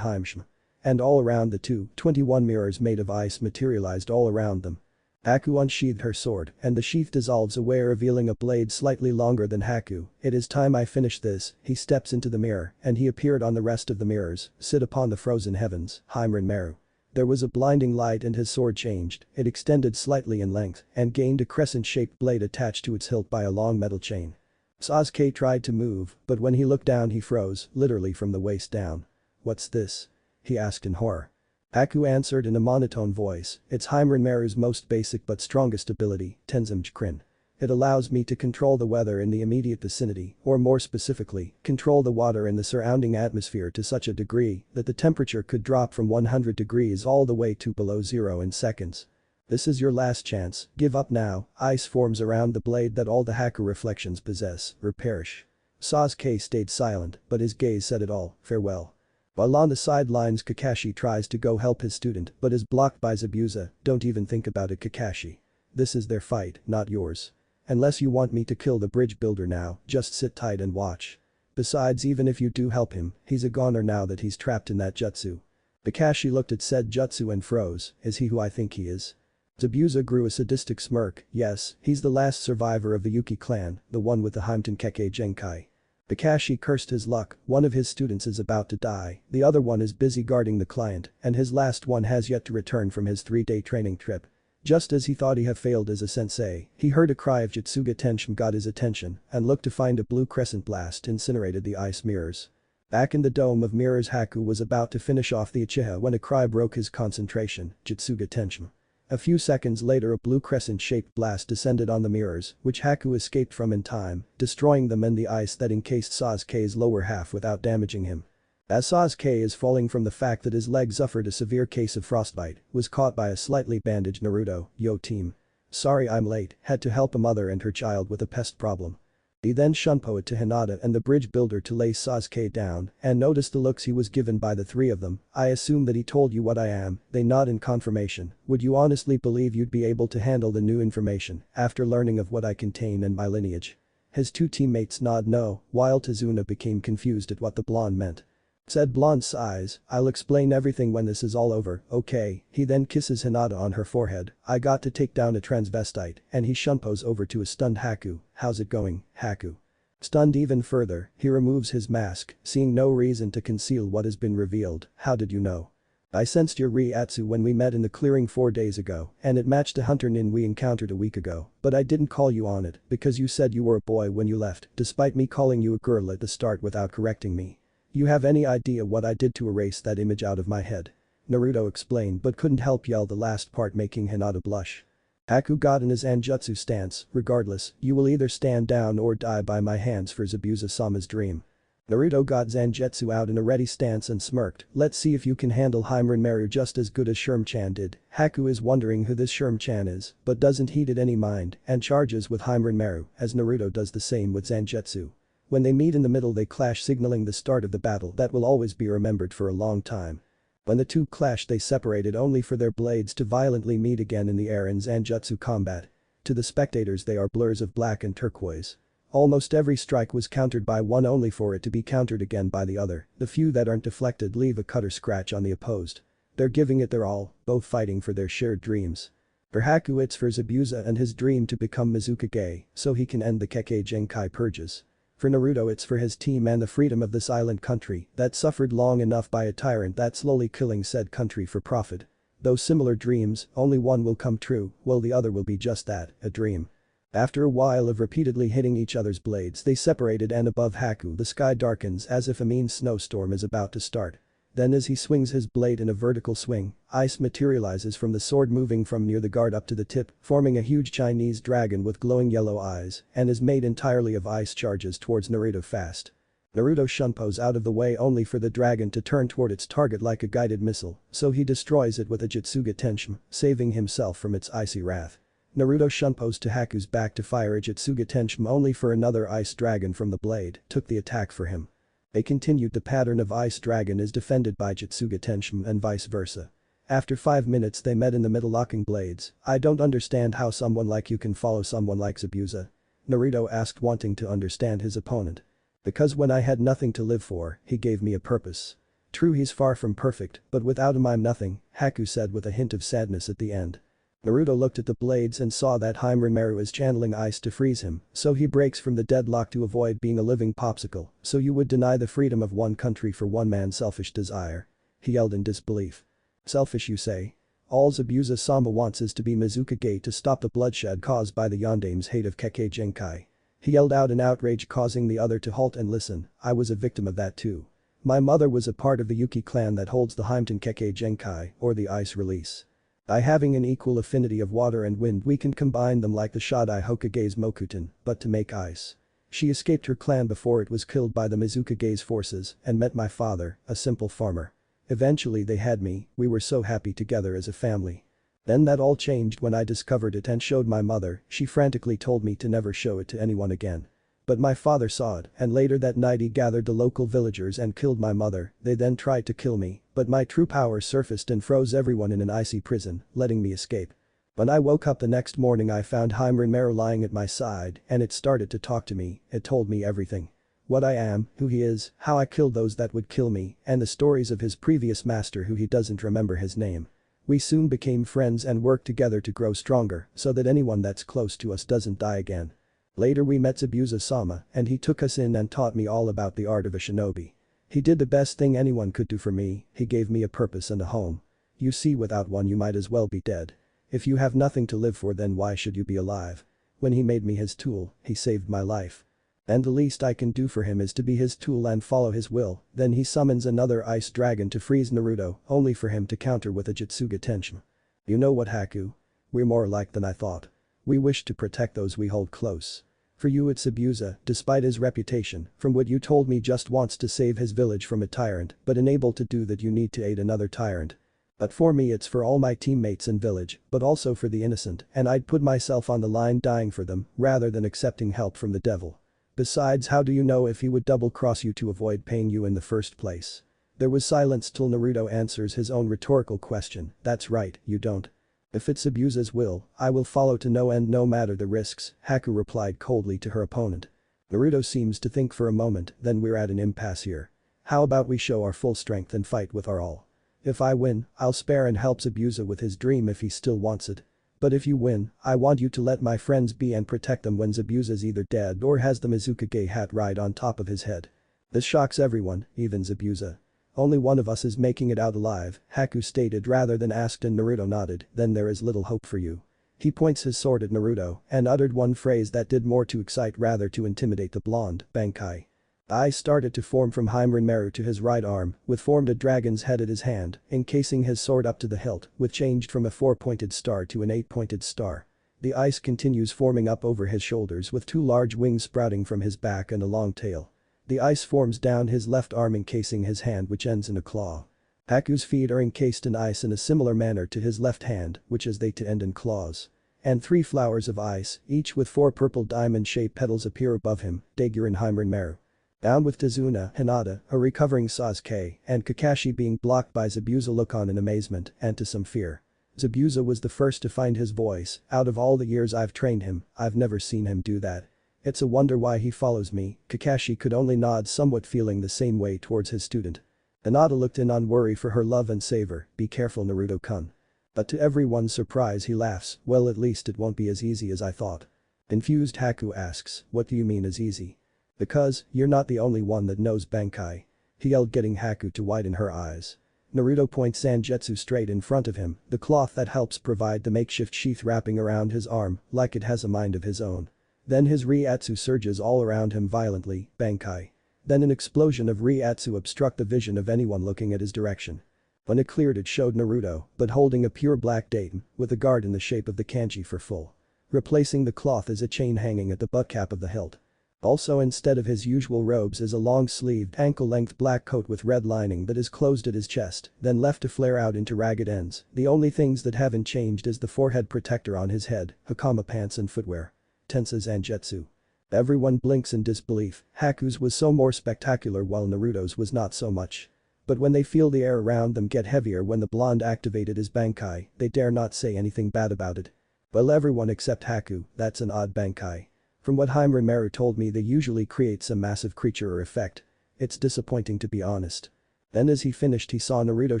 Heimshma. And all around the 21 mirrors made of ice materialized all around them. Haku unsheathed her sword, and the sheath dissolves away revealing a blade slightly longer than Haku. It is time I finish this, he steps into the mirror, and he appeared on the rest of the mirrors, sit upon the frozen heavens, Heimrin Meru. There was a blinding light and his sword changed, it extended slightly in length and gained a crescent-shaped blade attached to its hilt by a long metal chain. Sasuke tried to move, but when he looked down he froze, literally from the waist down. What's this? He asked in horror. Haku answered in a monotone voice, it's Heimrin Meru's most basic but strongest ability, Tenzem Chikrin. It allows me to control the weather in the immediate vicinity, or more specifically, control the water in the surrounding atmosphere to such a degree that the temperature could drop from 100 degrees all the way to below zero in seconds. This is your last chance, give up now, ice forms around the blade that all the Haku reflections possess, or perish. Sasuke stayed silent, but his gaze said it all, farewell. While on the sidelines Kakashi tries to go help his student but is blocked by Zabuza, don't even think about it Kakashi. This is their fight, not yours. Unless you want me to kill the bridge builder now, just sit tight and watch. Besides even if you do help him, he's a goner now that he's trapped in that jutsu. Kakashi looked at said jutsu and froze, is he who I think he is? Zabuza grew a sadistic smirk, yes, he's the last survivor of the Yuki clan, the one with the Heimten Kekkei Genkai. Kakashi cursed his luck, one of his students is about to die, the other one is busy guarding the client, and his last one has yet to return from his 3-day training trip. Just as he thought he had failed as a sensei, he heard a cry of Jutsuga Tenshin got his attention and looked to find a blue crescent blast incinerated the ice mirrors. Back in the dome of mirrors Haku was about to finish off the Uchiha when a cry broke his concentration, Jutsuga Tenshin. A few seconds later a blue crescent-shaped blast descended on the mirrors, which Haku escaped from in time, destroying them and the ice that encased Sasuke's lower half without damaging him. As Sasuke is falling from the fact that his leg suffered a severe case of frostbite, was caught by a slightly bandaged Naruto, yo team. Sorry I'm late, had to help a mother and her child with a pest problem. He then shunpo it to Hinata and the bridge builder to lay Sasuke down and noticed the looks he was given by the three of them. I assume that he told you what I am, they nod in confirmation. Would you honestly believe you'd be able to handle the new information after learning of what I contain and my lineage? His two teammates nod no, while Tazuna became confused at what the blonde meant. Said blonde sighs, I'll explain everything when this is all over, okay, he then kisses Hinata on her forehead, I got to take down a transvestite, and he shunpos over to a stunned Haku, how's it going, Haku? Stunned even further, he removes his mask, seeing no reason to conceal what has been revealed, how did you know? I sensed your Ryatsu when we met in the clearing 4 days ago, and it matched a hunter nin we encountered a week ago, but I didn't call you on it because you said you were a boy when you left, despite me calling you a girl at the start without correcting me. You have any idea what I did to erase that image out of my head? Naruto explained but couldn't help yell the last part, making Hinata blush. Haku got in his Anjutsu stance, regardless, you will either stand down or die by my hands for Zabuza-sama's dream. Naruto got Zangetsu out in a ready stance and smirked, let's see if you can handle Heimerunmeru just as good as Sherm-chan did. Haku is wondering who this Sherm-chan is, but doesn't heed it any mind and charges with Heimerunmeru as Naruto does the same with Zangetsu. When they meet in the middle they clash, signaling the start of the battle that will always be remembered for a long time. When the two clashed they separated only for their blades to violently meet again in the air in Zanjutsu combat. To the spectators they are blurs of black and turquoise. Almost every strike was countered by one only for it to be countered again by the other, the few that aren't deflected leave a cut or scratch on the opposed. They're giving it their all, both fighting for their shared dreams. For Haku it's for Zabuza and his dream to become Mizukage, so he can end the Kekkei Genkai purges. For Naruto it's for his team and the freedom of this island country that suffered long enough by a tyrant that's slowly killing said country for profit. Though similar dreams, only one will come true, while the other will be just that, a dream. After a while of repeatedly hitting each other's blades they separated and above Haku the sky darkens as if a mean snowstorm is about to start. Then as he swings his blade in a vertical swing, ice materializes from the sword moving from near the guard up to the tip, forming a huge Chinese dragon with glowing yellow eyes and is made entirely of ice charges towards Naruto fast. Naruto shunpos out of the way only for the dragon to turn toward its target like a guided missile, so he destroys it with a Jutsuga Tenshin, saving himself from its icy wrath. Naruto shunpos to Haku's back to fire a Jutsuga Tenshin only for another ice dragon from the blade took the attack for him. They continued the pattern of ice dragon is defended by Jutsuga Tenshin and vice versa. After 5 minutes they met in the middle locking blades. I don't understand how someone like you can follow someone like Zabuza. Naruto asked, wanting to understand his opponent. Because when I had nothing to live for, he gave me a purpose. True, he's far from perfect, but without him I'm nothing, Haku said with a hint of sadness at the end. Naruto looked at the blades and saw that Heimerunmeru is channeling ice to freeze him, so he breaks from the deadlock to avoid being a living popsicle. So you would deny the freedom of one country for one man's selfish desire? He yelled in disbelief. Selfish, you say? All Zabuza-sama wants is to be Mizukage to stop the bloodshed caused by the Yondame's hate of Kekkei Genkai. He yelled out in outrage, causing the other to halt and listen. I was a victim of that too. My mother was a part of the Yuki clan that holds the Heimten Kekkei Genkai, or the ice release. By having an equal affinity of water and wind we can combine them like the Shodai Hokage's Mokuton, but to make ice. She escaped her clan before it was killed by the Mizukage's forces and met my father, a simple farmer. Eventually they had me, we were so happy together as a family. Then that all changed when I discovered it and showed my mother, she frantically told me to never show it to anyone again. But my father saw it and later that night he gathered the local villagers and killed my mother. They then tried to kill me, but my true power surfaced and froze everyone in an icy prison, letting me escape. When I woke up the next morning I found Heimerunmeru lying at my side and it started to talk to me, it told me everything. What I am, who he is, how I killed those that would kill me, and the stories of his previous master who he doesn't remember his name. We soon became friends and worked together to grow stronger so that anyone that's close to us doesn't die again. Later we met Zabuza-sama and he took us in and taught me all about the art of a shinobi. He did the best thing anyone could do for me, he gave me a purpose and a home. You see, without one you might as well be dead. If you have nothing to live for then why should you be alive? When he made me his tool, he saved my life. And the least I can do for him is to be his tool and follow his will. Then he summons another ice dragon to freeze Naruto, only for him to counter with a Jutsuga Tenshin. You know what, Haku? We're more alike than I thought. We wish to protect those we hold close. For you it's Zabuza, despite his reputation, from what you told me just wants to save his village from a tyrant, but unable to do that you need to aid another tyrant. But for me it's for all my teammates and village, but also for the innocent, and I'd put myself on the line dying for them, rather than accepting help from the devil. Besides, how do you know if he would double-cross you to avoid paying you in the first place? There was silence till Naruto answers his own rhetorical question. That's right, you don't. If it's Zabuza's will, I will follow to no end no matter the risks, Haku replied coldly to her opponent. Naruto seems to think for a moment, then we're at an impasse here. How about we show our full strength and fight with our all? If I win, I'll spare and help Zabuza with his dream if he still wants it. But if you win, I want you to let my friends be and protect them when Zabuza's either dead or has the Mizukage hat right on top of his head. This shocks everyone, even Zabuza. Only one of us is making it out alive, Haku stated rather than asked, and Naruto nodded. Then there is little hope for you. He points his sword at Naruto and uttered one phrase that did more to excite rather to intimidate the blonde, Bankai. Eyes started to form from Reincarnation to his right arm, with formed a dragon's head at his hand, encasing his sword up to the hilt, with changed from a 4-pointed star to an 8-pointed star. The ice continues forming up over his shoulders with 2 large wings sprouting from his back and a long tail. The ice forms down his left arm encasing his hand, which ends in a claw. Haku's feet are encased in ice in a similar manner to his left hand, which is they to end in claws. And 3 flowers of ice, each with 4 purple diamond-shaped petals appear above him, Daiguren Haimaru. Down with Tazuna, Hinata, a recovering Sasuke, and Kakashi being blocked by Zabuza look on in amazement and to some fear. Zabuza was the first to find his voice. Out of all the years I've trained him, I've never seen him do that. It's a wonder why he follows me. Kakashi could only nod, somewhat feeling the same way towards his student. Hinata looked in on worry for her love and savor. Be careful, Naruto-kun. But to everyone's surprise he laughs. Well, at least it won't be as easy as I thought. Confused Haku asks, what do you mean as easy? Because, you're not the only one that knows Bankai. He yelled, getting Haku to widen her eyes. Naruto points Zangetsu straight in front of him, the cloth that helps provide the makeshift sheath wrapping around his arm, like it has a mind of his own. Then his Reiatsu surges all around him violently, Bankai. Then an explosion of Reiatsu obstruct the vision of anyone looking at his direction. When it cleared it showed Naruto, but holding a pure black daten, with a guard in the shape of the kanji for full. Replacing the cloth is a chain hanging at the butt cap of the hilt. Also, instead of his usual robes, is a long-sleeved, ankle-length black coat with red lining that is closed at his chest, then left to flare out into ragged ends. The only things that haven't changed is the forehead protector on his head, hakama pants and footwear. Tensa Zangetsu. Everyone blinks in disbelief. Haku's was so more spectacular while Naruto's was not so much. But when they feel the air around them get heavier when the blonde activated his Bankai, they dare not say anything bad about it. Well, everyone except Haku, that's an odd Bankai. From what Reincarnation told me, they usually create some massive creature or effect. It's disappointing, to be honest. Then as he finished he saw Naruto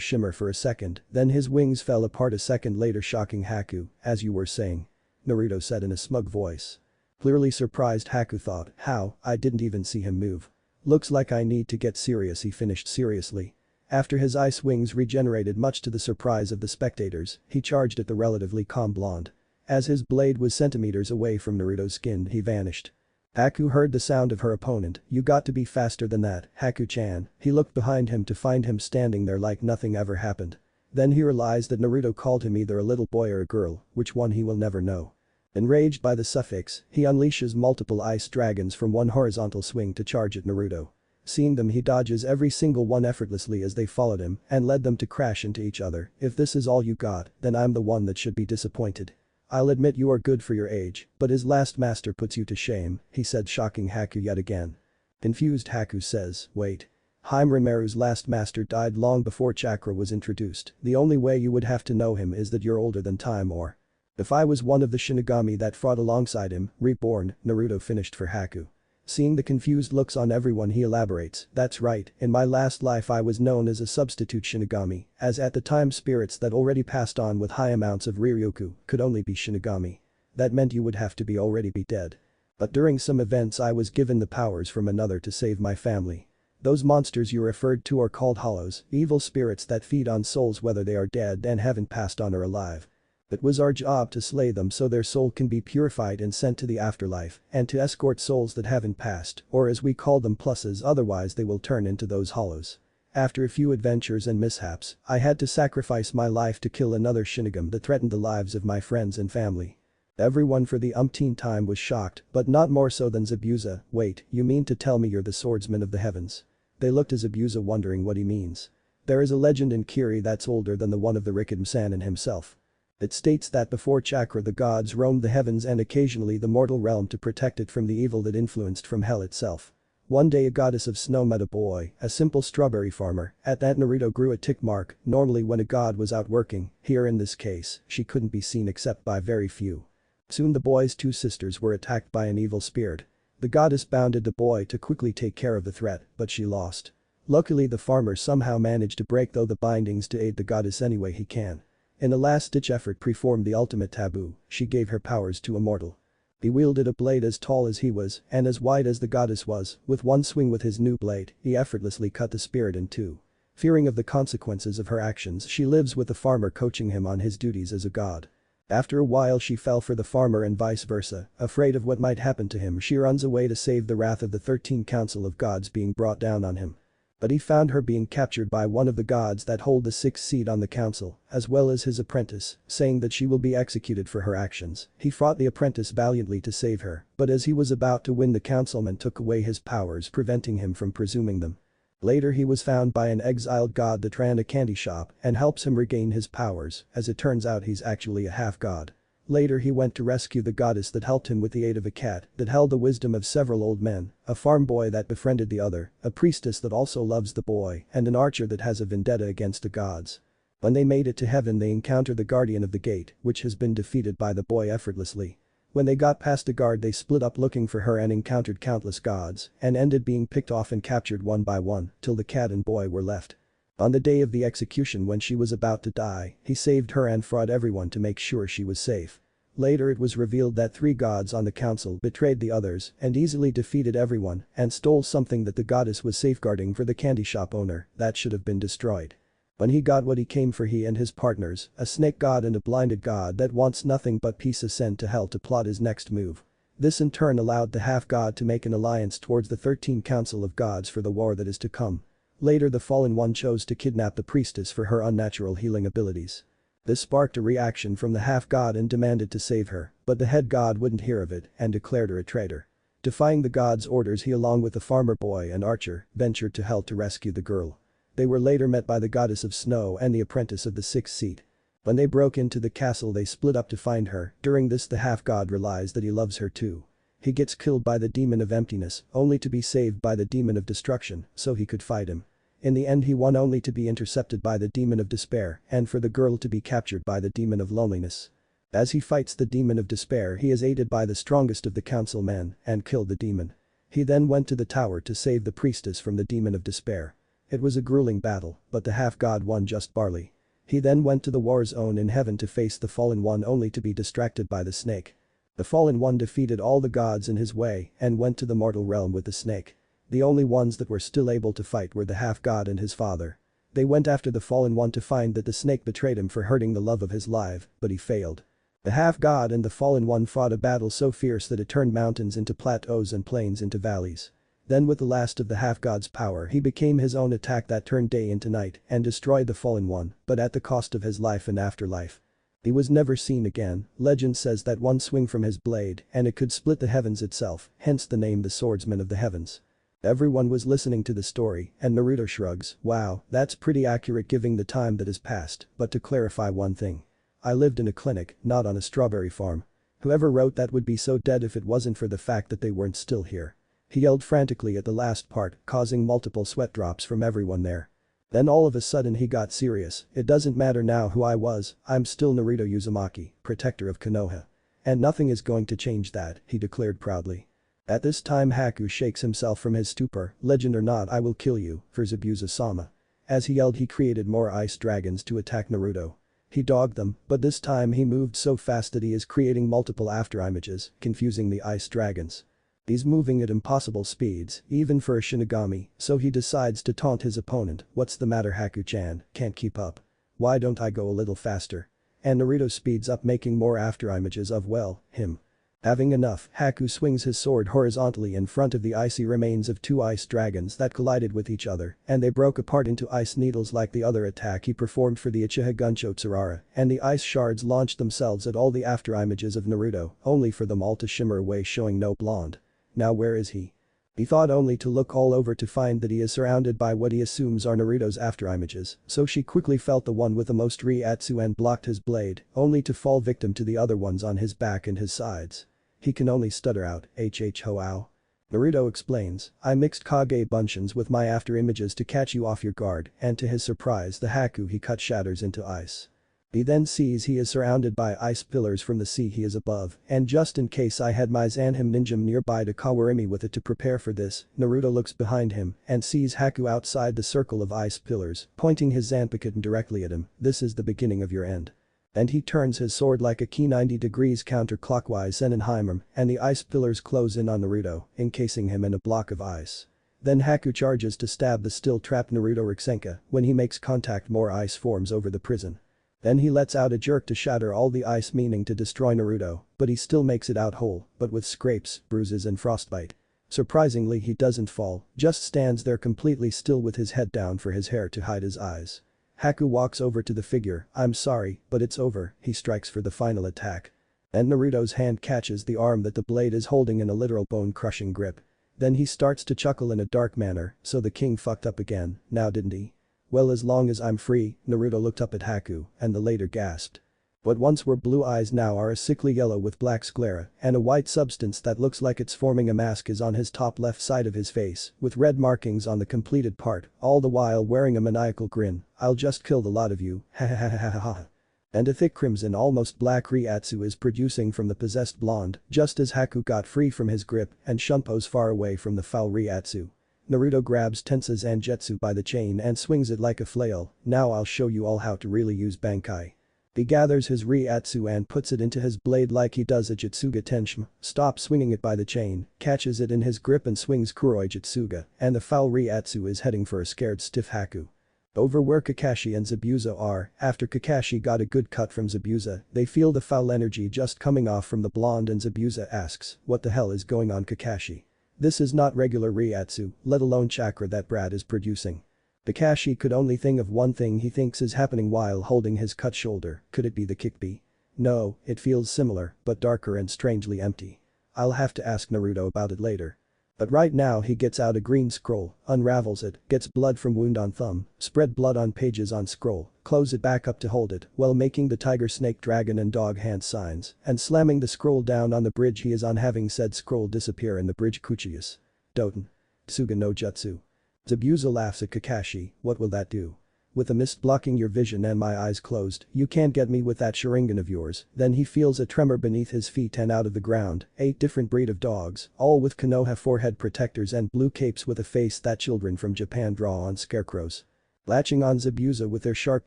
shimmer for a second, then his wings fell apart a second later, shocking Haku. As you were saying. Naruto said in a smug voice. Clearly surprised, Haku thought, how, I didn't even see him move. Looks like I need to get serious, he finished seriously. After his ice wings regenerated, much to the surprise of the spectators, he charged at the relatively calm blonde. As his blade was centimeters away from Naruto's skin, he vanished. Haku heard the sound of her opponent. You got to be faster than that, Haku-chan. He looked behind him to find him standing there like nothing ever happened. Then he realized that Naruto called him either a little boy or a girl, which one he will never know. Enraged by the suffix, he unleashes multiple ice dragons from one horizontal swing to charge at Naruto. Seeing them, he dodges every single one effortlessly as they followed him and led them to crash into each other. If this is all you got, then I'm the one that should be disappointed. I'll admit you are good for your age, but his last master puts you to shame, he said, shocking Haku yet again. Confused Haku says, wait. Reincarnation's last master died long before chakra was introduced. The only way you would have to know him is that you're older than time, or if I was one of the Shinigami that fought alongside him, reborn, Naruto finished for Haku. Seeing the confused looks on everyone, he elaborates, that's right, in my last life I was known as a substitute Shinigami, as at the time spirits that already passed on with high amounts of Ryukyu could only be Shinigami. That meant you would have to be already be dead. But during some events I was given the powers from another to save my family. Those monsters you referred to are called hollows, evil spirits that feed on souls whether they are dead and haven't passed on or alive. It was our job to slay them so their soul can be purified and sent to the afterlife, and to escort souls that haven't passed, or as we call them pluses, otherwise they will turn into those hollows. After a few adventures and mishaps, I had to sacrifice my life to kill another Shinigami that threatened the lives of my friends and family. Everyone for the umpteenth time was shocked, but not more so than Zabuza. Wait, you mean to tell me you're the swordsman of the heavens? They looked at Zabuza wondering what he means. There is a legend in Kiri that's older than the one of the Rikidon himself. It states that before chakra the gods roamed the heavens and occasionally the mortal realm to protect it from the evil that influenced from hell itself. One day a goddess of snow met a boy, a simple strawberry farmer. At that Naruto grew a tick mark. Normally when a god was out working, here in this case, she couldn't be seen except by very few. Soon the boy's 2 sisters were attacked by an evil spirit. The goddess bounded the boy to quickly take care of the threat, but she lost. Luckily the farmer somehow managed to break through the bindings to aid the goddess any way he can. In a last-ditch effort performed the ultimate taboo, she gave her powers to a mortal. He wielded a blade as tall as he was and as wide as the goddess was. With one swing with his new blade, he effortlessly cut the spirit in 2. Fearing of the consequences of her actions, she lives with the farmer, coaching him on his duties as a god. After a while she fell for the farmer and vice versa. Afraid of what might happen to him, she runs away to save the wrath of the 13 Council of Gods being brought down on him. But he found her being captured by one of the gods that hold the 6th seat on the council, as well as his apprentice, saying that she will be executed for her actions. He fought the apprentice valiantly to save her, but as he was about to win, the councilman took away his powers, preventing him from presuming them. Later he was found by an exiled god that ran a candy shop and helps him regain his powers. As it turns out, he's actually a half-god. Later he went to rescue the goddess that helped him with the aid of a cat that held the wisdom of several old men, a farm boy that befriended the other, a priestess that also loves the boy, and an archer that has a vendetta against the gods. When they made it to heaven, they encounter the guardian of the gate, which has been defeated by the boy effortlessly. When they got past the guard, they split up looking for her and encountered countless gods and ended being picked off and captured one by one till the cat and boy were left. On the day of the execution, when she was about to die, he saved her and fought everyone to make sure she was safe. Later it was revealed that 3 gods on the council betrayed the others and easily defeated everyone and stole something that the goddess was safeguarding for the candy shop owner that should have been destroyed. When he got what he came for, he and his partners, a snake god and a blinded god that wants nothing but peace, ascend to hell to plot his next move. This in turn allowed the half-god to make an alliance towards the 13 Council of Gods for the war that is to come. Later the Fallen One chose to kidnap the priestess for her unnatural healing abilities. This sparked a reaction from the half-god and demanded to save her, but the head god wouldn't hear of it and declared her a traitor. Defying the god's orders, he along with the farmer boy and archer ventured to hell to rescue the girl. They were later met by the goddess of snow and the apprentice of the 6th seat. When they broke into the castle, they split up to find her. During this, the half-god realized that he loves her too. He gets killed by the demon of emptiness, only to be saved by the demon of destruction, so he could fight him. In the end he won, only to be intercepted by the demon of despair and for the girl to be captured by the demon of loneliness. As he fights the demon of despair, he is aided by the strongest of the council men and killed the demon. He then went to the tower to save the priestess from the demon of despair. It was a grueling battle, but the half-god won just barely. He then went to the war zone in heaven to face the Fallen One, only to be distracted by the snake. The Fallen One defeated all the gods in his way and went to the mortal realm with the snake. The only ones that were still able to fight were the half-god and his father. They went after the Fallen One to find that the snake betrayed him for hurting the love of his life, but he failed. The half-god and the Fallen One fought a battle so fierce that it turned mountains into plateaus and plains into valleys. Then with the last of the half-god's power, he became his own attack that turned day into night and destroyed the Fallen One, but at the cost of his life and afterlife. He was never seen again. Legend says that one swing from his blade and it could split the heavens itself, hence the name the Swordsman of the Heavens. Everyone was listening to the story and Naruto shrugs, wow, that's pretty accurate given the time that has passed, but to clarify one thing. I lived in a clinic, not on a strawberry farm. Whoever wrote that would be so dead if it wasn't for the fact that they weren't still here. He yelled frantically at the last part, causing multiple sweat drops from everyone there. Then all of a sudden he got serious. It doesn't matter now who I was, I'm still Naruto Uzumaki, protector of Konoha. And nothing is going to change that, he declared proudly. At this time Haku shakes himself from his stupor, legend or not, I will kill you, for Zabuza-sama. As he yelled, he created more ice dragons to attack Naruto. He dogged them, but this time he moved so fast that he is creating multiple afterimages, confusing the ice dragons. He's moving at impossible speeds, even for a Shinigami, so he decides to taunt his opponent. What's the matter, Haku-chan, can't keep up? Why don't I go a little faster? And Naruto speeds up, making more afterimages of, well, him. Having enough, Haku swings his sword horizontally in front of the icy remains of 2 ice dragons that collided with each other, and they broke apart into ice needles like the other attack he performed for the Uchiha Guncho Tsurara, and the ice shards launched themselves at all the afterimages of Naruto, only for them all to shimmer away, showing no blonde. Now where is he? He thought, only to look all over to find that he is surrounded by what he assumes are Naruto's afterimages, so she quickly felt the one with the most Riatsu and blocked his blade, only to fall victim to the other ones on his back and his sides. He can only stutter out, Hoao. Naruto explains, I mixed Kage Bunshin's with my afterimages to catch you off your guard, and to his surprise the Haku he cut shatters into ice. He then sees he is surrounded by ice pillars from the sea he is above, and just in case I had my Zanhim Ninjam nearby to Kawarimi with it to prepare for this, Naruto looks behind him and sees Haku outside the circle of ice pillars, pointing his Zanpakuton directly at him. This is the beginning of your end. And he turns his sword like a key 90 degrees counterclockwise Zenenheimer, and the ice pillars close in on Naruto, encasing him in a block of ice. Then Haku charges to stab the still trapped Naruto Rasenka. When he makes contact, more ice forms over the prison. Then he lets out a jerk to shatter all the ice, meaning to destroy Naruto, but he still makes it out whole, but with scrapes, bruises and frostbite. Surprisingly, he doesn't fall, just stands there completely still with his head down for his hair to hide his eyes. Haku walks over to the figure. "I'm sorry, but it's over," he strikes for the final attack. And Naruto's hand catches the arm that the blade is holding in a literal bone-crushing grip. Then he starts to chuckle in a dark manner. "So the king fucked up again, now didn't he? Well, as long as I'm free." Naruto looked up at Haku, and the latter gasped. What once were blue eyes now are a sickly yellow with black sclera, and a white substance that looks like it's forming a mask is on his top left side of his face, with red markings on the completed part, all the while wearing a maniacal grin. "I'll just kill the lot of you, ha ha ha ha ha ha." And a thick crimson almost black Reiatsu is producing from the possessed blonde, just as Haku got free from his grip and Shunpo's far away from the foul Reiatsu. Naruto grabs Tensa's Anjetsu by the chain and swings it like a flail. "Now I'll show you all how to really use Bankai." He gathers his Reiatsu and puts it into his blade like he does a Jutsuga Tenshima, stops swinging it by the chain, catches it in his grip and swings Kuroi Jutsuga, and the foul Reiatsu is heading for a scared stiff Haku. Over where Kakashi and Zabuza are, after Kakashi got a good cut from Zabuza, they feel the foul energy just coming off from the blonde and Zabuza asks, "What the hell is going on, Kakashi? This is not regular Reiatsu, let alone chakra that brat is producing." Kakashi could only think of one thing he thinks is happening while holding his cut shoulder. Could it be the Kikbi? No, it feels similar, but darker and strangely empty. I'll have to ask Naruto about it later. But right now he gets out a green scroll, unravels it, gets blood from wound on thumb, spread blood on pages on scroll, close it back up to hold it while making the tiger, snake, dragon and dog hand signs and slamming the scroll down on the bridge he is on, having said scroll disappear in the bridge. Kuchius. Doten. Tsuga no Jutsu. Zabuza laughs at Kakashi. "What will that do? With a mist blocking your vision and my eyes closed, you can't get me with that Sharingan of yours." Then he feels a tremor beneath his feet and out of the ground, 8 different breed of dogs, all with Konoha forehead protectors and blue capes with a face that children from Japan draw on scarecrows. Latching on Zabuza with their sharp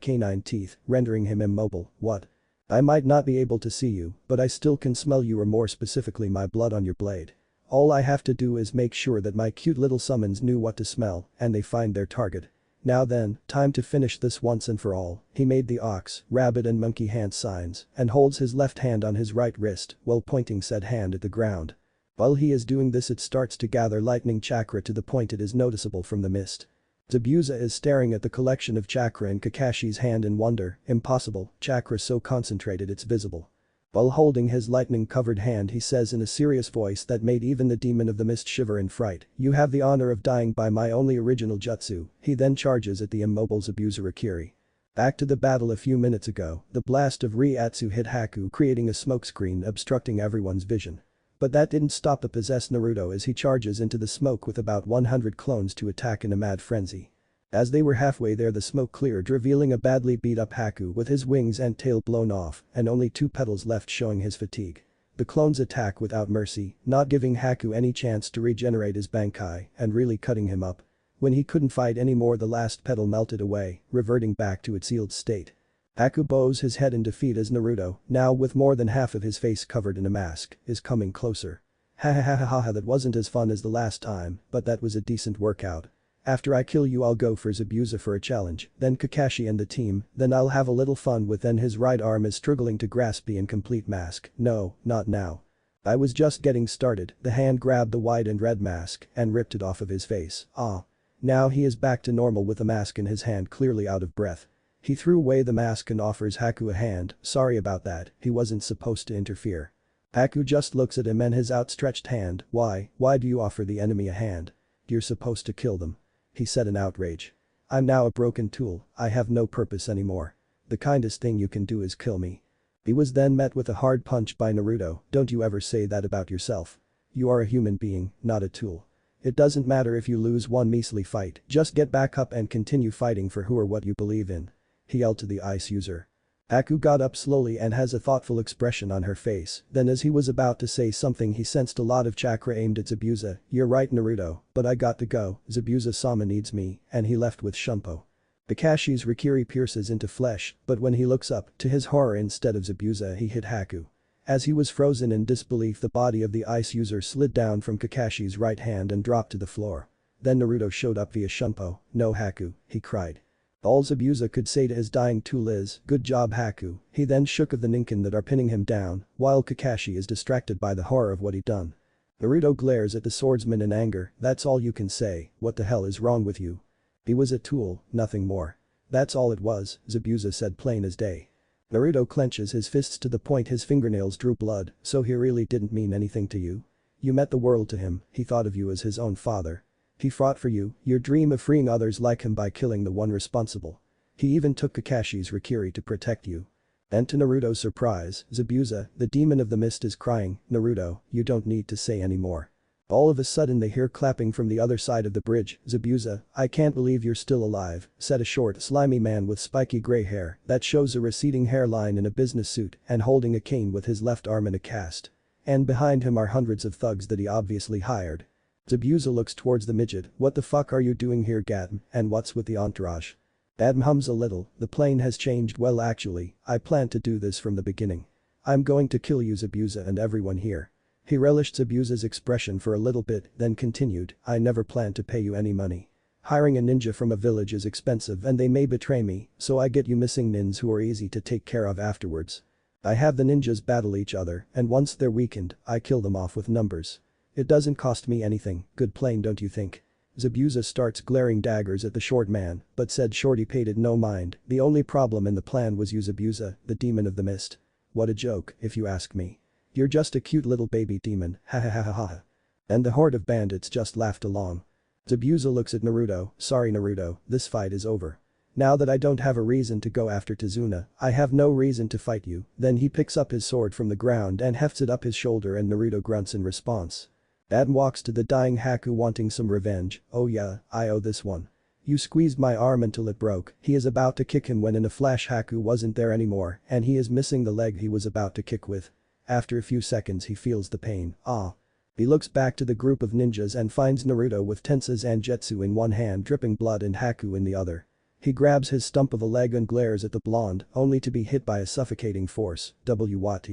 canine teeth, rendering him immobile. "What? I might not be able to see you, but I still can smell you, or more specifically my blood on your blade. All I have to do is make sure that my cute little summons knew what to smell and they find their target. Now then, time to finish this once and for all." He made the ox, rabbit and monkey hand signs and holds his left hand on his right wrist while pointing said hand at the ground. While he is doing this, it starts to gather lightning chakra to the point it is noticeable from the mist. Zabuza is staring at the collection of chakra in Kakashi's hand in wonder. Impossible, chakra so concentrated it's visible. While holding his lightning-covered hand, he says in a serious voice that made even the demon of the mist shiver in fright, "You have the honor of dying by my only original jutsu." He then charges at the immobile Zabuza Rakiri. Back to the battle a few minutes ago, the blast of Reiatsu hit Haku, creating a smokescreen obstructing everyone's vision. But that didn't stop the possessed Naruto as he charges into the smoke with about 100 clones to attack in a mad frenzy. As they were halfway there, the smoke cleared, revealing a badly beat up Haku with his wings and tail blown off and only 2 petals left, showing his fatigue. The clones attack without mercy, not giving Haku any chance to regenerate his Bankai and really cutting him up. When he couldn't fight anymore, the last petal melted away, reverting back to its sealed state. Haku bows his head in defeat as Naruto, now with more than half of his face covered in a mask, is coming closer. "Ha ha ha ha ha, that wasn't as fun as the last time, but that was a decent workout. After I kill you, I'll go for Zabuza for a challenge, then Kakashi and the team, then I'll have a little fun with." Then his right arm is struggling to grasp the incomplete mask. "No, not now. I was just getting started." The hand grabbed the white and red mask and ripped it off of his face. Ah. Now he is back to normal with the mask in his hand, clearly out of breath. He threw away the mask and offers Haku a hand. "Sorry about that, he wasn't supposed to interfere." Haku just looks at him and his outstretched hand. Why do you offer the enemy a hand? You're supposed to kill them," he said in outrage. "I'm now a broken tool, I have no purpose anymore. The kindest thing you can do is kill me." He was then met with a hard punch by Naruto. "Don't you ever say that about yourself. You are a human being, not a tool. It doesn't matter if you lose one measly fight, just get back up and continue fighting for who or what you believe in," he yelled to the ice user. Haku got up slowly and has a thoughtful expression on her face, then as he was about to say something he sensed a lot of chakra aimed at Zabuza. "You're right, Naruto, but I got to go, Zabuza-sama needs me," and he left with Shunpo. Kakashi's Rikiri pierces into flesh, but when he looks up, to his horror, instead of Zabuza he hit Haku. As he was frozen in disbelief, the body of the ice user slid down from Kakashi's right hand and dropped to the floor. Then Naruto showed up via Shunpo. "No Haku," he cried. All Zabuza could say to his dying tool is, "Good job Haku." He then shook of the Ninken that are pinning him down, while Kakashi is distracted by the horror of what he done. Naruto glares at the swordsman in anger. "That's all you can say, what the hell is wrong with you?" "He was a tool, nothing more." "That's all it was," Zabuza said plain as day. Naruto clenches his fists to the point his fingernails drew blood. "So he really didn't mean anything to you? You meant the world to him, he thought of you as his own father. He fought for you, your dream of freeing others like him by killing the one responsible. He even took Kakashi's Rikiri to protect you." And to Naruto's surprise, Zabuza, the demon of the mist is crying, "Naruto, you don't need to say any more." All of a sudden they hear clapping from the other side of the bridge. "Zabuza, I can't believe you're still alive," said a short, slimy man with spiky gray hair that shows a receding hairline in a business suit and holding a cane with his left arm in a cast. And behind him are hundreds of thugs that he obviously hired. Zabuza looks towards the midget. "What the fuck are you doing here Gatm, and what's with the entourage?" Adam hums a little. "The plane has changed well actually, I planned to do this from the beginning. I'm going to kill you Zabuza and everyone here." He relished Zabuza's expression for a little bit, then continued, "I never planned to pay you any money. Hiring a ninja from a village is expensive and they may betray me, so I get you missing nins who are easy to take care of afterwards. I have the ninjas battle each other and once they're weakened, I kill them off with numbers. It doesn't cost me anything, good plane don't you think?" Zabuza starts glaring daggers at the short man, but said Shorty paid it no mind. "The only problem in the plan was you Zabuza, the demon of the mist. What a joke, if you ask me. You're just a cute little baby demon, ha ha ha ha ha." And the horde of bandits just laughed along. Zabuza looks at Naruto. "Sorry Naruto, this fight is over. Now that I don't have a reason to go after Tazuna, I have no reason to fight you." Then he picks up his sword from the ground and hefts it up his shoulder and Naruto grunts in response. Adam walks to the dying Haku wanting some revenge. "Oh yeah, I owe this one. You squeezed my arm until it broke." He is about to kick him when in a flash Haku wasn't there anymore and he is missing the leg he was about to kick with. After a few seconds he feels the pain. Ah. He looks back to the group of ninjas and finds Naruto with Tensa Zangetsu in one hand dripping blood and Haku in the other. He grabs his stump of a leg and glares at the blonde, only to be hit by a suffocating force. What?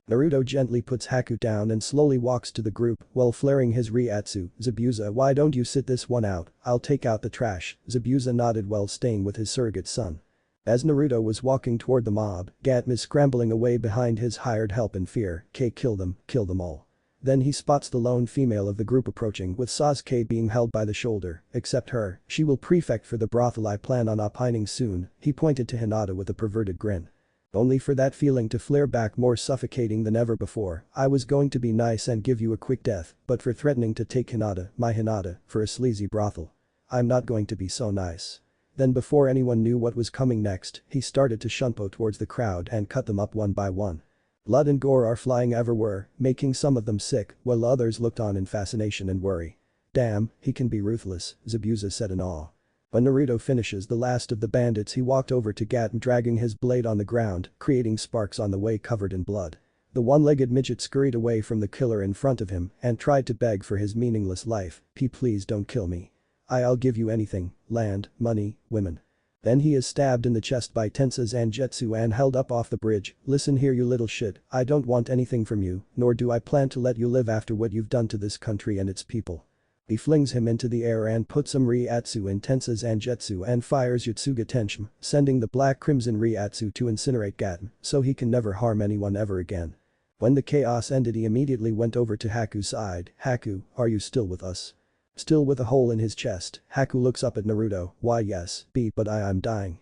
Naruto gently puts Haku down and slowly walks to the group while flaring his Reiatsu. "Zabuza, why don't you sit this one out, I'll take out the trash." Zabuza nodded while staying with his surrogate son. As Naruto was walking toward the mob, Gatm is scrambling away behind his hired help in fear. Kill them all." Then he spots the lone female of the group approaching with Sasuke being held by the shoulder. "Except her, she will prefect for the brothel I plan on opining soon." He pointed to Hinata with a perverted grin. Only for that feeling to flare back more suffocating than ever before. "I was going to be nice and give you a quick death, but for threatening to take Hinata, my Hinata, for a sleazy brothel. I'm not going to be so nice." Then before anyone knew what was coming next, he started to shunpo towards the crowd and cut them up one by one. Blood and gore are flying everywhere, making some of them sick, while others looked on in fascination and worry. "Damn, he can be ruthless," Zabuza said in awe. When Naruto finishes the last of the bandits he walked over to Gatm dragging his blade on the ground, creating sparks on the way covered in blood. The one-legged midget scurried away from the killer in front of him and tried to beg for his meaningless life. Please don't kill me. I'll give you anything, land, money, women." Then he is stabbed in the chest by Tensa Zangetsu and held up off the bridge. "Listen here you little shit, I don't want anything from you, nor do I plan to let you live after what you've done to this country and its people." He flings him into the air and puts some Reiatsu in Tensa Zangetsu and fires Yotsuga Tenshin, sending the black crimson Reiatsu to incinerate Gatm, so he can never harm anyone ever again. When the chaos ended he immediately went over to Haku's side. "Haku, are you still with us?" Still with a hole in his chest, Haku looks up at Naruto. "Why yes, but I'm dying."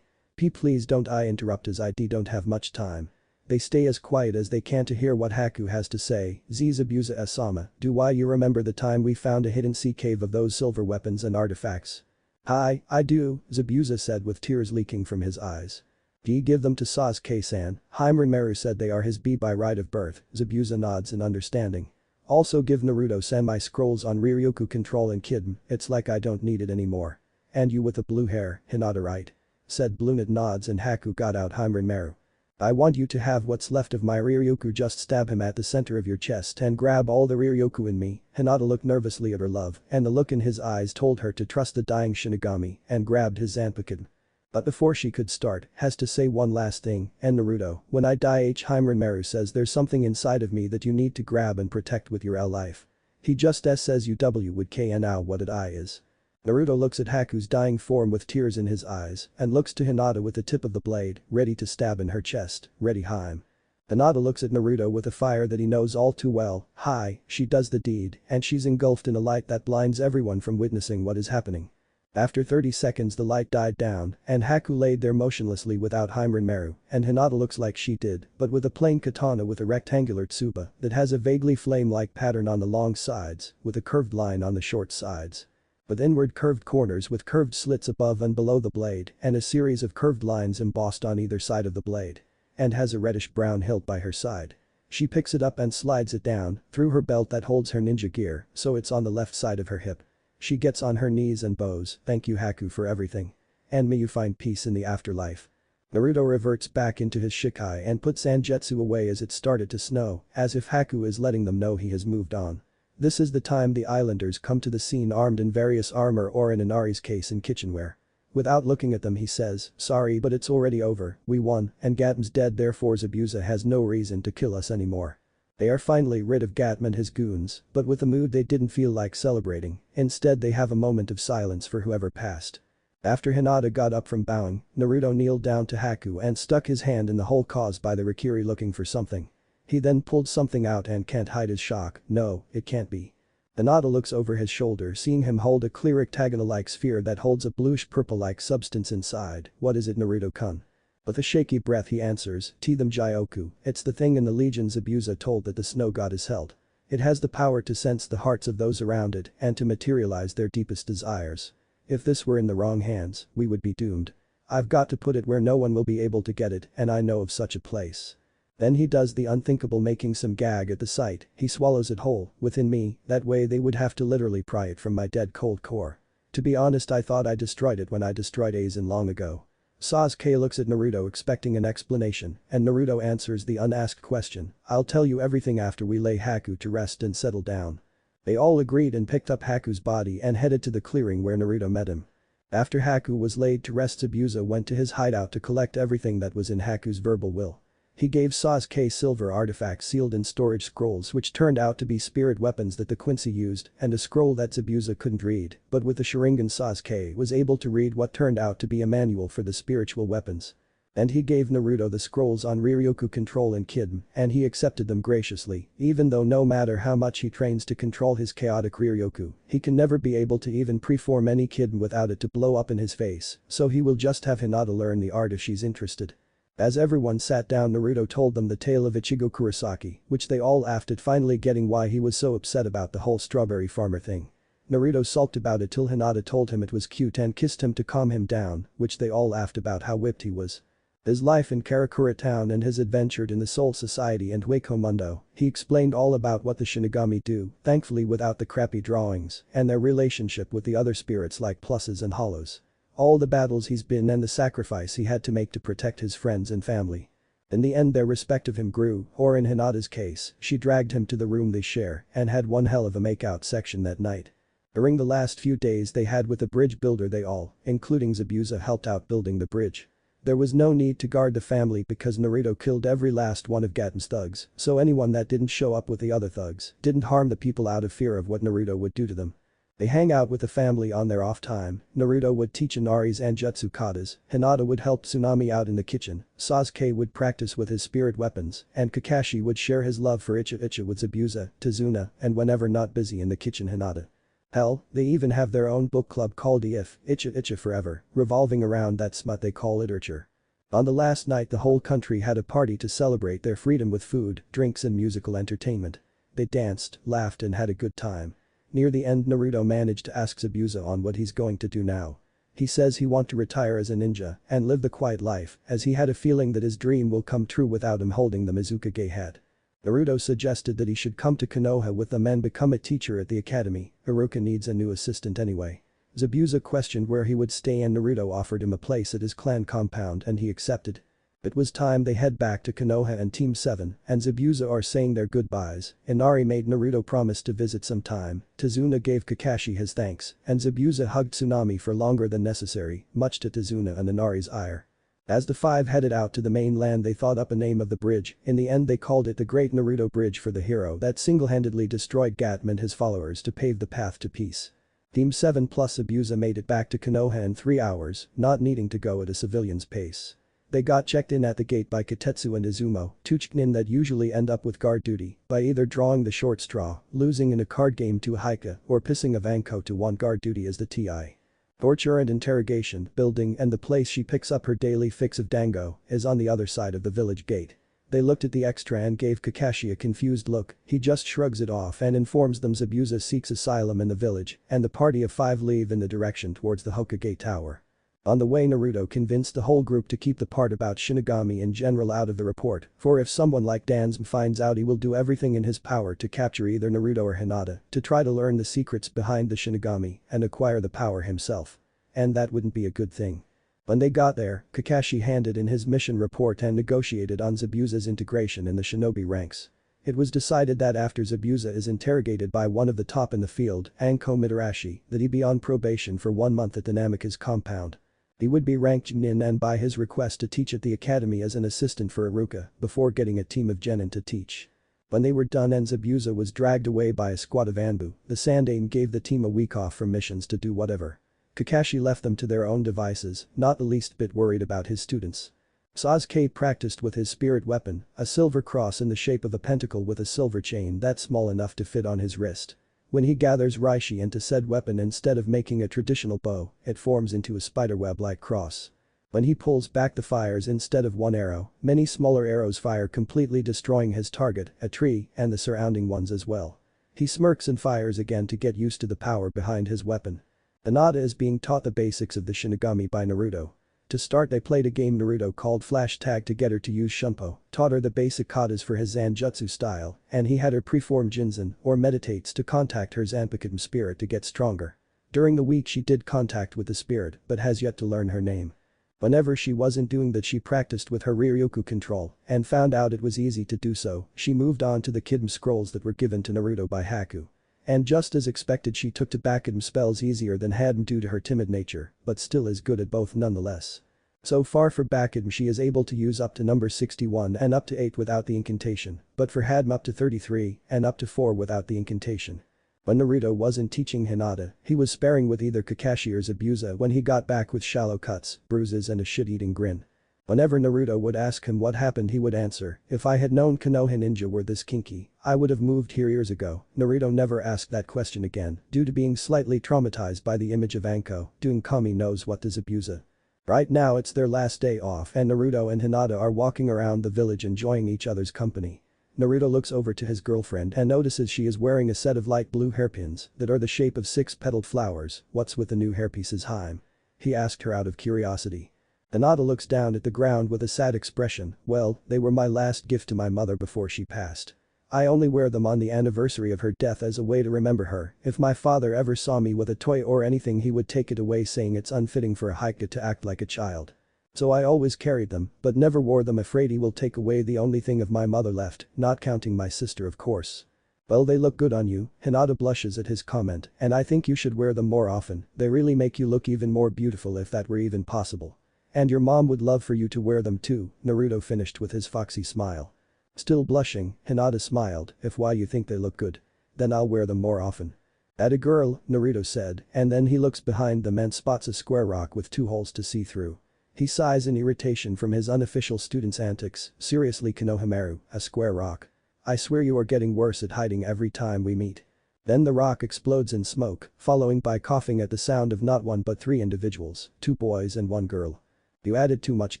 Please don't," I interrupt as I don't have much time. They stay as quiet as they can to hear what Haku has to say. "Zabuza Asama, do you remember the time we found a hidden sea cave of those silver weapons and artifacts?" I do," Zabuza said with tears leaking from his eyes. "Do you give them to Sasuke-san?" Heimermeru said they are his by right of birth. Zabuza nods in understanding. "Also give Naruto-san my scrolls on Riryoku control and Kidm, it's like I don't need it anymore." "And you with the blue hair, Hinata right?" said Bluenut nods and Haku got out Heimermeru. "I want you to have what's left of my Riryoku, just stab him at the center of your chest and grab all the Riryoku in me." Hinata looked nervously at her love and the look in his eyes told her to trust the dying Shinigami and grabbed his Zanpakuto. But before she could start, has to say one last thing. "And Naruto, when I die Heimermeru says there's something inside of me that you need to grab and protect with your life. He just says you would kn what it I is." Naruto looks at Haku's dying form with tears in his eyes and looks to Hinata with the tip of the blade, ready to stab in her chest, ready Haim. Hinata looks at Naruto with a fire that he knows all too well. Hi, she does the deed and she's engulfed in a light that blinds everyone from witnessing what is happening. After 30 seconds the light died down and Haku laid there motionlessly without Heimeru and Hinata looks like she did but with a plain katana with a rectangular tsuba that has a vaguely flame-like pattern on the long sides with a curved line on the short sides. With inward curved corners with curved slits above and below the blade and a series of curved lines embossed on either side of the blade. And has a reddish-brown hilt by her side. She picks it up and slides it down through her belt that holds her ninja gear so it's on the left side of her hip. She gets on her knees and bows, "Thank you Haku for everything. And may you find peace in the afterlife." Naruto reverts back into his shikai and puts Zangetsu away as it started to snow, as if Haku is letting them know he has moved on. This is the time the islanders come to the scene armed in various armor or in Inari's case in kitchenware. Without looking at them he says, "Sorry but it's already over, we won and Gatman's dead therefore Zabuza has no reason to kill us anymore." They are finally rid of Gatman and his goons, but with a mood they didn't feel like celebrating, instead they have a moment of silence for whoever passed. After Hinata got up from bowing, Naruto kneeled down to Haku and stuck his hand in the hole caused by the Rikiri looking for something. He then pulled something out and can't hide his shock, "No, it can't be." Hinata looks over his shoulder seeing him hold a clear octagonal-like sphere that holds a bluish-purple-like substance inside. "What is it Naruto-kun?" With a shaky breath he answers, "Them Jyoku, it's the thing in the Legion Zabuza told that the snow goddess held. It has the power to sense the hearts of those around it and to materialize their deepest desires. If this were in the wrong hands, we would be doomed. I've got to put it where no one will be able to get it and I know of such a place." Then he does the unthinkable making some gag at the sight, he swallows it whole, "Within me, that way they would have to literally pry it from my dead cold core. To be honest I thought I destroyed it when I destroyed Aizen long ago." Sasuke looks at Naruto expecting an explanation and Naruto answers the unasked question, "I'll tell you everything after we lay Haku to rest and settle down." They all agreed and picked up Haku's body and headed to the clearing where Naruto met him. After Haku was laid to rest Zabuza went to his hideout to collect everything that was in Haku's verbal will. He gave Sasuke silver artifacts sealed in storage scrolls which turned out to be spirit weapons that the Quincy used and a scroll that Zabuza couldn't read, but with the Sharingan Sasuke was able to read what turned out to be a manual for the spiritual weapons. And he gave Naruto the scrolls on Riryoku control and Kidm and he accepted them graciously, even though no matter how much he trains to control his chaotic Riryoku, he can never be able to even preform any Kidm without it to blow up in his face, so he will just have Hinata learn the art if she's interested. As everyone sat down Naruto told them the tale of Ichigo Kurosaki, which they all laughed at finally getting why he was so upset about the whole strawberry farmer thing. Naruto sulked about it till Hinata told him it was cute and kissed him to calm him down, which they all laughed about how whipped he was. His life in Karakura town and his adventure in the Soul Society and Wako Mundo, he explained all about what the Shinigami do, thankfully without the crappy drawings, and their relationship with the other spirits like pluses and hollows. All the battles he's been and the sacrifice he had to make to protect his friends and family. In the end their respect of him grew, or in Hinata's case, she dragged him to the room they share and had one hell of a makeout section that night. During the last few days they had with the bridge builder they all, including Zabuza helped out building the bridge. There was no need to guard the family because Naruto killed every last one of Gaten's thugs, so anyone that didn't show up with the other thugs didn't harm the people out of fear of what Naruto would do to them. They hang out with the family on their off time, Naruto would teach Inari's Anjutsu katas, Hinata would help Tsunami out in the kitchen, Sasuke would practice with his spirit weapons, and Kakashi would share his love for Icha with Zabuza, Tazuna, and whenever not busy in the kitchen Hinata. Hell, they even have their own book club called IF, Icha Forever, revolving around that smut they call literature. On the last night the whole country had a party to celebrate their freedom with food, drinks and musical entertainment. They danced, laughed and had a good time. Near the end Naruto managed to ask Zabuza on what he's going to do now. He says he wants to retire as a ninja and live the quiet life as he had a feeling that his dream will come true without him holding the Mizukage hat. Naruto suggested that he should come to Konoha with them and become a teacher at the academy, Haruka needs a new assistant anyway. Zabuza questioned where he would stay and Naruto offered him a place at his clan compound and he accepted. It was time they head back to Konoha and Team 7 and Zabuza are saying their goodbyes. Inari made Naruto promise to visit sometime, Tazuna gave Kakashi his thanks, and Zabuza hugged Tsunami for longer than necessary, much to Tazuna and Inari's ire. As the five headed out to the mainland they thought up a name of the bridge, in the end they called it the Great Naruto Bridge for the hero that single-handedly destroyed Gatman and his followers to pave the path to peace. Team 7 plus Abusa made it back to Konoha in 3 hours, not needing to go at a civilian's pace. They got checked in at the gate by Kitetsu and Izumo, two chunin that usually end up with guard duty by either drawing the short straw, losing in a card game to Haika, or pissing a Anko to want guard duty as the TI. Torture and interrogation, building, and the place she picks up her daily fix of dango is on the other side of the village gate. They looked at the extra and gave Kakashi a confused look. He just shrugs it off and informs them Zabuza seeks asylum in the village, and the party of 5 leave in the direction towards the Hokage Tower. On the way, Naruto convinced the whole group to keep the part about Shinigami in general out of the report, for if someone like Danzm finds out, he will do everything in his power to capture either Naruto or Hinata to try to learn the secrets behind the Shinigami and acquire the power himself. And that wouldn't be a good thing. When they got there, Kakashi handed in his mission report and negotiated on Zabuza's integration in the shinobi ranks. It was decided that after Zabuza is interrogated by one of the top in the field, Anko Mitarashi, that he be on probation for 1 month at the Namikaze compound. He would be ranked Genin and by his request to teach at the academy as an assistant for Iruka before getting a team of genin to teach. When they were done and Zabuza was dragged away by a squad of Anbu, the Sandaime gave the team a week off from missions to do whatever. Kakashi left them to their own devices, not the least bit worried about his students. Sasuke practiced with his spirit weapon, a silver cross in the shape of a pentacle with a silver chain that's small enough to fit on his wrist. When he gathers Reishi into said weapon, instead of making a traditional bow, it forms into a spiderweb-like cross. When he pulls back the fires, instead of one arrow, many smaller arrows fire, completely destroying his target, a tree, and the surrounding ones as well. He smirks and fires again to get used to the power behind his weapon. Hinata is being taught the basics of the Shinigami by Naruto. To start, they played a game Naruto called Flash Tag to get her to use Shunpo, taught her the basic katas for his Zanjutsu style, and he had her preform Jinzen, or meditates, to contact her Zanpakuto spirit to get stronger. During the week she did contact with the spirit but has yet to learn her name. Whenever she wasn't doing that, she practiced with her Ryukyu control and found out it was easy to do so. She moved on to the Kidam scrolls that were given to Naruto by Haku. And just as expected, she took to Bakudum spells easier than Hadam due to her timid nature, but still is good at both nonetheless. So far for Bakudum, she is able to use up to number 61 and up to 8 without the incantation, but for Hadam up to 33 and up to 4 without the incantation. When Naruto wasn't teaching Hinata, he was sparring with either Kakashi or Zabuza when he got back with shallow cuts, bruises and a shit-eating grin. Whenever Naruto would ask him what happened, he would answer, "If I had known Konoha ninja were this kinky, I would have moved here years ago." Naruto never asked that question again due to being slightly traumatized by the image of Anko doing Kami knows what to Zabuza. Right now it's their last day off and Naruto and Hinata are walking around the village enjoying each other's company. Naruto looks over to his girlfriend and notices she is wearing a set of light blue hairpins that are the shape of 6-petaled flowers. "What's with the new hairpieces, Haim?" he asked her out of curiosity. Hinata looks down at the ground with a sad expression. "Well, they were my last gift to my mother before she passed. I only wear them on the anniversary of her death as a way to remember her. If my father ever saw me with a toy or anything, he would take it away, saying it's unfitting for a Haika to act like a child. So I always carried them, but never wore them, afraid he will take away the only thing of my mother left, not counting my sister, of course." "Well, they look good on you." Hinata blushes at his comment, "and I think you should wear them more often. They really make you look even more beautiful if that were even possible. And your mom would love for you to wear them too." Naruto finished with his foxy smile. Still blushing, Hinata smiled. "If why you think they look good, then I'll wear them more often." "At a girl," Naruto said, and then he looks behind them and spots a square rock with 2 holes to see through. He sighs in irritation from his unofficial student's antics. "Seriously, Konohamaru, a square rock? I swear you are getting worse at hiding every time we meet." Then the rock explodes in smoke, following by coughing at the sound of not 1 but 3 individuals, 2 boys and 1 girl. "You added too much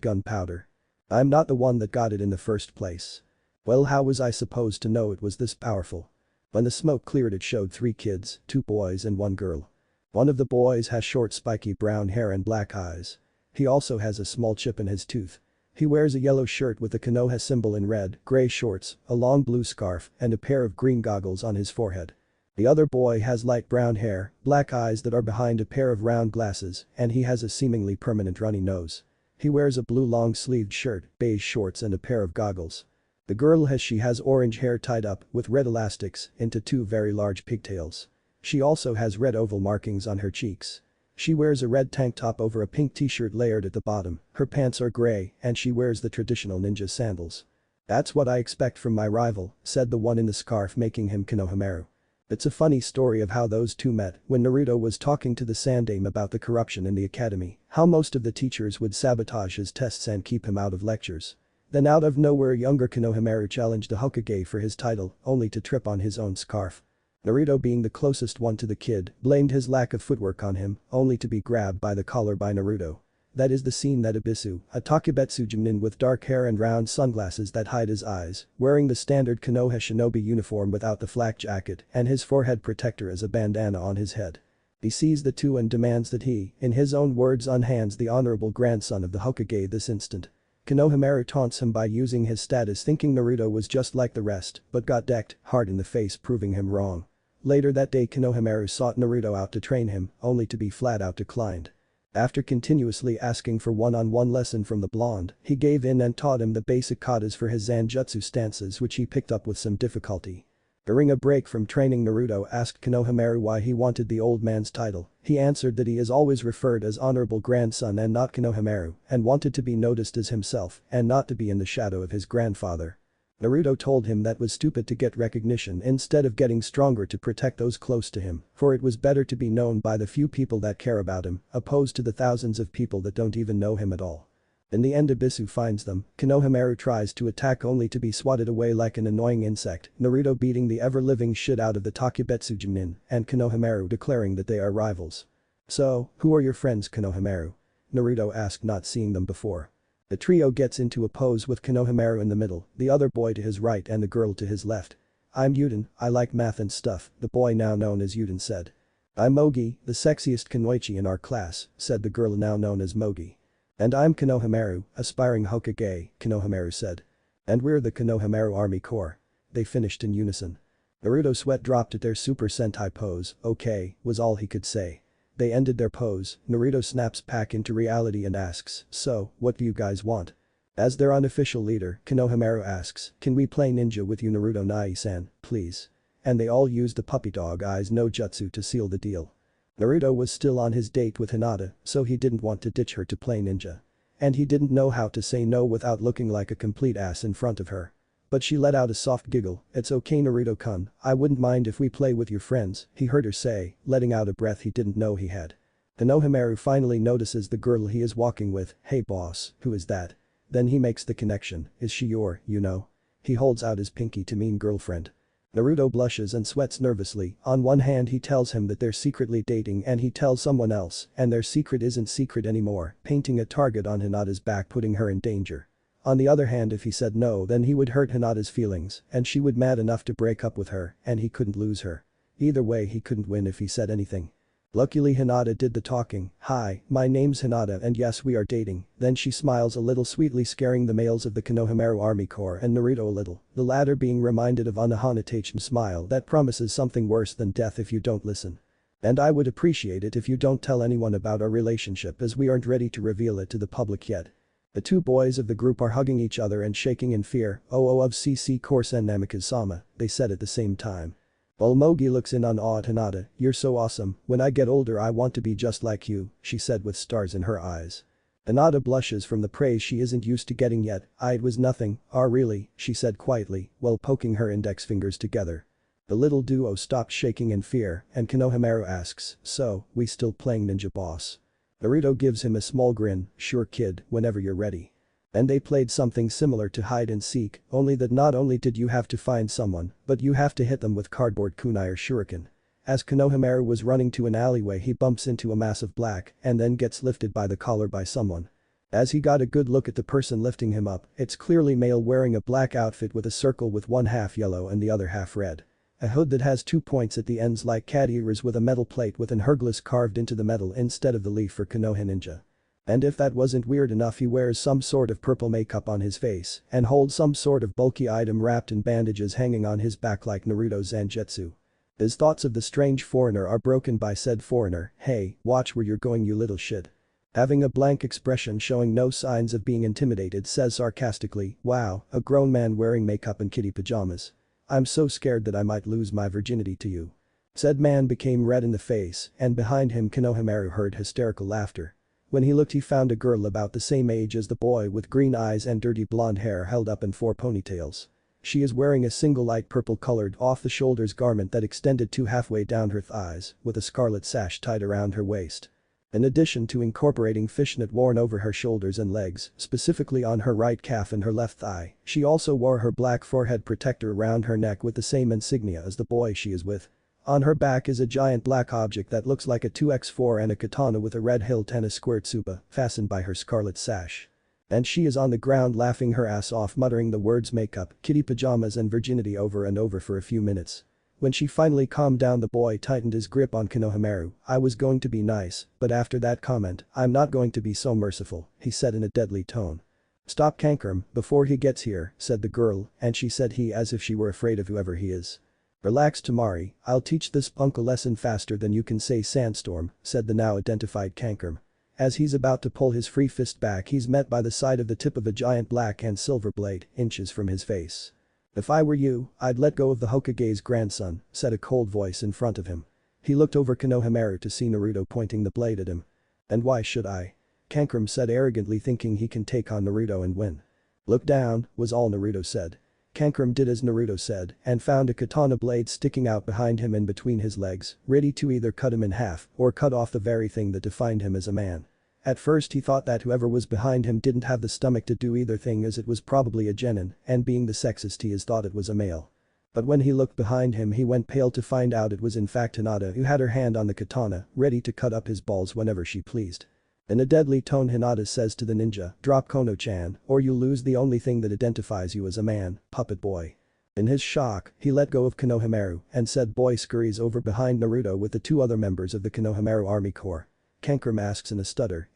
gunpowder. I'm not the one that got it in the first place." "Well, how was I supposed to know it was this powerful?" When the smoke cleared, it showed 3 kids, 2 boys and 1 girl. One of the boys has short spiky brown hair and black eyes. He also has a small chip in his tooth. He wears a yellow shirt with the Konoha symbol in red, gray shorts, a long blue scarf, and a pair of green goggles on his forehead. The other boy has light brown hair, black eyes that are behind a pair of round glasses, and he has a seemingly permanent runny nose. He wears a blue long-sleeved shirt, beige shorts and a pair of goggles. The girl has orange hair tied up with red elastics into 2 very large pigtails. She also has red oval markings on her cheeks. She wears a red tank top over a pink t-shirt layered at the bottom. Her pants are gray and she wears the traditional ninja sandals. "That's what I expect from my rival," said the one in the scarf, making him Konohamaru. It's a funny story of how those two met when Naruto was talking to the Sandaime about the corruption in the academy, how most of the teachers would sabotage his tests and keep him out of lectures. Then out of nowhere younger Konohamaru challenged the Hokage for his title, only to trip on his own scarf. Naruto, being the closest one to the kid, blamed his lack of footwork on him, only to be grabbed by the collar by Naruto. That is the scene that Ibisu, a Takebetsu Junin with dark hair and round sunglasses that hide his eyes, wearing the standard Konoha shinobi uniform without the flak jacket and his forehead protector as a bandana on his head. He sees the two and demands that he, in his own words, unhands the honorable grandson of the Hokage this instant. Konohamaru taunts him by using his status, thinking Naruto was just like the rest, but got decked hard in the face, proving him wrong. Later that day Konohamaru sought Naruto out to train him, only to be flat out declined. After continuously asking for one-on-one lesson from the blonde, he gave in and taught him the basic katas for his zanjutsu stances, which he picked up with some difficulty. During a break from training, Naruto asked Konohamaru why he wanted the old man's title. He answered that he is always referred as honorable grandson and not Konohamaru, and wanted to be noticed as himself and not to be in the shadow of his grandfather. Naruto told him that was stupid to get recognition instead of getting stronger to protect those close to him, for it was better to be known by the few people that care about him, opposed to the thousands of people that don't even know him at all. In the end Ibisu finds them, Konohamaru tries to attack only to be swatted away like an annoying insect, Naruto beating the ever-living shit out of the Takebetsu Junin, and Konohamaru declaring that they are rivals. "So, who are your friends, Konohamaru?" Naruto asked, not seeing them before. The trio gets into a pose with Konohamaru in the middle, the other boy to his right and the girl to his left. "I'm Yuden, I like math and stuff," the boy now known as Yuden said. "I'm Mogi, the sexiest kunoichi in our class," said the girl now known as Mogi. "And I'm Konohamaru, aspiring Hokage," Konohamaru said. "And we're the Konohamaru Army Corps." They finished in unison. Naruto's sweat dropped at their Super Sentai pose, "Okay," was all he could say. They ended their pose, Naruto snaps back into reality and asks, "So, what do you guys want?" As their unofficial leader, Konohamaru asks, "Can we play ninja with you, Naruto Nai-san, please?" And they all use the puppy dog eyes no jutsu to seal the deal. Naruto was still on his date with Hinata, so he didn't want to ditch her to play ninja. And he didn't know how to say no without looking like a complete ass in front of her. But she let out a soft giggle. "It's okay, Naruto-kun, I wouldn't mind if we play with your friends," he heard her say, letting out a breath he didn't know he had. Konohamaru finally notices the girl he is walking with. "Hey boss, who is that?" Then he makes the connection, "Is she your, you know?" He holds out his pinky to mean girlfriend. Naruto blushes and sweats nervously. On one hand he tells him that they're secretly dating and he tells someone else and their secret isn't secret anymore, painting a target on Hinata's back, putting her in danger. On the other hand, if he said no, then he would hurt Hinata's feelings and she would mad enough to break up with her and he couldn't lose her. Either way he couldn't win if he said anything. Luckily Hinata did the talking. "Hi, my name's Hinata and yes, we are dating." Then she smiles a little sweetly, scaring the males of the Konohamaru Army Corps and Naruto a little, the latter being reminded of Anohana Taichin's smile that promises something worse than death if you don't listen. "And I would appreciate it if you don't tell anyone about our relationship, as we aren't ready to reveal it to the public yet." The two boys of the group are hugging each other and shaking in fear. "Oh of CC Corsen Namikaze-sama," they said at the same time. While Mogi looks in on awe at Hinata, "You're so awesome, when I get older I want to be just like you," she said with stars in her eyes. Hinata blushes from the praise she isn't used to getting yet. "It was nothing, really," she said quietly, while poking her index fingers together. The little duo stops shaking in fear and Konohamaru asks, "So, we still playing ninja, boss?" Naruto gives him a small grin, "Sure kid, whenever you're ready." And they played something similar to hide and seek, only that not only did you have to find someone, but you have to hit them with cardboard kunai or shuriken. As Konohamaru was running to an alleyway he bumps into a mass of black and then gets lifted by the collar by someone. As he got a good look at the person lifting him up, it's clearly male wearing a black outfit with a circle with one half yellow and the other half red. A hood that has 2 points at the ends like cat ears with a metal plate with an Hercules carved into the metal instead of the leaf for Konoha ninja. And if that wasn't weird enough, he wears some sort of purple makeup on his face and holds some sort of bulky item wrapped in bandages hanging on his back like Naruto's Zangetsu. His thoughts of the strange foreigner are broken by said foreigner. "Hey, watch where you're going, you little shit." Having a blank expression showing no signs of being intimidated, says sarcastically, "Wow, a grown man wearing makeup and kitty pajamas. I'm so scared that I might lose my virginity to you." Said man became red in the face and behind him Konohamaru heard hysterical laughter. When he looked he found a girl about the same age as the boy with green eyes and dirty blonde hair held up in 4 ponytails. She is wearing a single light purple-colored off-the-shoulders garment that extended to halfway down her thighs, with a scarlet sash tied around her waist. In addition to incorporating fishnet worn over her shoulders and legs, specifically on her right calf and her left thigh, she also wore her black forehead protector around her neck with the same insignia as the boy she is with. On her back is a giant black object that looks like a 2x4 and a katana with a red hilt and a squirt tsuba, fastened by her scarlet sash. And she is on the ground laughing her ass off, muttering the words makeup, kitty pajamas and virginity over and over for a few minutes. When she finally calmed down, the boy tightened his grip on Konohamaru. "I was going to be nice, but after that comment, I'm not going to be so merciful," he said in a deadly tone. "Stop Kankram before he gets here," said the girl, and she said he as if she were afraid of whoever he is. "Relax Tamari, I'll teach this punk a lesson faster than you can say sandstorm," said the now identified Kankram. As he's about to pull his free fist back, he's met by the side of the tip of a giant black and silver blade, inches from his face. "If I were you, I'd let go of the Hokage's grandson," said a cold voice in front of him. He looked over Konohamaru to see Naruto pointing the blade at him. "And why should I?" Kankram said arrogantly, thinking he can take on Naruto and win. "Look down," was all Naruto said. Kankram did as Naruto said and found a katana blade sticking out behind him in between his legs, ready to either cut him in half or cut off the very thing that defined him as a man. At first he thought that whoever was behind him didn't have the stomach to do either thing, as it was probably a genin, and being the sexist he is thought it was a male. But when he looked behind him, he went pale to find out it was in fact Hinata, who had her hand on the katana, ready to cut up his balls whenever she pleased. In a deadly tone, Hinata says to the ninja, "Drop Kono-chan, or you lose the only thing that identifies you as a man, puppet boy." In his shock, he let go of Konohamaru and said boy scurries over behind Naruto with the two other members of the Konohamaru army corps. Kankram asks in a stutter,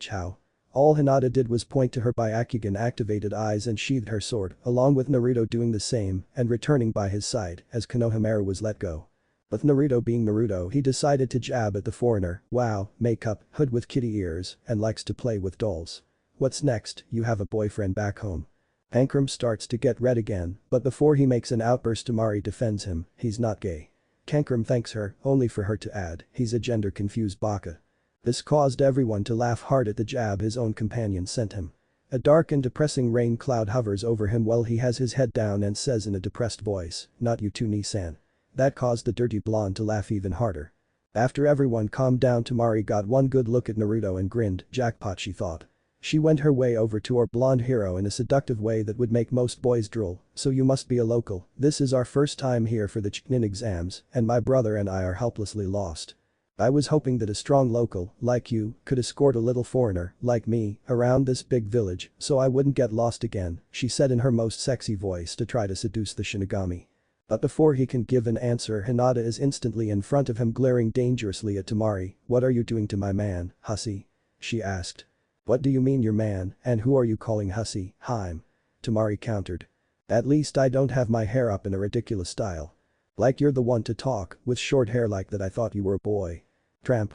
how? All Hinata did was point to her Byakugan-activated eyes and sheathed her sword, along with Naruto doing the same and returning by his side as Konohamaru was let go. With Naruto being Naruto, he decided to jab at the foreigner. "Wow, makeup, hood with kitty ears, and likes to play with dolls. What's next, you have a boyfriend back home?" Kankram starts to get red again, but before he makes an outburst, Tamari defends him, he's not gay. Kankram thanks her, only for her to add, he's a gender-confused baka. This caused everyone to laugh hard at the jab his own companion sent him. A dark and depressing rain cloud hovers over him while he has his head down and says in a depressed voice, "Not you too, Nissan." That caused the dirty blonde to laugh even harder. After everyone calmed down, Tamari got one good look at Naruto and grinned, jackpot she thought. She went her way over to our blonde hero in a seductive way that would make most boys drool. "So you must be a local. This is our first time here for the Chunin exams, and my brother and I are helplessly lost. I was hoping that a strong local, like you, could escort a little foreigner, like me, around this big village so I wouldn't get lost again," she said in her most sexy voice to try to seduce the Shinigami. But before he can give an answer, Hinata is instantly in front of him, glaring dangerously at Tamari. "What are you doing to my man, hussy?" she asked. "What do you mean your man, and who are you calling hussy, Haim?" Tamari countered. "At least I don't have my hair up in a ridiculous style. Like you're the one to talk, with short hair like that. I thought you were a boy. Tramp.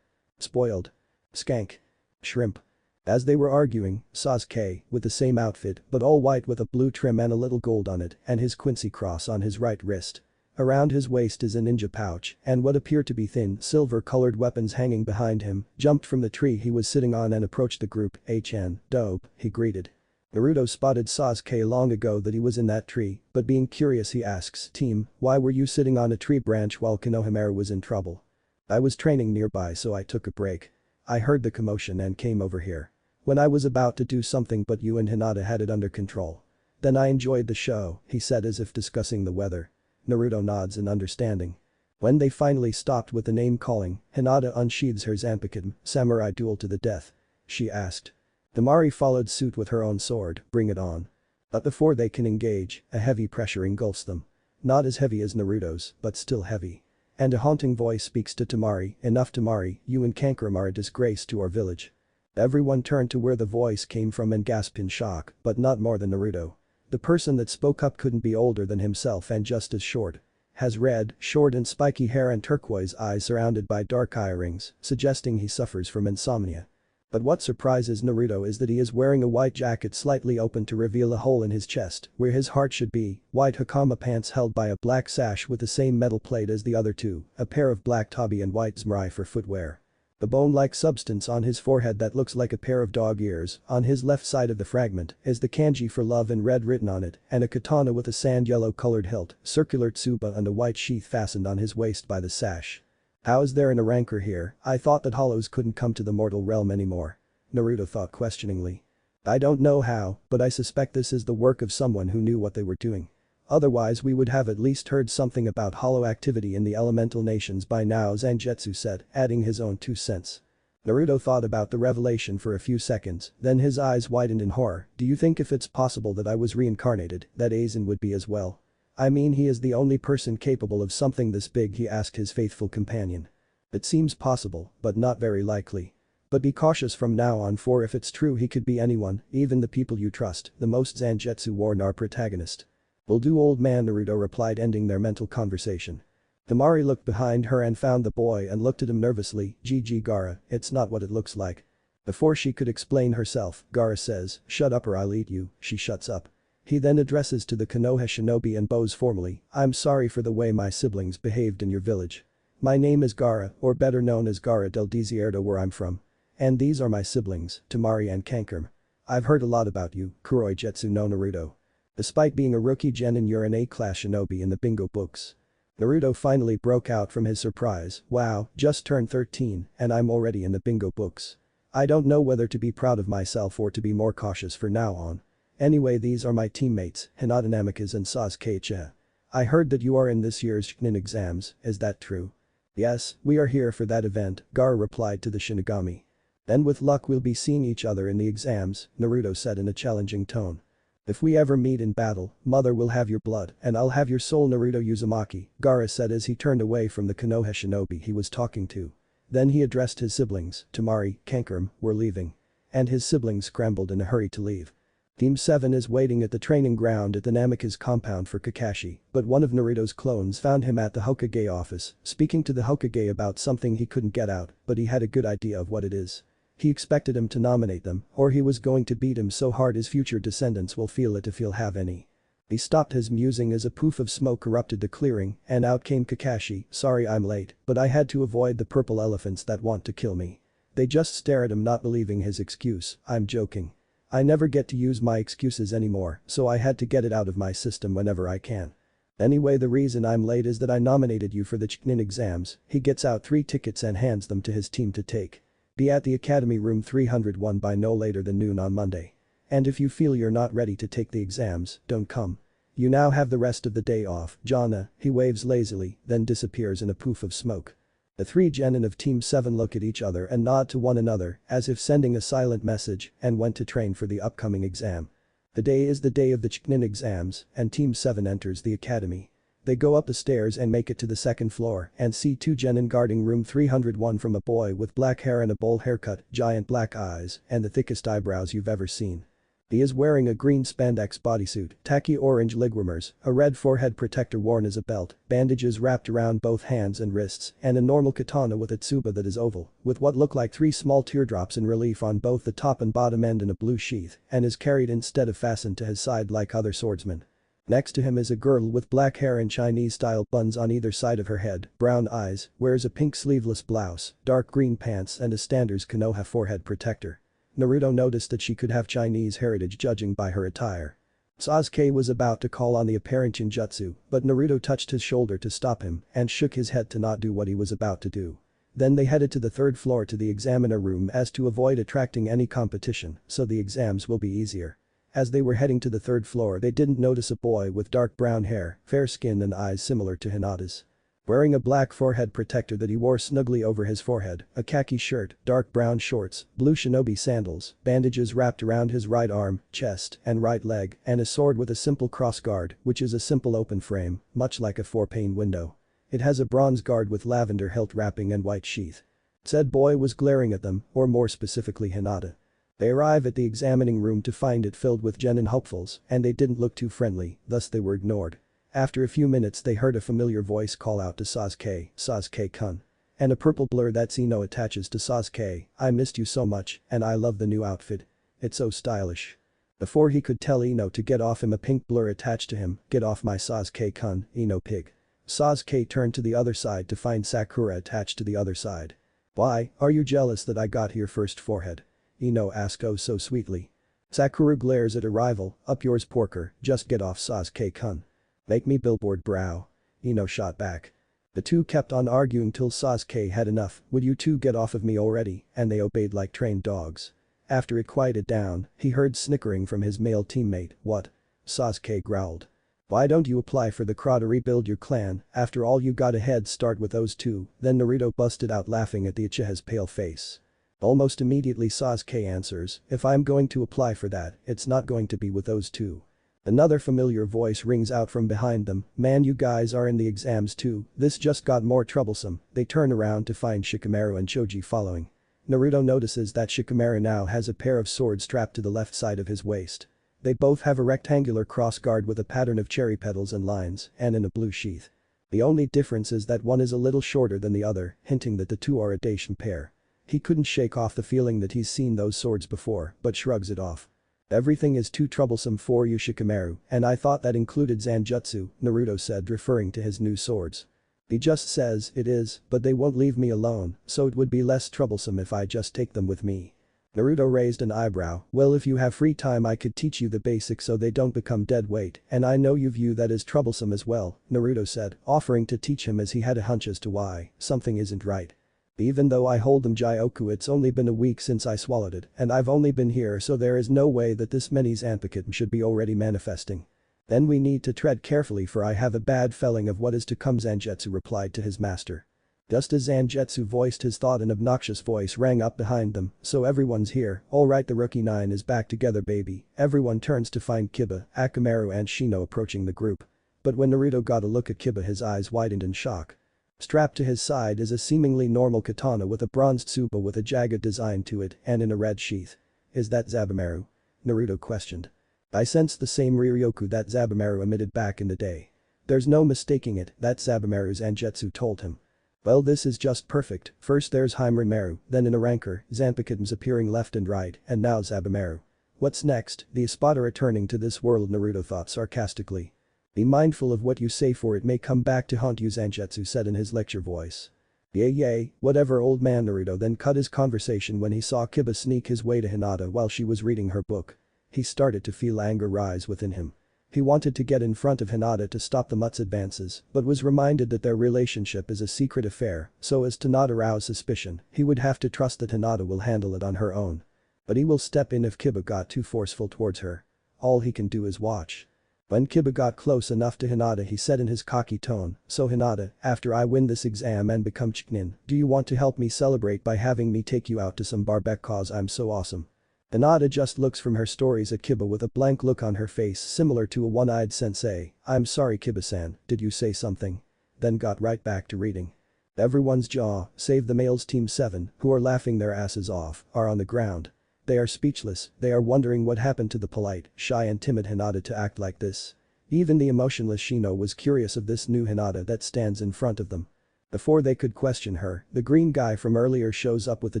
Spoiled. Skank. Shrimp." As they were arguing, Sasuke, with the same outfit but all white with a blue trim and a little gold on it, and his Quincy cross on his right wrist. Around his waist is a ninja pouch and what appear to be thin silver-colored weapons hanging behind him, jumped from the tree he was sitting on and approached the group. "HN, dope," he greeted. Naruto spotted Sasuke long ago that he was in that tree, but being curious he asks, "Team, why were you sitting on a tree branch while Konohamaru was in trouble?" "I was training nearby so I took a break. I heard the commotion and came over here. When I was about to do something but you and Hinata had it under control. Then I enjoyed the show," he said as if discussing the weather. Naruto nods in understanding. When they finally stopped with the name calling, Hinata unsheathes her Zanpakuto, "Samurai duel to the death?" she asked. Tamari followed suit with her own sword, "Bring it on." But before they can engage, a heavy pressure engulfs them. Not as heavy as Naruto's, but still heavy. And a haunting voice speaks to Tamari, "Enough Tamari, you and Kankram are a disgrace to our village." Everyone turned to where the voice came from and gasped in shock, but not more than Naruto. The person that spoke up couldn't be older than himself and just as short. Has red, short and spiky hair and turquoise eyes surrounded by dark eye rings, suggesting he suffers from insomnia. But what surprises Naruto is that he is wearing a white jacket slightly open to reveal a hole in his chest where his heart should be, white hakama pants held by a black sash with the same metal plate as the other two, a pair of black tabi and white samurai for footwear. The bone-like substance on his forehead that looks like a pair of dog ears on his left side of the fragment is the kanji for love in red written on it and a katana with a sand yellow colored hilt, circular tsuba and a white sheath fastened on his waist by the sash. How is there a rancor here? I thought that hollows couldn't come to the mortal realm anymore. Naruto thought questioningly. I don't know how, but I suspect this is the work of someone who knew what they were doing. Otherwise we would have at least heard something about hollow activity in the elemental nations by now, Zangetsu said, adding his own 2 cents. Naruto thought about the revelation for a few seconds, then his eyes widened in horror. Do you think if it's possible that I was reincarnated, that Aizen would be as well? I mean, he is the only person capable of something this big, he asked his faithful companion. It seems possible, but not very likely. But be cautious from now on, for if it's true he could be anyone, even the people you trust, the most, Zangetsu warned our protagonist. Will do, old man, Naruto replied, ending their mental conversation. Temari looked behind her and found the boy and looked at him nervously. GG Gaara, it's not what it looks like. Before she could explain herself, Gaara says, shut up or I'll eat you. She shuts up. He then addresses to the Konoha shinobi and bows formally, I'm sorry for the way my siblings behaved in your village. My name is Gaara, or better known as Gaara del Desierto where I'm from. And these are my siblings, Temari and Kankurm. I've heard a lot about you, Kuroi Jetsu no Naruto. Despite being a rookie genin, you're an A-class shinobi in the bingo books. Naruto finally broke out from his surprise, wow, just turned 13 and I'm already in the bingo books. I don't know whether to be proud of myself or to be more cautious from now on. Anyway, these are my teammates, Hinata Namikaze and Sasuke Uchiha. I heard that you are in this year's Chunin exams, is that true? Yes, we are here for that event, Gaara replied to the Shinigami. Then with luck we'll be seeing each other in the exams, Naruto said in a challenging tone. If we ever meet in battle, mother will have your blood and I'll have your soul, Naruto Uzumaki, Gaara said as he turned away from the Konoha shinobi he was talking to. Then he addressed his siblings, Temari, Kankurm, were leaving. And his siblings scrambled in a hurry to leave. Team 7 is waiting at the training ground at the Namikaze compound for Kakashi, but one of Naruto's clones found him at the Hokage office, speaking to the Hokage about something he couldn't get out, but he had a good idea of what it is. He expected him to nominate them, or he was going to beat him so hard his future descendants will feel it if he'll have any. He stopped his musing as a poof of smoke erupted the clearing, and out came Kakashi, sorry I'm late, but I had to avoid the purple elephants that want to kill me. They just stare at him, not believing his excuse, I'm joking. I never get to use my excuses anymore, so I had to get it out of my system whenever I can. Anyway, the reason I'm late is that I nominated you for the Chunin exams. He gets out 3 tickets and hands them to his team to take. Be at the Academy Room 301 by no later than noon on Monday. And if you feel you're not ready to take the exams, don't come. You now have the rest of the day off, Jana, he waves lazily, then disappears in a poof of smoke. The 3 genin of Team 7 look at each other and nod to one another as if sending a silent message and went to train for the upcoming exam. The day is the day of the Chunin exams and Team 7 enters the academy. They go up the stairs and make it to the 2nd floor and see 2 genin guarding room 301 from a boy with black hair and a bowl haircut, giant black eyes, and the thickest eyebrows you've ever seen. He is wearing a green spandex bodysuit, tacky orange legwarmers, a red forehead protector worn as a belt, bandages wrapped around both hands and wrists, and a normal katana with a tsuba that is oval, with what look like 3 small teardrops in relief on both the top and bottom end in a blue sheath, and is carried instead of fastened to his side like other swordsmen. Next to him is a girl with black hair and Chinese-style buns on either side of her head, brown eyes, wears a pink sleeveless blouse, dark green pants and a standard Konoha forehead protector. Naruto noticed that she could have Chinese heritage judging by her attire. Sasuke was about to call on the apparent ninjutsu, but Naruto touched his shoulder to stop him and shook his head to not do what he was about to do. Then they headed to the 3rd floor to the examiner room as to avoid attracting any competition, so the exams will be easier. As they were heading to the 3rd floor, they didn't notice a boy with dark brown hair, fair skin and eyes similar to Hinata's. Wearing a black forehead protector that he wore snugly over his forehead, a khaki shirt, dark brown shorts, blue shinobi sandals, bandages wrapped around his right arm, chest, and right leg, and a sword with a simple cross guard, which is a simple open frame, much like a 4-pane window. It has a bronze guard with lavender hilt wrapping and white sheath. Said boy was glaring at them, or more specifically Hinata. They arrive at the examining room to find it filled with genin hopefuls, and they didn't look too friendly, thus they were ignored. After a few minutes they heard a familiar voice call out to Sasuke, Sasuke-kun. And a purple blur that's Ino attaches to Sasuke, I missed you so much, and I love the new outfit. It's so stylish. Before he could tell Ino to get off him, a pink blur attached to him, get off my Sasuke-kun, Ino pig. Sasuke turned to the other side to find Sakura attached to the other side. Why, are you jealous that I got here first forehead? Ino asks oh so sweetly. Sakura glares at her rival, up yours porker, just get off Sasuke-kun. Make me billboard brow. Ino shot back. The two kept on arguing till Sasuke had enough, would you two get off of me already, and they obeyed like trained dogs. After it quieted down, he heard snickering from his male teammate, what? Sasuke growled. Why don't you apply for the CRA to rebuild your clan, after all you got a head start with those two, then Naruto busted out laughing at the Uchiha's pale face. Almost immediately Sasuke answers, if I'm going to apply for that, it's not going to be with those two. Another familiar voice rings out from behind them, man you guys are in the exams too, this just got more troublesome. They turn around to find Shikamaru and Choji following. Naruto notices that Shikamaru now has a pair of swords strapped to the left side of his waist. They both have a rectangular crossguard with a pattern of cherry petals and lines, and in a blue sheath. The only difference is that one is a little shorter than the other, hinting that the two are a Daishin pair. He couldn't shake off the feeling that he's seen those swords before, but shrugs it off. Everything is too troublesome for you Shikamaru, and I thought that included Zanjutsu, Naruto said referring to his new swords. He just says it is, but they won't leave me alone, so it would be less troublesome if I just take them with me. Naruto raised an eyebrow, well if you have free time I could teach you the basics so they don't become dead weight, and I know you view that as troublesome as well, Naruto said, offering to teach him as he had a hunch as to why something isn't right. Even though I hold them Jyoku it's only been a week since I swallowed it and I've only been here so there is no way that this many Zanpakuto should be already manifesting. Then we need to tread carefully for I have a bad feeling of what is to come Zangetsu replied to his master. Just as Zangetsu voiced his thought an obnoxious voice rang up behind them, so everyone's here, alright the rookie 9 is back together baby, everyone turns to find Kiba, Akamaru and Shino approaching the group. But when Naruto got a look at Kiba his eyes widened in shock. Strapped to his side is a seemingly normal katana with a bronzed tsuba with a jagged design to it and in a red sheath. Is that Zabumaru? Naruto questioned. I sensed the same Riryoku that Zabumaru emitted back in the day. There's no mistaking it, that's Zabumaru's Anjetsu told him. Well this is just perfect, first there's Himarimaru, then in a rancor, Zanpakuto's appearing left and right, and now Zabumaru. What's next, the Espada returning to this world Naruto thought sarcastically. Be mindful of what you say for it may come back to haunt you Zangetsu said in his lecture voice. Yay, whatever old man Naruto then cut his conversation when he saw Kiba sneak his way to Hinata while she was reading her book. He started to feel anger rise within him. He wanted to get in front of Hinata to stop the Mutt's advances, but was reminded that their relationship is a secret affair, so as to not arouse suspicion, he would have to trust that Hinata will handle it on her own. But he will step in if Kiba got too forceful towards her. All he can do is watch. When Kiba got close enough to Hinata he said in his cocky tone, so Hinata, after I win this exam and become Chunin, do you want to help me celebrate by having me take you out to some barbecue cause I'm so awesome? Hinata just looks from her stories at Kiba with a blank look on her face similar to a one-eyed sensei, I'm sorry Kiba-san, did you say something? Then got right back to reading. Everyone's jaw, save the males team 7, who are laughing their asses off, are on the ground. They are speechless, they are wondering what happened to the polite, shy and timid Hinata to act like this. Even the emotionless Shino was curious of this new Hinata that stands in front of them. Before they could question her, the green guy from earlier shows up with the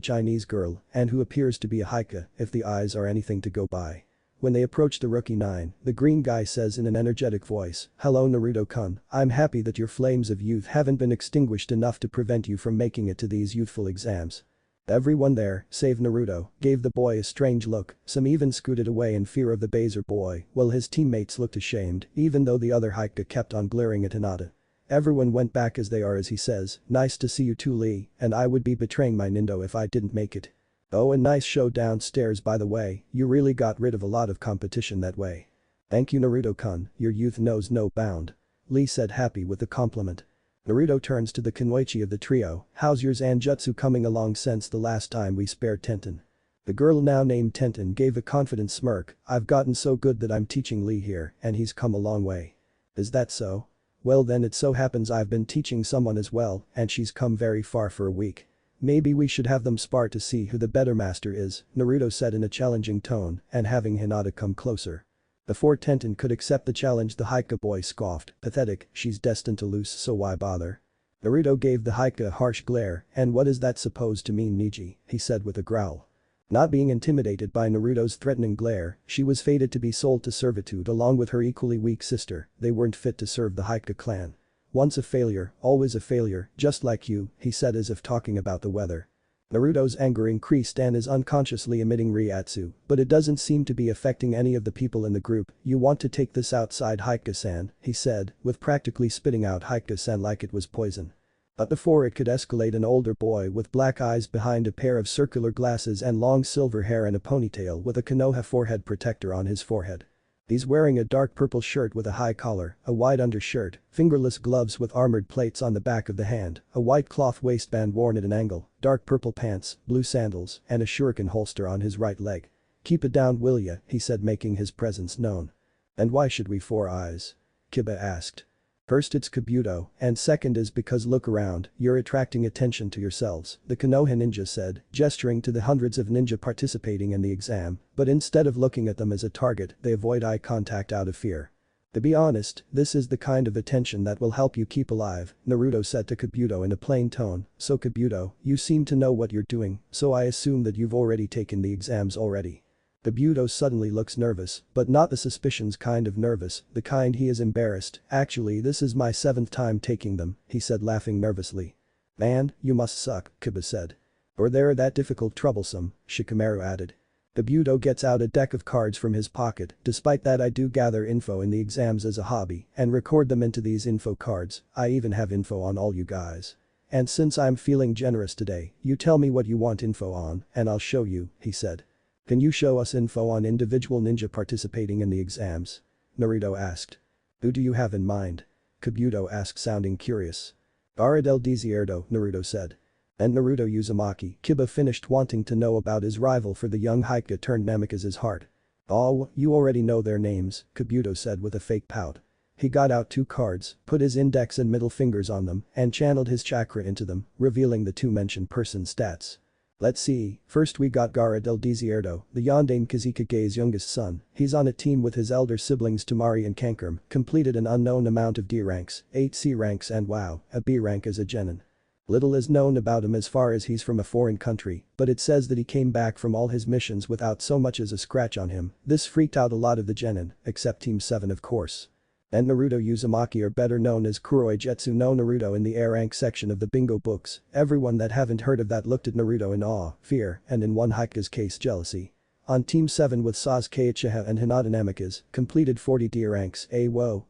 Chinese girl and who appears to be a Haika if the eyes are anything to go by. When they approach the rookie 9, the green guy says in an energetic voice, hello Naruto-kun, I'm happy that your flames of youth haven't been extinguished enough to prevent you from making it to these youthful exams. Everyone there, save Naruto, gave the boy a strange look, some even scooted away in fear of the Bazer boy, while his teammates looked ashamed even though the other Haika kept on glaring at Hinata. Everyone went back as they are as he says, nice to see you too Lee, and I would be betraying my Nindo if I didn't make it. Oh and nice show downstairs by the way, you really got rid of a lot of competition that way. Thank you Naruto-kun, your youth knows no bound. Lee said happy with the compliment. Naruto turns to the Kunoichi of the trio, how's your Zanjutsu coming along since the last time we spared Tenten? The girl now named Tenten gave a confident smirk, I've gotten so good that I'm teaching Lee here and he's come a long way. Is that so? Well then it so happens I've been teaching someone as well and she's come very far for a week. Maybe we should have them spar to see who the better master is, Naruto said in a challenging tone and having Hinata come closer. Before Tenten could accept the challenge the Haika boy scoffed, pathetic, she's destined to lose so why bother? Naruto gave the Haika a harsh glare, and what is that supposed to mean Niji, he said with a growl. Not being intimidated by Naruto's threatening glare, she was fated to be sold to servitude along with her equally weak sister, they weren't fit to serve the Haika clan. Once a failure, always a failure, just like you, he said as if talking about the weather. Naruto's anger increased and is unconsciously emitting Ryatsu, but it doesn't seem to be affecting any of the people in the group. You want to take this outside Hyuga-san, he said, with practically spitting out Hyuga-san like it was poison. But before it could escalate, an older boy with black eyes behind a pair of circular glasses and long silver hair and a ponytail with a Konoha forehead protector on his forehead. He's wearing a dark purple shirt with a high collar, a wide undershirt, fingerless gloves with armored plates on the back of the hand, a white cloth waistband worn at an angle, dark purple pants, blue sandals, and a shuriken holster on his right leg. "Keep it down, will ya?" he said, making his presence known. "And why should we four eyes?" Kiba asked. "First it's Kabuto, and second is because look around, you're attracting attention to yourselves," the Konoha ninja said, gesturing to the hundreds of ninja participating in the exam, but instead of looking at them as a target, they avoid eye contact out of fear. "To be honest, this is the kind of attention that will help you keep alive," Naruto said to Kabuto in a plain tone. "So Kabuto, you seem to know what you're doing, so I assume that you've already taken the exams already." Kabuto suddenly looks nervous, but not the suspicions kind of nervous, the kind he is embarrassed. "Actually, this is my 7th time taking them," he said, laughing nervously. "Man, you must suck," Kiba said. "Or they're that difficult troublesome," Shikamaru added. Kabuto gets out a deck of cards from his pocket. "Despite that, I do gather info in the exams as a hobby and record them into these info cards. I even have info on all you guys. And since I'm feeling generous today, you tell me what you want info on and I'll show you," he said. "Can you show us info on individual ninja participating in the exams?" Naruto asked. "Who do you have in mind?" Kabuto asked, sounding curious. "Gaara del Desierto," Naruto said. "And Naruto Uzumaki." Kiba finished wanting to know about his rival for the young Hyuga turned Namikaze's heart. "Oh, you already know their names," Kabuto said with a fake pout. He got out 2 cards, put his index and middle fingers on them, and channeled his chakra into them, revealing the 2 mentioned person stats. "Let's see, first we got Gaara del Desierto, the Yondaime Kazekage's youngest son. He's on a team with his elder siblings Temari and Kankurm, completed an unknown amount of D ranks, 8 C ranks and wow, a B rank as a genin. Little is known about him as far as he's from a foreign country, but it says that he came back from all his missions without so much as a scratch on him. This freaked out a lot of the genin, except Team 7 of course. And Naruto Uzumaki, are better known as Kuroi Jetsu no Naruto in the A rank section of the bingo books. Everyone that haven't heard of that looked at Naruto in awe, fear, and in one Hyuga's case jealousy. On Team 7 with Sasuke Uchiha and Hinata Namikaze, completed 40 D ranks,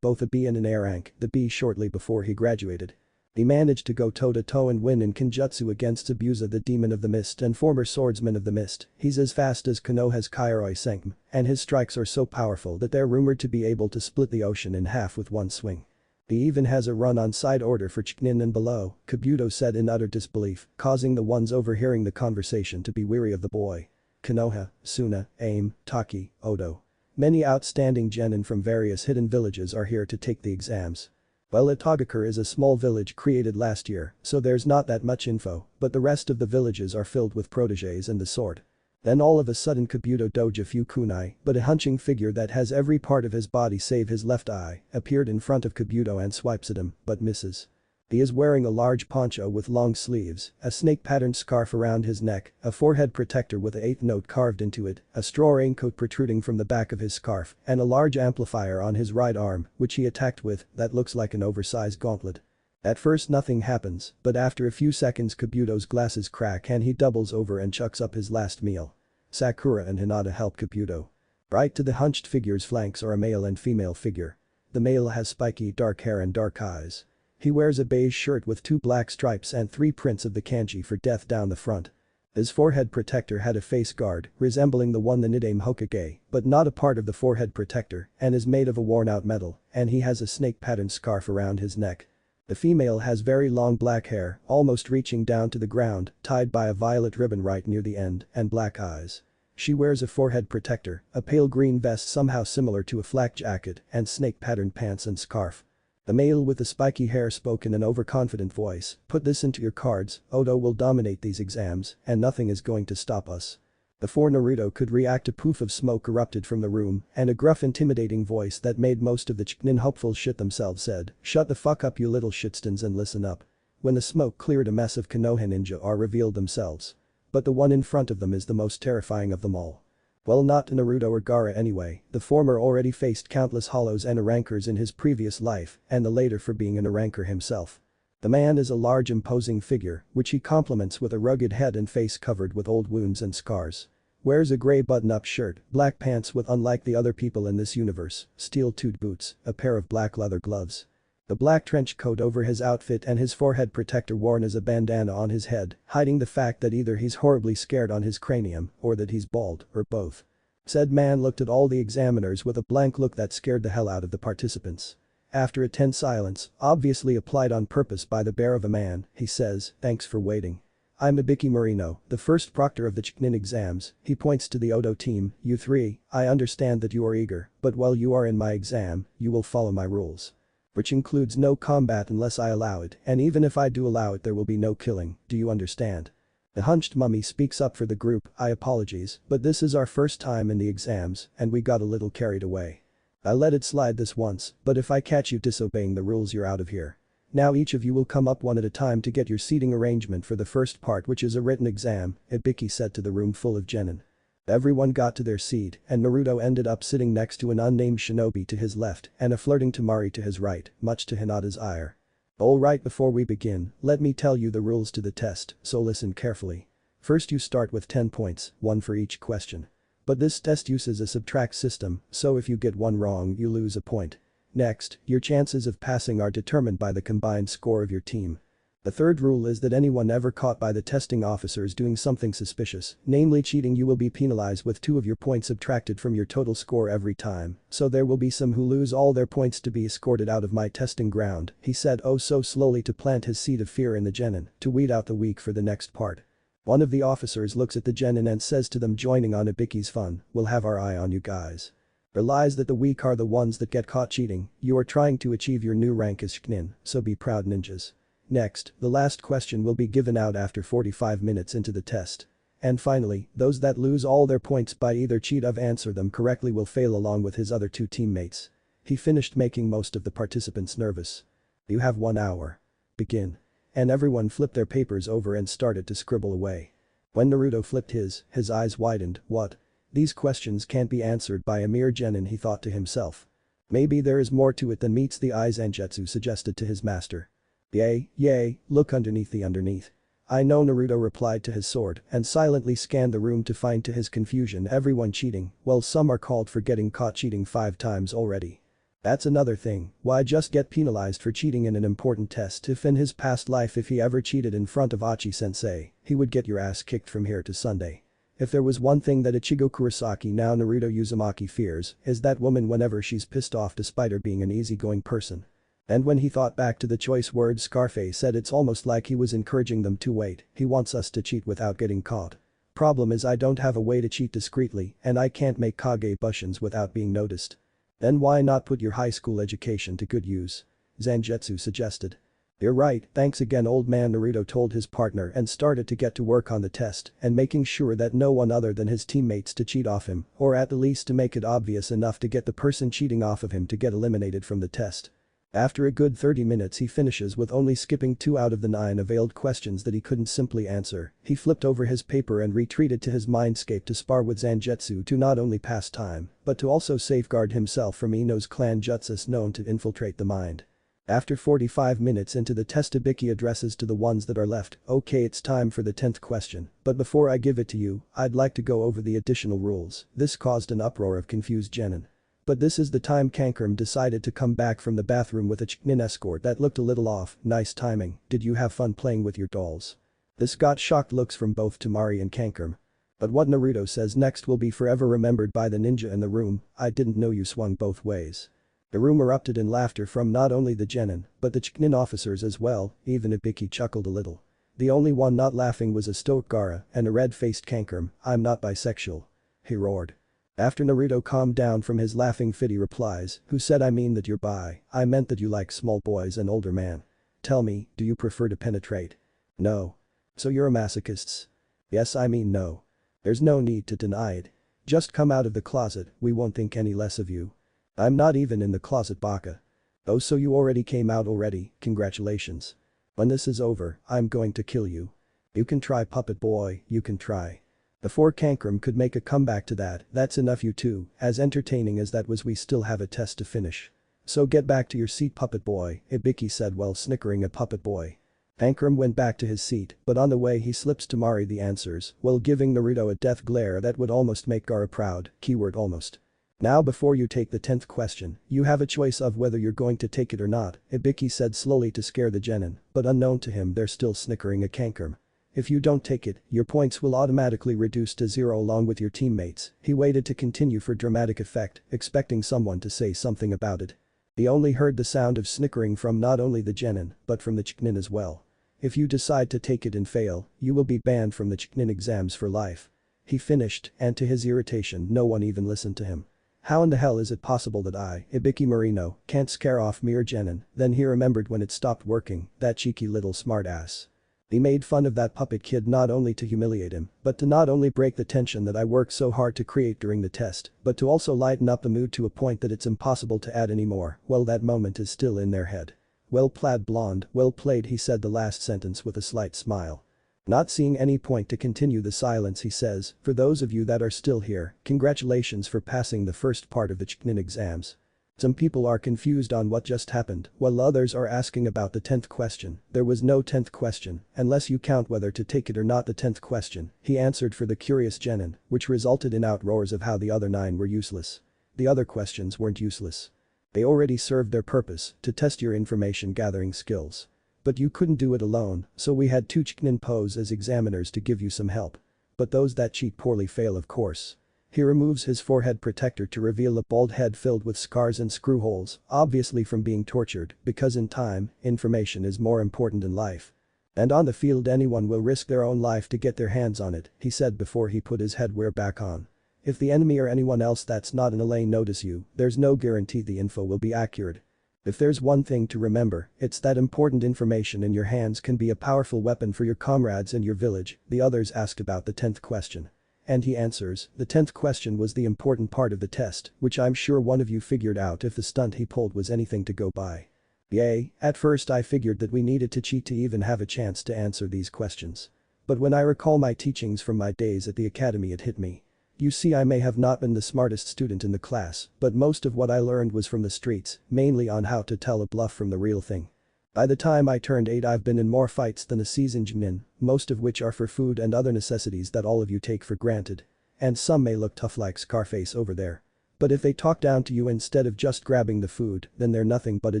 both a B and an A rank, the B shortly before he graduated. He managed to go toe-to-toe and win in Kenjutsu against Zabuza the Demon of the Mist and former Swordsman of the Mist. He's as fast as Konoha's Kairoi Senki, and his strikes are so powerful that they're rumored to be able to split the ocean in half with one swing. He even has a run on side order for Chunin and below, Kabuto said in utter disbelief, causing the ones overhearing the conversation to be weary of the boy. Konoha, Suna, Aim, Taki, Odo. Many outstanding genin from various hidden villages are here to take the exams. Well, Itagakure is a small village created last year, so there's not that much info, but the rest of the villages are filled with proteges and the sort. Then all of a sudden Kabuto doge a few kunai, but a hunching figure that has every part of his body save his left eye, appeared in front of Kabuto and swipes at him, but misses. He is wearing a large poncho with long sleeves, a snake-patterned scarf around his neck, a forehead protector with the 8th note carved into it, a straw raincoat protruding from the back of his scarf, and a large amplifier on his right arm, which he attacked with, that looks like an oversized gauntlet. At first nothing happens, but after a few seconds Kabuto's glasses crack and he doubles over and chucks up his last meal. Sakura and Hinata help Kabuto. Right to the hunched figure's flanks are a male and female figure. The male has spiky dark hair and dark eyes. He wears a beige shirt with 2 black stripes and 3 prints of the kanji for death down the front. His forehead protector had a face guard resembling the one the Nidaime Hokage, but not a part of the forehead protector and is made of a worn-out metal, and he has a snake-patterned scarf around his neck. The female has very long black hair, almost reaching down to the ground, tied by a violet ribbon right near the end, and black eyes. She wears a forehead protector, a pale green vest somehow similar to a flak jacket, and snake-patterned pants and scarf. The male with the spiky hair spoke in an overconfident voice, "Put this into your cards, Odo will dominate these exams, and nothing is going to stop us." Before Naruto could react, a poof of smoke erupted from the room, and a gruff intimidating voice that made most of the Chunin hopefuls shit themselves said, "Shut the fuck up you little shitstons and listen up." When the smoke cleared, a mess of Konoha ninja are revealed themselves. But the one in front of them is the most terrifying of them all. Well, not Naruto or Gaara anyway, the former already faced countless hollows and rankers in his previous life, and the later for being an ranker himself. The man is a large imposing figure, which he complements with a rugged head and face covered with old wounds and scars. Wears a grey button-up shirt, black pants with, unlike the other people in this universe, steel-toed boots, a pair of black leather gloves. The black trench coat over his outfit and his forehead protector worn as a bandana on his head, hiding the fact that either he's horribly scared on his cranium or that he's bald, or both. Said man looked at all the examiners with a blank look that scared the hell out of the participants. After a tense silence, obviously applied on purpose by the bear of a man, he says, "Thanks for waiting. I'm Ibiki Marino, the first proctor of the Chunin exams." He points to the Odo team. "You three, I understand that you are eager, but while you are in my exam, you will follow my rules. Which includes no combat unless I allow it, and even if I do allow it there will be no killing, do you understand?" The hunched mummy speaks up for the group. "I apologize, but this is our first time in the exams, and we got a little carried away. I let it slide this once, but if I catch you disobeying the rules you're out of here. Now each of you will come up one at a time to get your seating arrangement for the first part, which is a written exam," Ibiki said to the room full of genin. Everyone got to their seat, and Naruto ended up sitting next to an unnamed shinobi to his left and a flirting Temari to his right, much to Hinata's ire. "Alright, before we begin, let me tell you the rules to the test, so listen carefully. First you start with 10 points, 1 for each question. But this test uses a subtract system, so if you get one wrong you lose a point. Next, your chances of passing are determined by the combined score of your team. The third rule is that anyone ever caught by the testing officers doing something suspicious, namely cheating, you will be penalized with 2 of your points subtracted from your total score every time, so there will be some who lose all their points to be escorted out of my testing ground," he said oh so slowly to plant his seed of fear in the genin, to weed out the weak for the next part. One of the officers looks at the genin and says to them, joining on Ibiki's fun, "We'll have our eye on you guys. Realize that the weak are the ones that get caught cheating, you are trying to achieve your new rank as Chunin, so be proud ninjas." Next, the last question will be given out after 45 minutes into the test. And finally, those that lose all their points by either cheat or answer them correctly will fail along with his other 2 teammates. He finished making most of the participants nervous. "You have 1 hour. Begin." And everyone flipped their papers over and started to scribble away. When Naruto flipped his eyes widened. "What? These questions can't be answered by a mere genin," he thought to himself. "Maybe there is more to it than meets the eye," Zangetsu suggested to his master. Yay, look underneath the underneath." "I know," Naruto replied to his sword and silently scanned the room to find to his confusion everyone cheating. Well, some are called for getting caught cheating 5 times already. That's another thing, why just get penalized for cheating in an important test if in his past life if he ever cheated in front of Achi-sensei, he would get your ass kicked from here to Sunday. If there was one thing that Ichigo Kurosaki, now Naruto Uzumaki, fears, is that woman whenever she's pissed off despite her being an easygoing person. And when he thought back to the choice words Scarface said, it's almost like he was encouraging them to wait, he wants us to cheat without getting caught. Problem is I don't have a way to cheat discreetly and I can't make Kage Bushins without being noticed. Then why not put your high school education to good use? Zangetsu suggested. You're right, thanks again old man, Naruto told his partner and started to get to work on the test and making sure that no one other than his teammates to cheat off him, or at the least to make it obvious enough to get the person cheating off of him to get eliminated from the test. After a good 30 minutes he finishes with only skipping 2 out of the 9 availed questions that he couldn't simply answer. He flipped over his paper and retreated to his mindscape to spar with Zangetsu to not only pass time, but to also safeguard himself from Ino's clan jutsus known to infiltrate the mind. After 45 minutes into the test, Ibiki addresses to the ones that are left, "Okay, it's time for the 10th question, but before I give it to you, I'd like to go over the additional rules." This caused an uproar of confused genin. But this is the time Kankurum decided to come back from the bathroom with a Chunin escort that looked a little off. Nice timing, did you have fun playing with your dolls? This got shocked looks from both Temari and Kankurum. But what Naruto says next will be forever remembered by the ninja in the room. I didn't know you swung both ways. The room erupted in laughter from not only the genin, but the Chunin officers as well, even Ibiki chuckled a little. The only one not laughing was a stoic Gaara and a red-faced Kankurum. I'm not bisexual. He roared. After Naruto calmed down from his laughing fit he replies, who said I mean that you're bi, I meant that you like small boys and older man. Tell me, do you prefer to penetrate? No. So you're a masochist? Yes, I mean no. There's no need to deny it. Just come out of the closet, we won't think any less of you. I'm not even in the closet, baka. Oh, so you already came out already, congratulations. When this is over, I'm going to kill you. You can try, puppet boy, you can try. Before Kankurum could make a comeback to that, that's enough you two, as entertaining as that was we still have a test to finish. So get back to your seat, puppet boy, Ibiki said while snickering at puppet boy. Ankrum went back to his seat, but on the way he slips to Mari the answers while giving Naruto a death glare that would almost make Gaara proud, keyword almost. Now before you take the 10th question, you have a choice of whether you're going to take it or not, Ibiki said slowly to scare the genin, but unknown to him they're still snickering at Ankrum. If you don't take it, your points will automatically reduce to 0 along with your teammates. He waited to continue for dramatic effect, expecting someone to say something about it. He only heard the sound of snickering from not only the genin, but from the Chunin as well. If you decide to take it and fail, you will be banned from the Chunin exams for life. He finished, and to his irritation no one even listened to him. How in the hell is it possible that I, Ibiki Marino, can't scare off mere genin? Then he remembered when it stopped working, that cheeky little smartass. He made fun of that puppet kid not only to humiliate him, but to not only break the tension that I worked so hard to create during the test, but to also lighten up the mood to a point that it's impossible to add any more. Well, that moment is still in their head. Well played, blonde, well played, he said the last sentence with a slight smile. Not seeing any point to continue the silence, he says, for those of you that are still here, congratulations for passing the first part of the Chunin exams. Some people are confused on what just happened, while others are asking about the 10th question. There was no 10th question, unless you count whether to take it or not. The 10th question, he answered for the curious genin, which resulted in outroars of how the other 9 were useless. The other questions weren't useless. They already served their purpose, to test your information gathering skills. But you couldn't do it alone, so we had 2 Chunin pose as examiners to give you some help. But those that cheat poorly fail, of course. He removes his forehead protector to reveal a bald head filled with scars and screw holes, obviously from being tortured, because in time, information is more important than life. And on the field anyone will risk their own life to get their hands on it, he said before he put his headwear back on. If the enemy or anyone else that's not in a lane notice you, there's no guarantee the info will be accurate. If there's one thing to remember, it's that important information in your hands can be a powerful weapon for your comrades in your village. The others asked about the 10th question. And he answers, the 10th question was the important part of the test, which I'm sure one of you figured out if the stunt he pulled was anything to go by. Yay, at first I figured that we needed to cheat to even have a chance to answer these questions. But when I recall my teachings from my days at the academy, it hit me. You see, I may have not been the smartest student in the class, but most of what I learned was from the streets, mainly on how to tell a bluff from the real thing. By the time I turned 8 I've been in more fights than a seasoned genin, most of which are for food and other necessities that all of you take for granted. And some may look tough like Scarface over there. But if they talk down to you instead of just grabbing the food, then they're nothing but a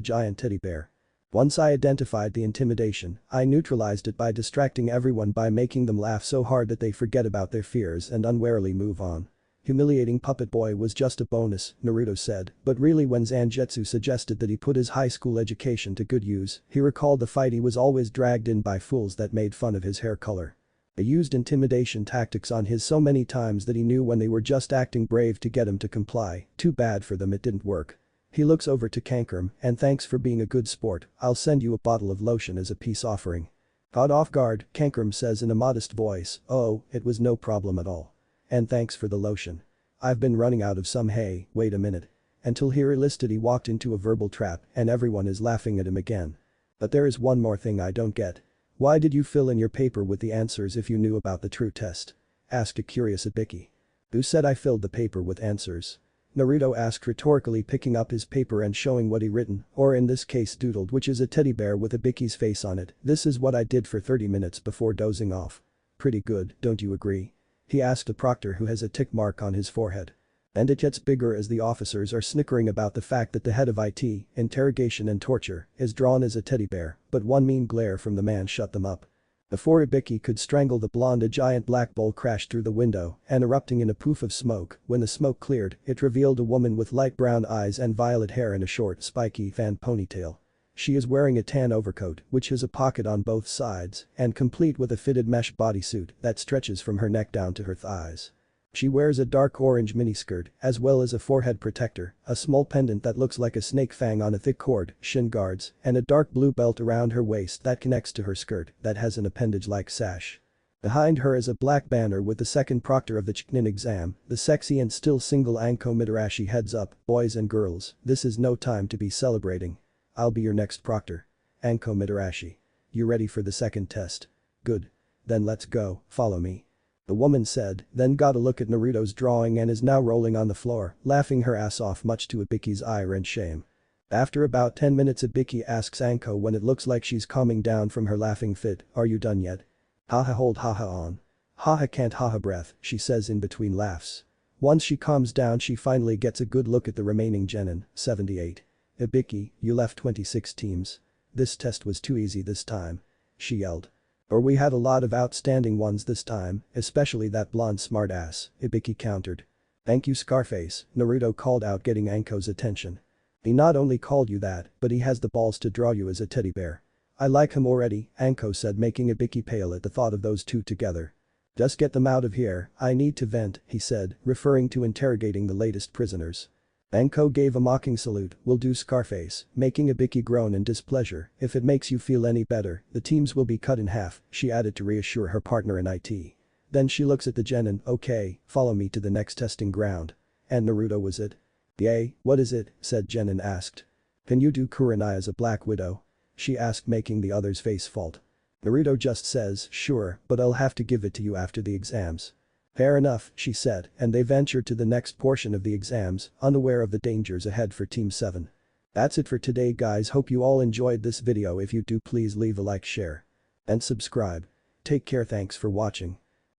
giant teddy bear. Once I identified the intimidation, I neutralized it by distracting everyone by making them laugh so hard that they forget about their fears and unwarily move on. Humiliating puppet boy was just a bonus, Naruto said, but really when Zangetsu suggested that he put his high school education to good use, he recalled the fight he was always dragged in by fools that made fun of his hair color. They used intimidation tactics on his so many times that he knew when they were just acting brave to get him to comply. Too bad for them it didn't work. He looks over to Ankrum, and thanks for being a good sport, I'll send you a bottle of lotion as a peace offering. Caught off guard, Ankrum says in a modest voice, oh, it was no problem at all. And thanks for the lotion. I've been running out of some. Hey, wait a minute. Until he realized he walked into a verbal trap and everyone is laughing at him again. But there is one more thing I don't get. Why did you fill in your paper with the answers if you knew about the true test? Asked a curious Ibiki. Who said I filled the paper with answers? Naruto asked rhetorically, picking up his paper and showing what he written, or in this case doodled, which is a teddy bear with Ibiki's face on it. This is what I did for 30 minutes before dozing off. Pretty good, don't you agree? He asked a proctor who has a tick mark on his forehead. And it gets bigger as the officers are snickering about the fact that the head of IT, interrogation and torture, is drawn as a teddy bear, but one mean glare from the man shut them up. Before Ibiki could strangle the blonde, a giant black bowl crashed through the window and erupting in a poof of smoke. When the smoke cleared, it revealed a woman with light brown eyes and violet hair and a short, spiky fan ponytail. She is wearing a tan overcoat, which has a pocket on both sides, and complete with a fitted mesh bodysuit that stretches from her neck down to her thighs. She wears a dark orange miniskirt, as well as a forehead protector, a small pendant that looks like a snake fang on a thick cord, shin guards, and a dark blue belt around her waist that connects to her skirt that has an appendage-like sash. Behind her is a black banner with the second proctor of the Chunin exam, the sexy and still single Anko Mitarashi. Heads up, boys and girls, this is no time to be celebrating. I'll be your next proctor. Anko Mitarashi. You ready for the second test? Good. Then let's go, follow me. The woman said, then got a look at Naruto's drawing and is now rolling on the floor, laughing her ass off much to Ibiki's ire and shame. After about 10 minutes Ibiki asks Anko when it looks like she's calming down from her laughing fit, "Are you done yet?" "Haha, hold haha on. Haha, can't haha breath," she says in between laughs. Once she calms down she finally gets a good look at the remaining genin, 78. "Ibiki, you left 26 teams. This test was too easy this time," she yelled. "Or we had a lot of outstanding ones this time, especially that blonde smartass," Ibiki countered. "Thank you Scarface," Naruto called out, getting Anko's attention. "He not only called you that, but he has the balls to draw you as a teddy bear." "I like him already," Anko said, making Ibiki pale at the thought of those two together. "Just get them out of here, I need to vent," he said, referring to interrogating the latest prisoners. Anko gave a mocking salute, "Will do Scarface," making Ibiki groan in displeasure. "If it makes you feel any better, the teams will be cut in half," she added to reassure her partner in IT. Then she looks at the genin, "Okay, follow me to the next testing ground." "And Naruto was it?" "Yay, what is it?" said Jen and asked. "Can you do Kurenai as a Black Widow?" she asked, making the other's face fault. Naruto just says, "Sure, but I'll have to give it to you after the exams." "Fair enough," she said, and they ventured to the next portion of the exams, unaware of the dangers ahead for Team 7. That's it for today guys, hope you all enjoyed this video. If you do please leave a like, share and subscribe. Take care, thanks for watching.